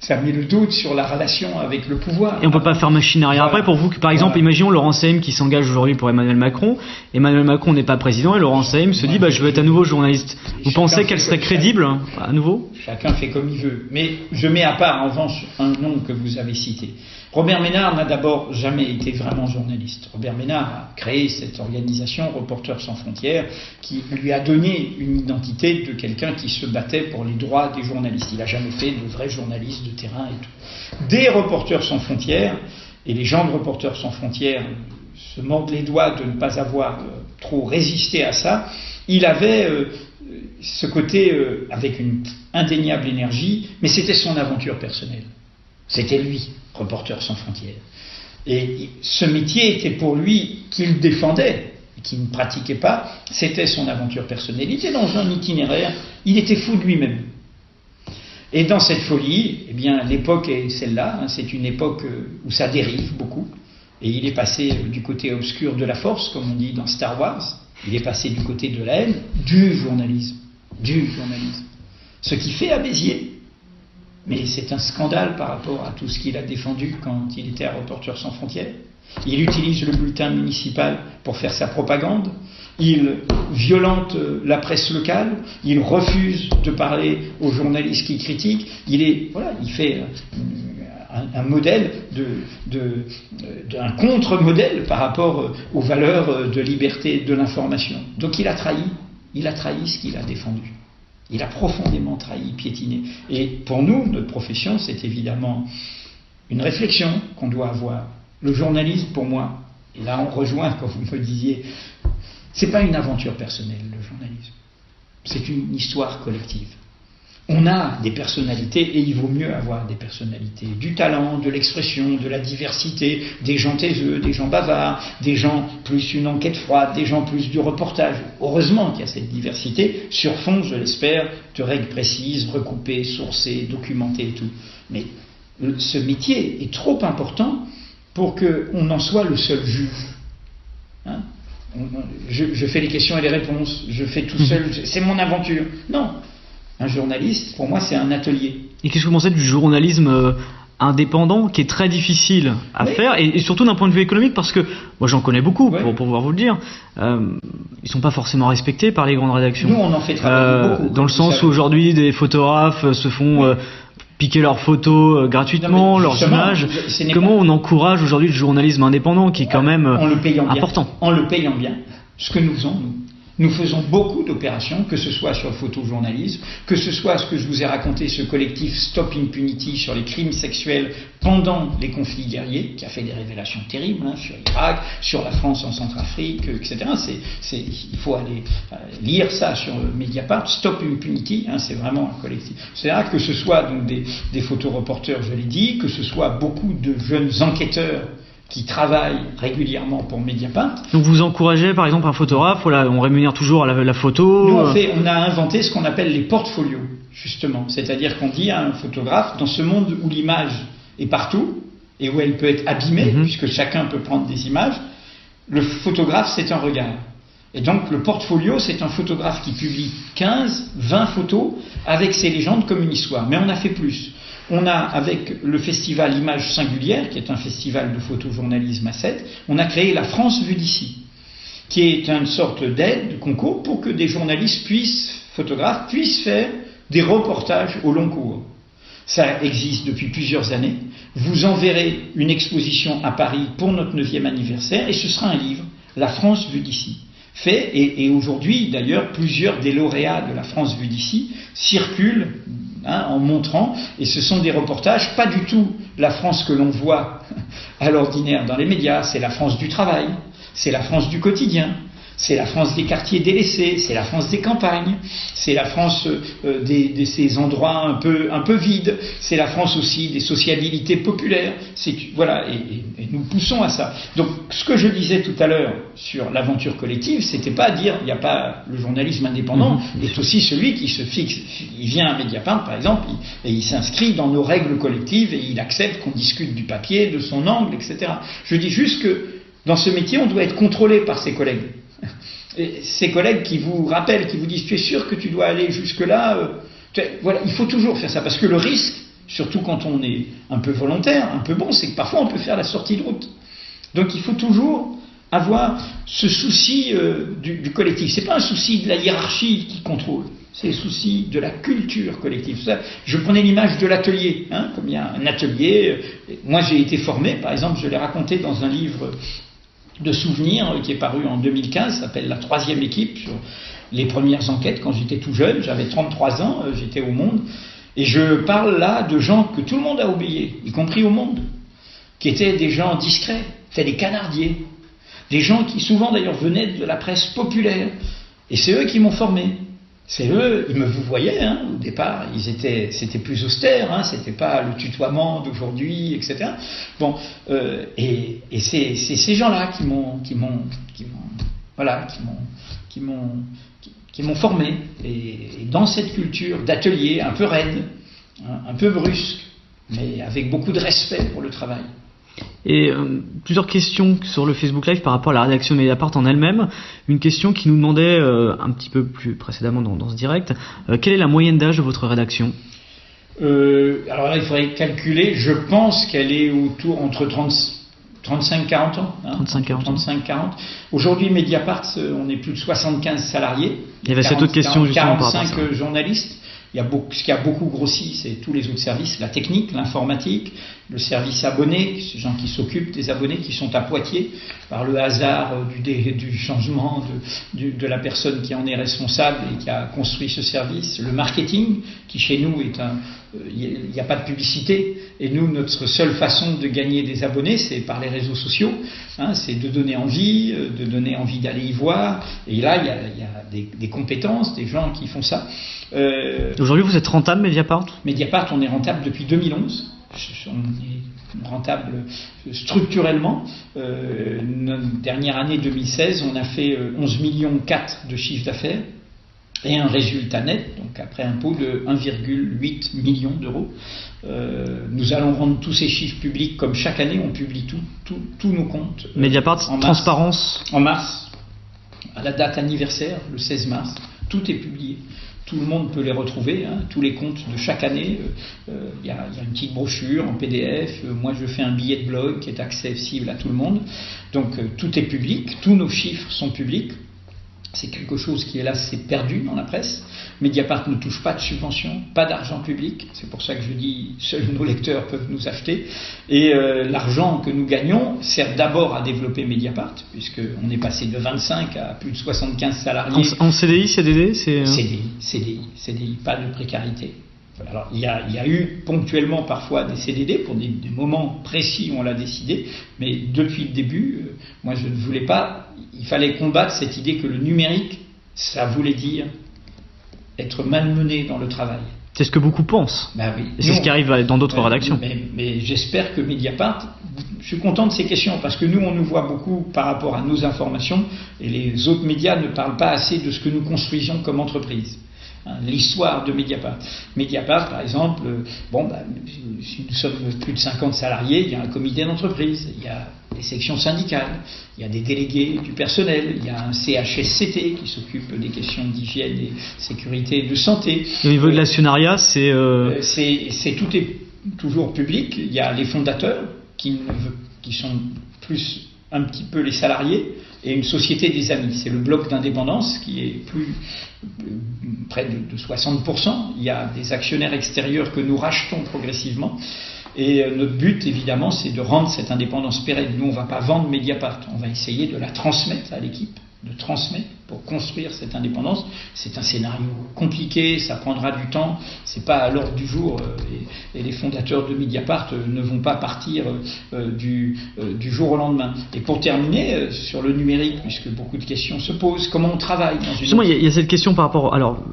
Ça met le doute sur la relation avec le pouvoir. Et on peut pas faire machine arrière après pour vous que, par exemple, imaginons Laurent Saïm qui s'engage aujourd'hui pour Emmanuel Macron. Emmanuel Macron n'est pas président et Laurent Saïm se dit je veux être à nouveau journaliste. Vous pensez qu'elle serait crédible à nouveau? Chacun fait comme il veut. Mais je mets à part en revanche un nom que vous avez cité. Robert Ménard n'a d'abord jamais été vraiment journaliste. Robert Ménard a créé cette organisation Reporters sans frontières qui lui a donné une identité de quelqu'un qui se battait pour les droits des journalistes. Il n'a jamais fait de vrai journaliste de terrain et tout. Des Reporters sans frontières, et les gens de Reporters sans frontières se mordent les doigts de ne pas avoir trop résisté à ça, il avait ce côté avec une indéniable énergie, mais c'était son aventure personnelle. C'était lui, Reporters sans frontières. Et ce métier était pour lui, qu'il défendait, qu'il ne pratiquait pas, c'était son aventure personnelle. Il était dans un itinéraire, il était fou de lui-même. Et dans cette folie, eh bien, l'époque est celle-là, hein, c'est une époque où ça dérive beaucoup. Et il est passé du côté obscur de la force, comme on dit dans Star Wars. Il est passé du côté de la haine, du journalisme. Du journalisme. Ce qui fait à Béziers. Mais c'est un scandale par rapport à tout ce qu'il a défendu quand il était à Reporters sans frontières. Il utilise le bulletin municipal pour faire sa propagande. Il violente la presse locale. Il refuse de parler aux journalistes qui critiquent. Il fait un modèle un contre-modèle par rapport aux valeurs de liberté de l'information. Donc il a trahi ce qu'il a défendu. Il a profondément trahi, piétiné. Et pour nous, notre profession, c'est évidemment une réflexion qu'on doit avoir. Le journalisme, pour moi, et là on rejoint, quand vous me disiez, c'est pas une aventure personnelle, le journalisme. C'est une histoire collective. On a des personnalités, et il vaut mieux avoir des personnalités, du talent, de l'expression, de la diversité, des gens taiseux, des gens bavards, des gens plus une enquête froide, des gens plus du reportage. Heureusement qu'il y a cette diversité, sur fond, je l'espère, de règles précises, recoupées, sourcées, documentées et tout. Mais ce métier est trop important pour qu'on en soit le seul juge. Hein? Je fais les questions et les réponses, je fais tout seul, c'est mon aventure. Non. Un journaliste, pour moi, c'est un atelier. Et qu'est-ce que vous pensez du journalisme indépendant, qui est très difficile à faire, et surtout d'un point de vue économique, parce que moi j'en connais beaucoup, pour pouvoir vous le dire, ils sont pas forcément respectés par les grandes rédactions. Nous, on en fait travailler beaucoup. Dans le sens où aujourd'hui, des photographes se font piquer leurs photos gratuitement, leurs images. Comment on encourage aujourd'hui le journalisme indépendant qui est quand même important? En le payant bien. Ce que nous faisons, nous faisons beaucoup d'opérations, que ce soit sur le photojournalisme, que ce soit ce que je vous ai raconté, ce collectif Stop Impunity sur les crimes sexuels pendant les conflits guerriers, qui a fait des révélations terribles sur l'Irak, sur la France en Centrafrique, etc. Il faut aller lire ça sur Mediapart. Stop Impunity, c'est vraiment un collectif. C'est-à-dire que ce soit donc des photoreporters, je l'ai dit, que ce soit beaucoup de jeunes enquêteurs qui travaillent régulièrement pour Mediapart. Donc vous encouragez par exemple un photographe, voilà, on rémunère toujours la photo. Nous on a inventé ce qu'on appelle les portfolios, justement. C'est-à-dire qu'on dit à un photographe, dans ce monde où l'image est partout, et où elle peut être abîmée, puisque chacun peut prendre des images, le photographe c'est un regard. Et donc le portfolio c'est un photographe qui publie 15, 20 photos avec ses légendes comme une histoire. Mais on a fait plus. On a, avec le festival Images Singulières, qui est un festival de photojournalisme à Sète, on a créé la France vue d'ici, qui est une sorte d'aide, de concours, pour que des journalistes photographes puissent faire des reportages au long cours. Ça existe depuis plusieurs années. Vous enverrez une exposition à Paris pour notre 9e anniversaire, et ce sera un livre, La France vue d'ici. Fait, et aujourd'hui, d'ailleurs, plusieurs des lauréats de la France vue d'ici circulent en montrant, et ce sont des reportages, pas du tout la France que l'on voit à l'ordinaire dans les médias, c'est la France du travail, c'est la France du quotidien, c'est la France des quartiers délaissés, c'est la France des campagnes, c'est la France de ces endroits un peu vides, c'est la France aussi des sociabilités populaires. Voilà, et nous poussons à ça. Donc, ce que je disais tout à l'heure sur l'aventure collective, c'était pas dire, il n'y a pas le journalisme indépendant, est aussi celui qui se fixe. Il vient à Mediapart, par exemple, et il s'inscrit dans nos règles collectives et il accepte qu'on discute du papier, de son angle, etc. Je dis juste que dans ce métier, on doit être contrôlé par ses collègues. Et ces collègues qui vous rappellent, qui vous disent tu es sûr que tu dois aller jusque-là, voilà, il faut toujours faire ça, parce que le risque, surtout quand on est un peu volontaire, un peu bon, c'est que parfois on peut faire la sortie de route. Donc il faut toujours avoir ce souci du collectif. C'est pas un souci de la hiérarchie qui contrôle, c'est le souci de la culture collective. Ça, je prenais l'image de l'atelier, comme il y a un atelier. Moi j'ai été formé, par exemple, je l'ai raconté dans un livre de souvenirs qui est paru en 2015, ça s'appelle La Troisième Équipe, sur les premières enquêtes quand j'étais tout jeune, j'avais 33 ans, j'étais au Monde, et je parle là de gens que tout le monde a oubliés, y compris au Monde, qui étaient des gens discrets, c'était des canardiers, des gens qui souvent d'ailleurs venaient de la presse populaire, et c'est eux qui m'ont formé. C'est eux, ils me vous voyaient, au départ, c'était plus austère, c'était pas le tutoiement d'aujourd'hui, etc. Bon, et c'est ces gens-là qui m'ont formé, et dans cette culture d'atelier un peu raide, un peu brusque, mais avec beaucoup de respect pour le travail. Et plusieurs questions sur le Facebook Live par rapport à la rédaction de Mediapart en elle-même. Une question qui nous demandait un petit peu plus précédemment dans ce direct, quelle est la moyenne d'âge de votre rédaction ? Alors là, il faudrait calculer. Je pense qu'elle est entre 35-40 ans. 35-40. Aujourd'hui, Mediapart, on est plus de 75 salariés. Il y avait cette autre question justement par rapport à ça. 45 journalistes. Ce qui a beaucoup grossi, c'est tous les autres services, la technique, l'informatique, le service abonné, ces gens qui s'occupent des abonnés, qui sont à Poitiers, par le hasard du changement de la personne qui en est responsable et qui a construit ce service, le marketing, qui chez nous il n'y a pas de publicité, et nous, notre seule façon de gagner des abonnés, c'est par les réseaux sociaux, c'est de donner envie d'aller y voir, et là, il y a des compétences, des gens qui font ça. Aujourd'hui, vous êtes rentable, Mediapart ? Mediapart, on est rentable depuis 2011. On est rentable structurellement. Notre dernière année 2016, on a fait 11,4 millions de chiffre d'affaires et un résultat net, donc après impôt, de 1,8 million d'euros. Nous allons rendre tous ces chiffres publics comme chaque année, on publie tous nos comptes. Mediapart, transparence. En mars, à la date anniversaire, le 16 mars, tout est publié. Tout le monde peut les retrouver, tous les comptes de chaque année. Il y a une petite brochure en PDF. Moi, je fais un billet de blog qui est accessible à tout le monde. Donc, tout est public. Tous nos chiffres sont publics. C'est quelque chose qui, hélas, s'est perdu dans la presse. Mediapart ne touche pas de subventions, pas d'argent public. C'est pour ça que je dis seuls nos lecteurs peuvent nous acheter. Et l'argent que nous gagnons sert d'abord à développer Mediapart, puisqu'on est passé de 25 à plus de 75 salariés. En CDI, CDD CDI, pas de précarité. Alors, il y a eu ponctuellement parfois des CDD pour des moments précis où on l'a décidé, mais depuis le début, moi je ne voulais pas, il fallait combattre cette idée que le numérique, ça voulait dire être malmené dans le travail. C'est ce que beaucoup pensent. Ben oui. Et c'est ce qui arrive dans d'autres rédactions. Mais j'espère que Mediapart, je suis content de ces questions, parce que nous, on nous voit beaucoup par rapport à nos informations, et les autres médias ne parlent pas assez de ce que nous construisons comme entreprise. L'histoire de Mediapart. Mediapart, par exemple, si nous sommes plus de 50 salariés, il y a un comité d'entreprise, il y a des sections syndicales, il y a des délégués du personnel, il y a un CHSCT qui s'occupe des questions d'hygiène et sécurité et de santé. Au niveau de l'actionnariat, tout est toujours public. Il y a les fondateurs qui sont plus un petit peu les salariés, et une société des amis. C'est le bloc d'indépendance qui est près de 60%. Il y a des actionnaires extérieurs que nous rachetons progressivement. Et notre but, évidemment, c'est de rendre cette indépendance pérenne. Nous, on ne va pas vendre Mediapart. On va essayer de la transmettre à l'équipe, de transmettre pour construire cette indépendance. C'est un scénario compliqué, ça prendra du temps. C'est pas à l'ordre du jour. Et les fondateurs de Mediapart ne vont pas partir du jour au lendemain. Et pour terminer, sur le numérique, puisque beaucoup de questions se posent, comment on travaille dans une... Justement, il y a cette question par rapport... Alors,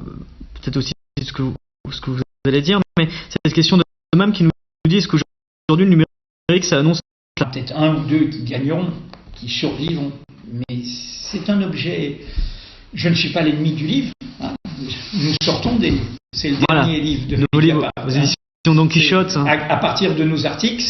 peut-être aussi ce que vous allez dire, mais cette question de même qui nous dit est-ce qu'aujourd'hui le numérique, ça annonce... Peut-être un ou deux qui gagneront, qui survivront. Mais c'est un objet... Je ne suis pas l'ennemi du livre. Hein. Nous sortons des livres. C'est le dernier livre de Mediapart. Aux éditions Don Quichotte. À partir de nos articles,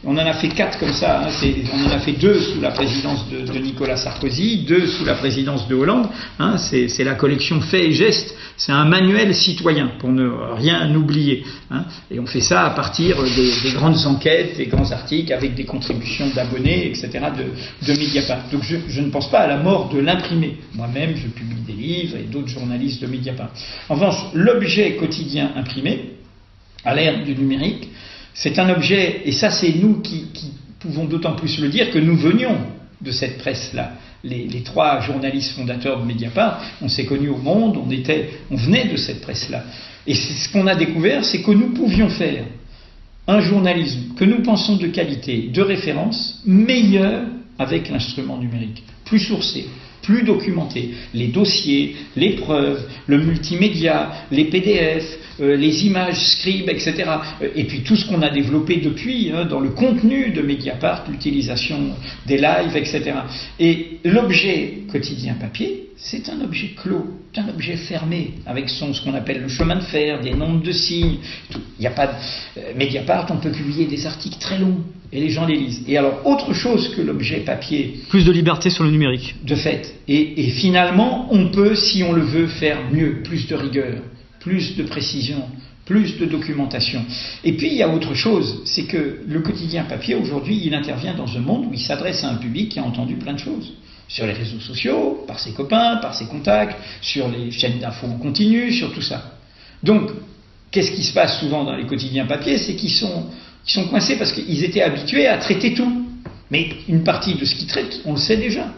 on en a fait 4 comme ça. Hein. On en a fait 2 sous la présidence de Nicolas Sarkozy, 2 sous la présidence de Hollande. Hein. C'est la collection Faits et Gestes. C'est un manuel citoyen pour ne rien oublier. Hein. Et on fait ça à partir des grandes enquêtes, des grands articles, avec des contributions d'abonnés, etc. de Mediapart. Donc je ne pense pas à la mort de l'imprimé. Moi-même, je publie des livres et d'autres journalistes de Mediapart. En revanche, l'objet quotidien imprimé, à l'ère du numérique, c'est un objet, et ça c'est nous qui pouvons d'autant plus le dire que nous venions de cette presse-là. Les 3 journalistes fondateurs de Mediapart, on s'est connus au Monde, on venait de cette presse-là. Et ce qu'on a découvert, c'est que nous pouvions faire un journalisme que nous pensons de qualité, de référence, meilleur avec l'instrument numérique, plus sourcé, plus documenté, les dossiers, les preuves, le multimédia, les PDF, les images, Scribe, etc. Et puis tout ce qu'on a développé depuis dans le contenu de Mediapart, l'utilisation des lives, etc. Et l'objet quotidien papier, c'est un objet clos, c'est un objet fermé, avec ce qu'on appelle le chemin de fer, des nombres de signes. Tout. Il n'y a pas de Mediapart, on peut publier des articles très longs et les gens les lisent. Et alors, autre chose que l'objet papier. Plus de liberté sur le numérique. De fait. Et finalement, on peut, si on le veut, faire mieux, plus de rigueur, plus de précision, plus de documentation. Et puis, il y a autre chose, c'est que le quotidien papier, aujourd'hui, il intervient dans un monde où il s'adresse à un public qui a entendu plein de choses. Sur les réseaux sociaux, par ses copains, par ses contacts, sur les chaînes d'infos en continu, sur tout ça. Donc, qu'est-ce qui se passe souvent dans les quotidiens papier? C'est qu'ils sont coincés parce qu'ils étaient habitués à traiter tout. Mais une partie de ce qu'ils traitent, on le sait déjà.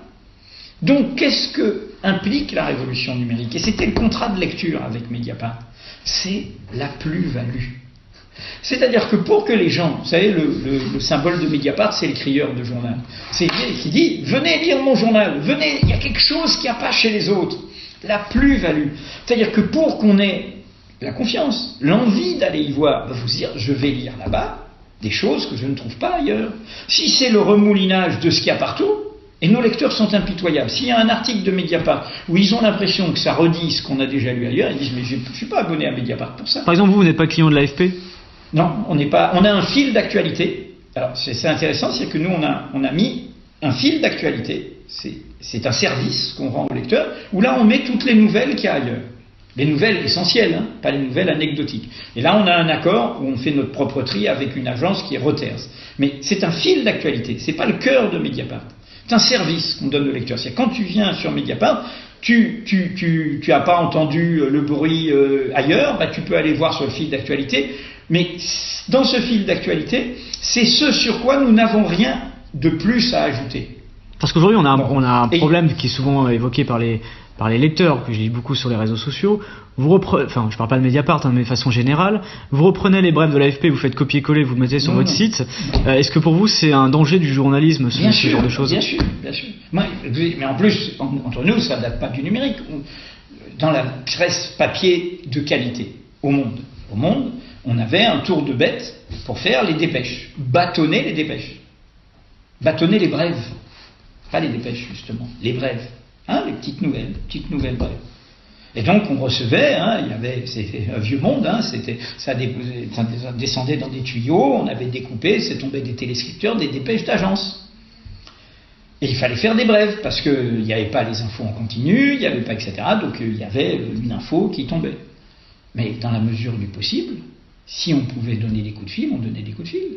Donc, qu'est-ce que implique la révolution numérique? Et c'était le contrat de lecture avec Mediapart. C'est la plus-value. C'est-à-dire que pour que les gens, vous savez, le symbole de Mediapart, c'est le crieur de journal. C'est lui qui dit, venez lire mon journal, venez, il y a quelque chose qu'il n'y a pas chez les autres. La plus-value. C'est-à-dire que pour qu'on ait la confiance, l'envie d'aller y voir, vous dire, je vais lire là-bas des choses que je ne trouve pas ailleurs. Si c'est le remoulinage de ce qu'il y a partout, et nos lecteurs sont impitoyables. S'il y a un article de Mediapart où ils ont l'impression que ça redit ce qu'on a déjà lu ailleurs, ils disent, mais je ne suis pas abonné à Mediapart pour ça. Par exemple, vous n'êtes pas client de l'AFP ? Non, on n'est pas. On a un fil d'actualité. Alors c'est intéressant, c'est que nous on a mis un fil d'actualité. C'est un service qu'on rend au lecteur où là on met toutes les nouvelles qu'il y a ailleurs. Les nouvelles essentielles, pas les nouvelles anecdotiques. Et là on a un accord où on fait notre propre tri avec une agence qui est Reuters. Mais c'est un fil d'actualité. C'est pas le cœur de Mediapart. C'est un service qu'on donne au lecteur. C'est quand tu viens sur Mediapart, tu as pas entendu le bruit ailleurs, bah, tu peux aller voir sur le fil d'actualité. Mais dans ce fil d'actualité, c'est ce sur quoi nous n'avons rien de plus à ajouter. Parce qu'aujourd'hui, on a un problème qui est souvent évoqué par les lecteurs, que je lis beaucoup sur les réseaux sociaux. Enfin, je parle pas de Mediapart, mais de façon générale. Vous reprenez les brèves de l'AFP, vous faites copier-coller, vous le mettez sur votre site. Est-ce que pour vous, c'est un danger du journalisme, ce genre de choses? Bien sûr. Mais en plus, entre nous, ça date pas du numérique. Dans la presse papier de qualité, au monde, on avait un tour de bête pour faire les dépêches, bâtonner les dépêches, bâtonner les brèves. Pas les dépêches, justement, les brèves, les petites nouvelles brèves. Et donc on recevait, c'était un vieux monde, ça descendait dans des tuyaux, on avait découpé, c'est tombé des téléscripteurs, des dépêches d'agence. Et il fallait faire des brèves, parce qu'il n'y avait pas les infos en continu, il n'y avait pas, etc. Donc il y avait une info qui tombait. Mais dans la mesure du possible, si on pouvait donner des coups de fil, on donnait des coups de fil.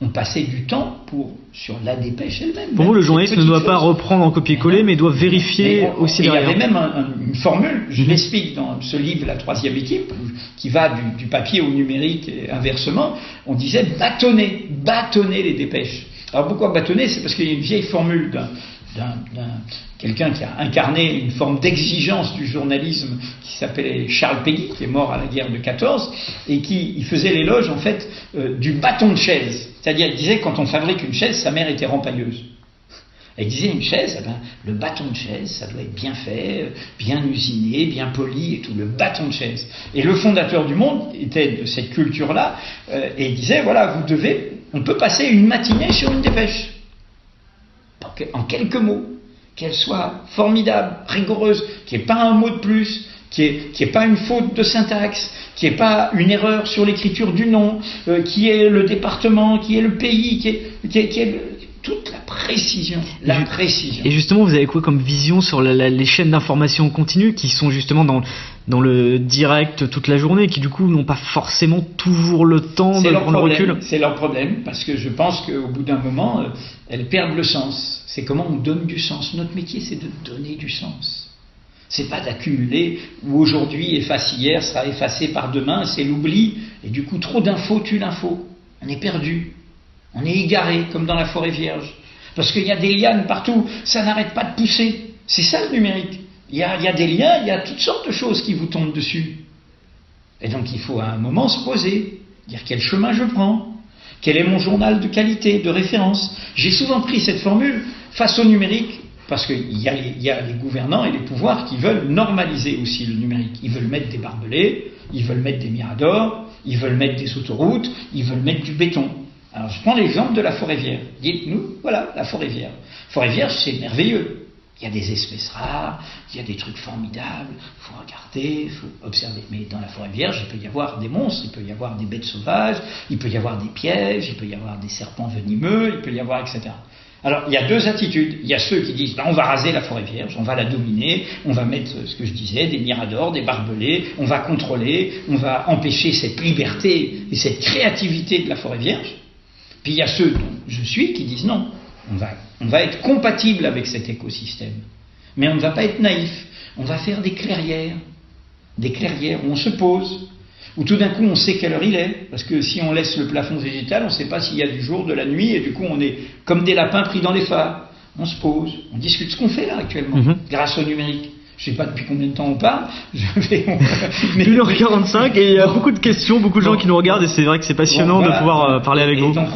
On passait du temps sur la dépêche elle-même. Pour vous, le journaliste ne doit pas reprendre en copier-coller, mais doit vérifier aussi derrière. Il y avait même une formule, je l'explique dans ce livre, La troisième équipe, qui va du papier au numérique et inversement. On disait bâtonner les dépêches. Alors pourquoi bâtonner? C'est parce qu'il y a une vieille formule quelqu'un qui a incarné une forme d'exigence du journalisme qui s'appelait Charles Péguy, qui est mort à la guerre de 14, et il faisait l'éloge en fait du bâton de chaise. C'est-à-dire, il disait que quand on fabrique une chaise, sa mère était rempailleuse. Et il disait une chaise, le bâton de chaise, ça doit être bien fait, bien usiné, bien poli et tout, le bâton de chaise. Et le fondateur du Monde était de cette culture-là, et il disait, voilà, on peut passer une matinée sur une dépêche. En quelques mots, qu'elle soit formidable, rigoureuse, qu'il n'y ait pas un mot de plus, qu'il n'y ait pas une faute de syntaxe, qu'il n'y ait pas une erreur sur l'écriture du nom, qu'il y ait le département, qu'il y ait le pays, qu'il y ait toute la précision. Et justement, vous avez quoi comme vision sur les chaînes d'information continue qui sont justement dans le direct toute la journée, qui du coup n'ont pas forcément toujours le temps de prendre le recul? C'est leur problème, parce que je pense qu'au bout d'un moment, elles perdent le sens. C'est comment on donne du sens. Notre métier, c'est de donner du sens. C'est pas d'accumuler, où aujourd'hui efface hier, sera effacé par demain, c'est l'oubli, et du coup trop d'infos tue l'info. On est perdu, on est égaré, comme dans la forêt vierge. Parce qu'il y a des lianes partout, ça n'arrête pas de pousser. C'est ça le numérique. Il y a des liens, il y a toutes sortes de choses qui vous tombent dessus. Et donc il faut à un moment se poser, dire quel chemin je prends, quel est mon journal de qualité, de référence. J'ai souvent pris cette formule face au numérique, parce qu'il y a les gouvernants et les pouvoirs qui veulent normaliser aussi le numérique. Ils veulent mettre des barbelés, ils veulent mettre des miradors, ils veulent mettre des autoroutes, ils veulent mettre du béton. Alors je prends l'exemple de la forêt vierge. Dites-nous, voilà, la forêt vierge. Forêt vierge, c'est merveilleux. Il y a des espèces rares, il y a des trucs formidables, il faut regarder, il faut observer. Mais dans la forêt vierge, il peut y avoir des monstres, il peut y avoir des bêtes sauvages, il peut y avoir des pièges, il peut y avoir des serpents venimeux, il peut y avoir, etc. Alors, il y a deux attitudes. Il y a ceux qui disent, on va raser la forêt vierge, on va la dominer, on va mettre, ce que je disais, des miradors, des barbelés, on va contrôler, on va empêcher cette liberté et cette créativité de la forêt vierge. Puis il y a ceux dont je suis qui disent non, on va être compatible avec cet écosystème. Mais on ne va pas être naïf. On va faire des clairières où on se pose, où tout d'un coup on sait quelle heure il est, parce que si on laisse le plafond végétal, on ne sait pas s'il y a du jour, de la nuit, et du coup on est comme des lapins pris dans les phares. On se pose, on discute ce qu'on fait là actuellement, grâce au numérique. Je ne sais pas depuis combien de temps on parle. 1h45 et il y a beaucoup de questions, beaucoup de gens qui nous regardent et c'est vrai que c'est passionnant de pouvoir parler avec vous. Donc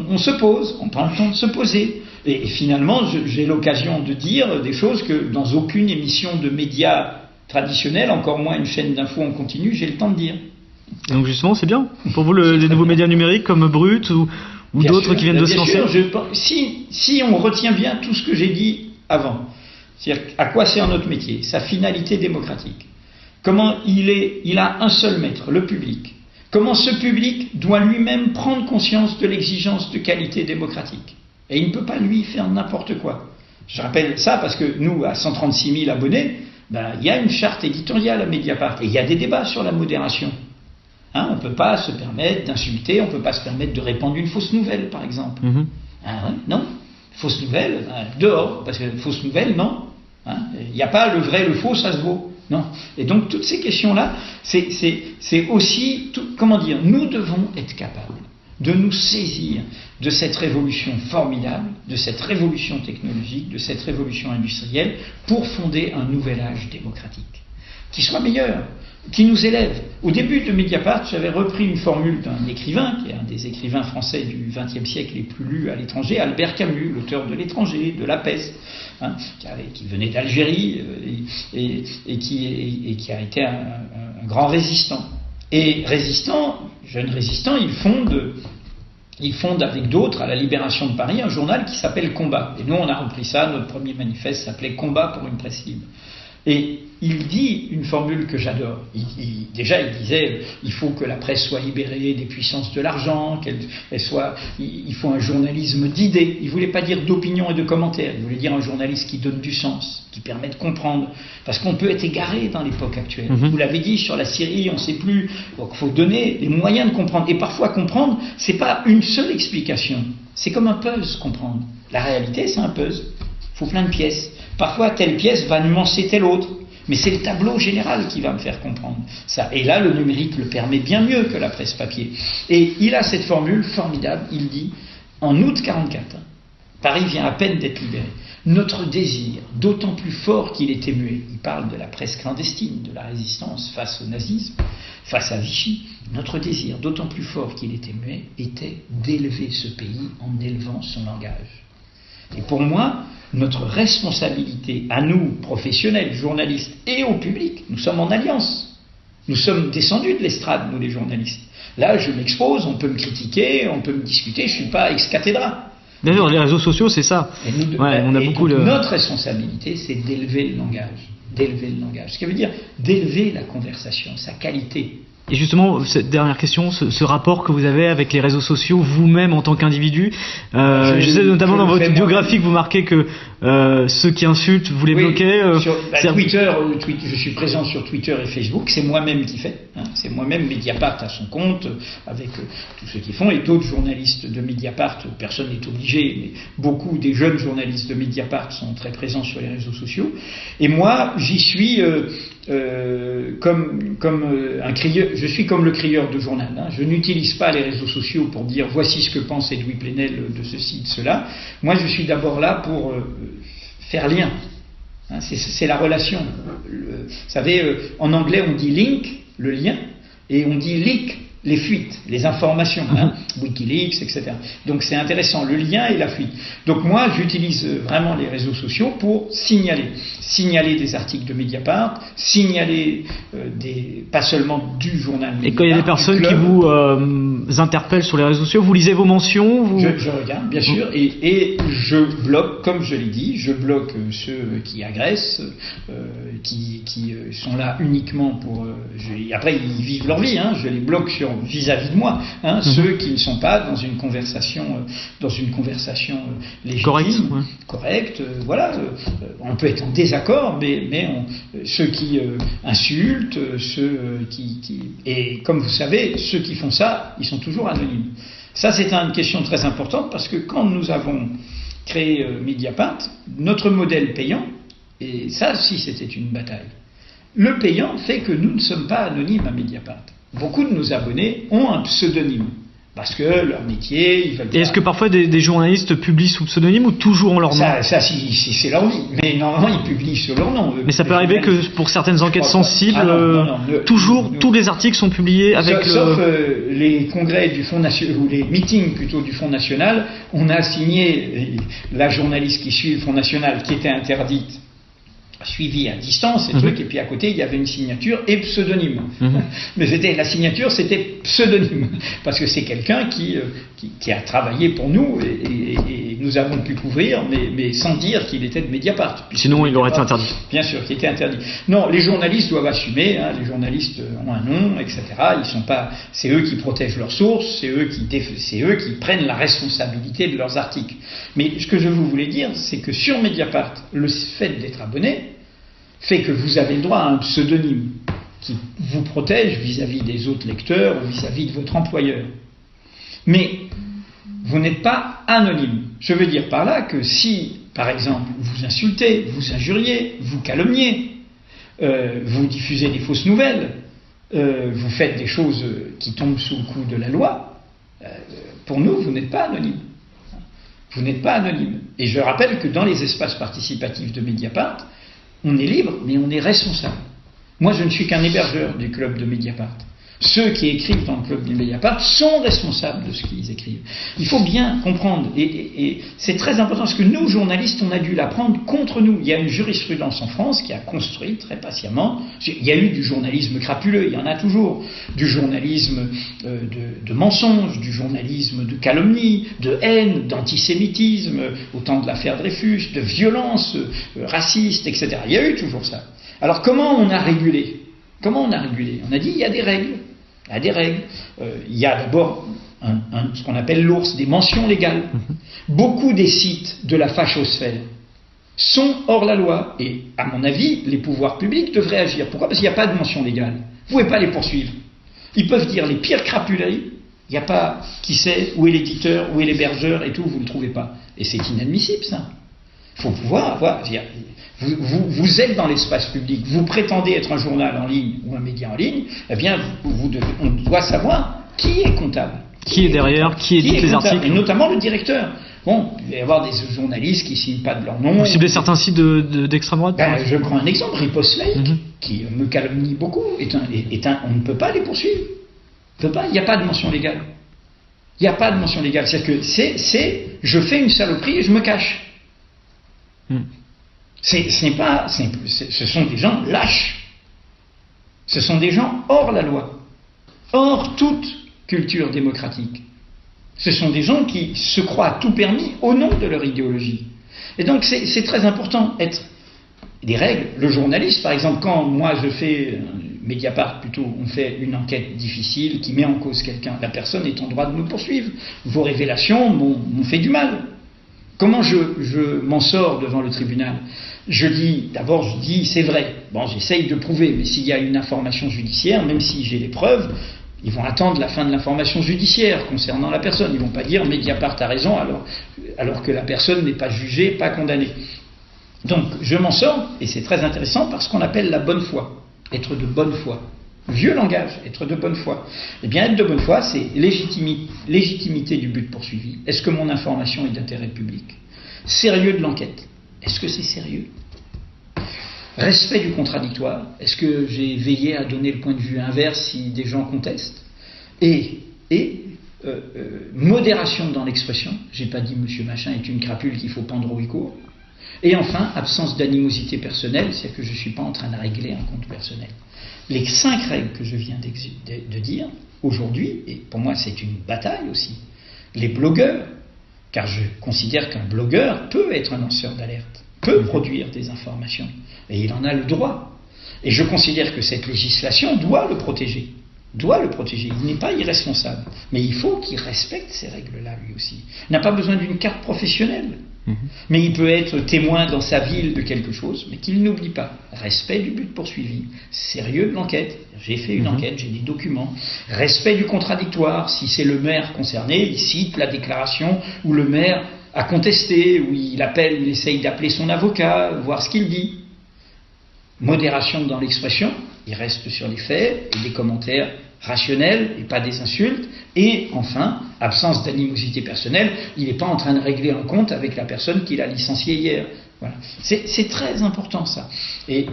on se pose, on prend le temps de se poser. Et finalement, j'ai l'occasion de dire des choses que dans aucune émission de médias traditionnelle, encore moins une chaîne d'infos en continu, j'ai le temps de dire. Et donc justement, c'est bien. Pour vous, les nouveaux médias numériques comme Brut ou d'autres qui viennent de se lancer. Si on retient bien tout ce que j'ai dit avant, c'est-à-dire à quoi sert notre métier, sa finalité démocratique, comment il a un seul maître, le public, comment ce public doit lui-même prendre conscience de l'exigence de qualité démocratique. Et il ne peut pas lui faire n'importe quoi. Je rappelle ça parce que nous, à 136 000 abonnés, il y a une charte éditoriale à Mediapart et il y a des débats sur la modération. On ne peut pas se permettre d'insulter, on ne peut pas se permettre de répandre une fausse nouvelle, par exemple. Non, fausse nouvelle, dehors, parce que fausse nouvelle, non. Hein. Il n'y a pas le vrai, le faux, ça se vaut. Non. Et donc toutes ces questions-là, c'est aussi, comment dire, nous devons être capables de nous saisir de cette révolution formidable, de cette révolution technologique, de cette révolution industrielle, pour fonder un nouvel âge démocratique, qui soit meilleur, qui nous élève. Au début de Mediapart, j'avais repris une formule d'un écrivain, qui est un des écrivains français du XXe siècle les plus lus à l'étranger, Albert Camus, l'auteur de L'Étranger, de La Peste, hein, qui venait d'Algérie et qui a été un grand résistant. Et jeune résistant, il fonde avec d'autres à la Libération de Paris un journal qui s'appelle Combat. Et nous, on a repris ça, notre premier manifeste s'appelait Combat pour une presse libre. Et il dit une formule que j'adore. Déjà, il disait il faut que la presse soit libérée des puissances de l'argent, il faut un journalisme d'idées. Il ne voulait pas dire d'opinion et de commentaires, il voulait dire un journalisme qui donne du sens, qui permet de comprendre. Parce qu'on peut être égaré dans l'époque actuelle. Vous l'avez dit, sur la Syrie, on ne sait plus. Donc il faut donner les moyens de comprendre. Et parfois, comprendre, ce n'est pas une seule explication. C'est comme un puzzle, comprendre. La réalité, c'est un puzzle. Il faut plein de pièces. Parfois, telle pièce va nuancer telle autre. Mais c'est le tableau général qui va me faire comprendre ça. Et là, le numérique le permet bien mieux que la presse papier. Et il a cette formule formidable. Il dit, en août 1944, Paris vient à peine d'être libéré. Notre désir, d'autant plus fort qu'il était muet, il parle de la presse clandestine, de la résistance face au nazisme, face à Vichy, notre désir, d'autant plus fort qu'il était muet, était d'élever ce pays en élevant son langage. Et pour moi, notre responsabilité à nous, professionnels, journalistes, et au public, nous sommes en alliance. Nous sommes descendus de l'estrade, nous les journalistes. Là, je m'expose, on peut me critiquer, on peut me discuter, je ne suis pas ex cathedra. D'ailleurs, les réseaux sociaux, c'est ça. Notre responsabilité, c'est d'élever le langage. D'élever le langage. Ce qui veut dire d'élever la conversation, sa qualité. Et justement, cette dernière question, ce rapport que vous avez avec les réseaux sociaux, vous-même en tant qu'individu, je sais notamment dans votre biographie que vous marquez que ceux qui insultent, vous les bloquez. Twitter, je suis présent sur Twitter et Facebook, c'est moi-même qui fais. Hein, c'est moi-même, Mediapart à son compte, avec tous ceux qui font, et d'autres journalistes de Mediapart, personne n'est obligé, mais beaucoup des jeunes journalistes de Mediapart sont très présents sur les réseaux sociaux. Et moi, j'y suis... comme un crieur, je suis comme le crieur de journal. Hein. Je n'utilise pas les réseaux sociaux pour dire voici ce que pense Edoui Plenel de ceci, de cela. Moi, je suis d'abord là pour faire lien. Hein, c'est la relation. Vous savez, en anglais, on dit link, le lien, et on dit leak, les fuites, les informations, hein, Wikileaks, etc. Donc c'est intéressant, le lien et la fuite. Donc moi, j'utilise vraiment les réseaux sociaux pour signaler des articles de Mediapart, signaler pas seulement du journal Mediapart. Et quand il y a des personnes qui vous interpellent sur les réseaux sociaux, vous lisez vos mentions Je regarde, bien sûr, et je bloque, comme je l'ai dit, je bloque ceux qui agressent, qui sont là uniquement pour... après, ils vivent leur vie, hein, je les bloque vis-à-vis de moi, hein, ceux qui ne sont pas dans une conversation légitime, correcte, voilà. On peut être en désaccord, mais ceux qui insultent, et comme vous savez, ceux qui font ça, ils sont toujours anonymes. Ça, c'est une question très importante parce que quand nous avons créé Mediapart, notre modèle payant, et ça aussi c'était une bataille, le payant fait que nous ne sommes pas anonymes à Mediapart. Beaucoup de nos abonnés ont un pseudonyme. Parce que leur métier, ils veulent... Et est-ce que parfois des journalistes publient sous pseudonyme ou toujours en leur nom ? Ça si c'est leur vie. Mais normalement, ils publient sous leur nom. Mais ça peut arriver que pour certaines enquêtes sensibles, tous les articles sont publiés avec Sauf les congrès du Fonds National, ou les meetings plutôt du Fonds National, on a signé la journaliste qui suit le Fonds National, qui était interdite, suivi à distance, et puis à côté il y avait une signature et pseudonyme. Mais la signature c'était pseudonyme, parce que c'est quelqu'un qui a travaillé pour nous et nous avons pu couvrir, mais sans dire qu'il était de Mediapart. Sinon il aurait été interdit. Bien sûr, qu'il était interdit. Non, les journalistes doivent assumer, hein, les journalistes ont un nom, etc. Ils sont pas, c'est eux qui protègent leurs sources, c'est eux qui prennent la responsabilité de leurs articles. Mais ce que je voulais dire, c'est que sur Mediapart, le fait d'être abonné fait que vous avez le droit à un pseudonyme qui vous protège vis-à-vis des autres lecteurs ou vis-à-vis de votre employeur. Mais Vous n'êtes pas anonyme. Je veux dire par là que si, par exemple, vous insultez, vous injuriez, vous calomniez, vous diffusez des fausses nouvelles, vous faites des choses qui tombent sous le coup de la loi, pour nous, vous n'êtes pas anonyme. Vous n'êtes pas anonyme. Et je rappelle que dans les espaces participatifs de Mediapart, on est libre, mais on est responsable. Moi, je ne suis qu'un hébergeur du club de Mediapart. Ceux qui écrivent dans le club de Mediapart sont responsables de ce qu'ils écrivent. Il faut bien comprendre, et c'est très important, parce que nous, journalistes, on a dû l'apprendre contre nous. Il y a une jurisprudence en France qui a construit très patiemment. Il y a eu du journalisme crapuleux, il y en a toujours. Du journalisme de mensonge, du journalisme de calomnie, de haine, d'antisémitisme, au temps de l'affaire Dreyfus, de violence raciste, etc. Il y a eu toujours ça. Alors comment on a régulé ? Comment on a régulé ? On a dit il y a des règles. Il y a des règles. Il y a d'abord ce qu'on appelle l'ours, des mentions légales. Beaucoup des sites de la fachosphère sont hors la loi. Et à mon avis, les pouvoirs publics devraient agir. Pourquoi ? Parce qu'il n'y a pas de mention légale. Vous ne pouvez pas les poursuivre. Ils peuvent dire les pires crapuleries. Il n'y a pas qui sait où est l'éditeur, où est l'hébergeur et tout, vous ne le trouvez pas. Et c'est inadmissible ça. Il faut pouvoir avoir. Vous êtes dans l'espace public, vous prétendez être un journal en ligne ou un média en ligne, eh bien, on doit savoir qui est comptable. Qui est derrière, qui édite les articles. Et notamment le directeur. Bon, il va y avoir des journalistes qui ne signent pas de leur nom. Vous ciblez certains sites d'extrême droite. Je prends un exemple, Riposte Laïque, qui me calomnie beaucoup. On ne peut pas les poursuivre. On peut pas, il n'y a pas de mention légale. Il n'y a pas de mention légale. C'est-à-dire que je fais une saloperie et je me cache. Ce sont des gens lâches. Ce sont des gens hors la loi, hors toute culture démocratique. Ce sont des gens qui se croient tout permis au nom de leur idéologie. Et donc c'est très important, être des règles. Le journaliste, par exemple, quand moi je fais, Mediapart plutôt, on fait une enquête difficile qui met en cause quelqu'un, la personne est en droit de nous poursuivre. Vos révélations m'ont fait du mal. Comment je m'en sors devant le tribunal ? D'abord je dis c'est vrai. Bon, j'essaye de prouver, mais s'il y a une information judiciaire, même si j'ai les preuves, ils vont attendre la fin de l'information judiciaire concernant la personne. Ils ne vont pas dire Mediapart a raison alors que la personne n'est pas jugée, pas condamnée. Donc je m'en sors, et c'est très intéressant par ce qu'on appelle la bonne foi. Être de bonne foi. Vieux langage, être de bonne foi. Eh bien, être de bonne foi, c'est légitimité du but poursuivi. Est-ce que mon information est d'intérêt public ? Sérieux de l'enquête. Est-ce que c'est sérieux ? Respect du contradictoire. Est-ce que j'ai veillé à donner le point de vue inverse si des gens contestent ? Et modération dans l'expression. J'ai pas dit monsieur machin est une crapule qu'il faut pendre au court. Et enfin, absence d'animosité personnelle, c'est-à-dire que je ne suis pas en train de régler un compte personnel. Les 5 règles que je viens de dire, aujourd'hui, et pour moi c'est une bataille aussi, les blogueurs, car je considère qu'un blogueur peut être un lanceur d'alerte, peut produire des informations, et il en a le droit. Et je considère que cette législation doit le protéger. Il n'est pas irresponsable, mais il faut qu'il respecte ces règles-là lui aussi. Il n'a pas besoin d'une carte professionnelle, mais il peut être témoin dans sa ville de quelque chose, mais qu'il n'oublie pas. Respect du but poursuivi, sérieux de l'enquête. J'ai fait une enquête, j'ai des documents. Respect du contradictoire. Si c'est le maire concerné, il cite la déclaration où le maire a contesté, où il essaye d'appeler son avocat, voir ce qu'il dit. Modération dans l'expression. Il reste sur les faits et des commentaires rationnels et pas des insultes. Et enfin, absence d'animosité personnelle, il n'est pas en train de régler un compte avec la personne qu'il a licenciée hier. Voilà. C'est très important ça. Et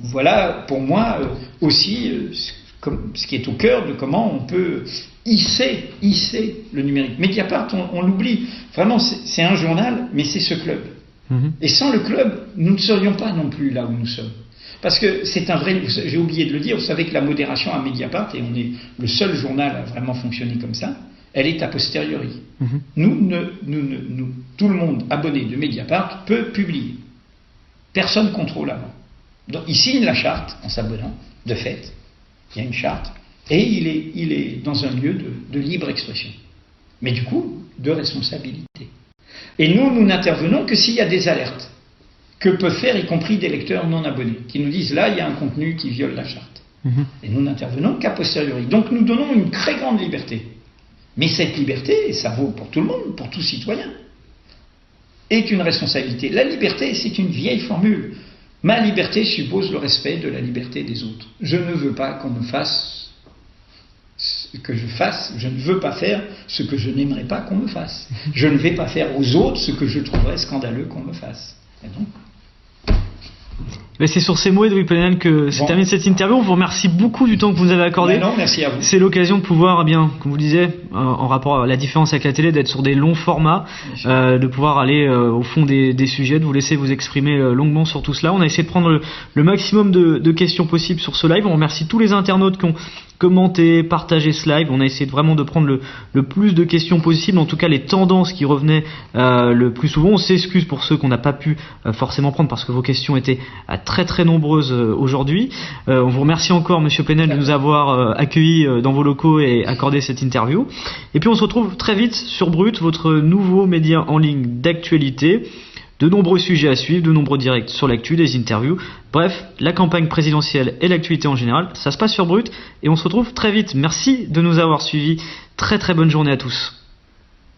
voilà pour moi aussi ce qui est au cœur de comment on peut hisser le numérique. Mediapart, on l'oublie. Vraiment, c'est un journal, mais c'est ce club. Et sans le club, nous ne serions pas non plus là où nous sommes. Parce que c'est un vrai... J'ai oublié de le dire, vous savez que la modération à Mediapart, et on est le seul journal à vraiment fonctionner comme ça, elle est a posteriori. Nous, tout le monde abonné de Mediapart peut publier. Personne ne contrôle avant. Donc, il signe la charte en s'abonnant, de fait. Il y a une charte. Et il est dans un lieu de libre expression. Mais du coup, de responsabilité. Et nous n'intervenons que s'il y a des alertes. Que peuvent faire y compris des lecteurs non abonnés, qui nous disent là il y a un contenu qui viole la charte. Et nous n'intervenons qu'à posteriori. Donc nous donnons une très grande liberté. Mais cette liberté, et ça vaut pour tout le monde, pour tout citoyen, est une responsabilité. La liberté, c'est une vieille formule. Ma liberté suppose le respect de la liberté des autres. Je ne veux pas qu'on me fasse ce que je fasse, je ne veux pas faire ce que je n'aimerais pas qu'on me fasse. Je ne vais pas faire aux autres ce que je trouverais scandaleux qu'on me fasse. Et donc, c'est sur ces mots, Edoui Pellenan, que se termine cette interview. On vous remercie beaucoup du temps que vous nous avez accordé. Non, merci à vous. C'est l'occasion de pouvoir, comme vous le disiez, en rapport à la différence avec la télé, d'être sur des longs formats, de pouvoir aller au fond des sujets, de vous laisser vous exprimer longuement sur tout cela. On a essayé de prendre le maximum de questions possibles sur ce live. On remercie tous les internautes qui ont commenté, partagé ce live. On a essayé vraiment de prendre le plus de questions possible, en tout cas les tendances qui revenaient le plus souvent. On s'excuse pour ceux qu'on n'a pas pu forcément prendre parce que vos questions étaient très très nombreuses aujourd'hui. On vous remercie encore, Monsieur Plenel, de nous avoir accueillis dans vos locaux et accordé cette interview. Et puis on se retrouve très vite sur Brut, votre nouveau média en ligne d'actualité. De nombreux sujets à suivre, de nombreux directs sur l'actu, des interviews. Bref, la campagne présidentielle et l'actualité en général, ça se passe sur Brut et on se retrouve très vite. Merci de nous avoir suivis. Très très bonne journée à tous.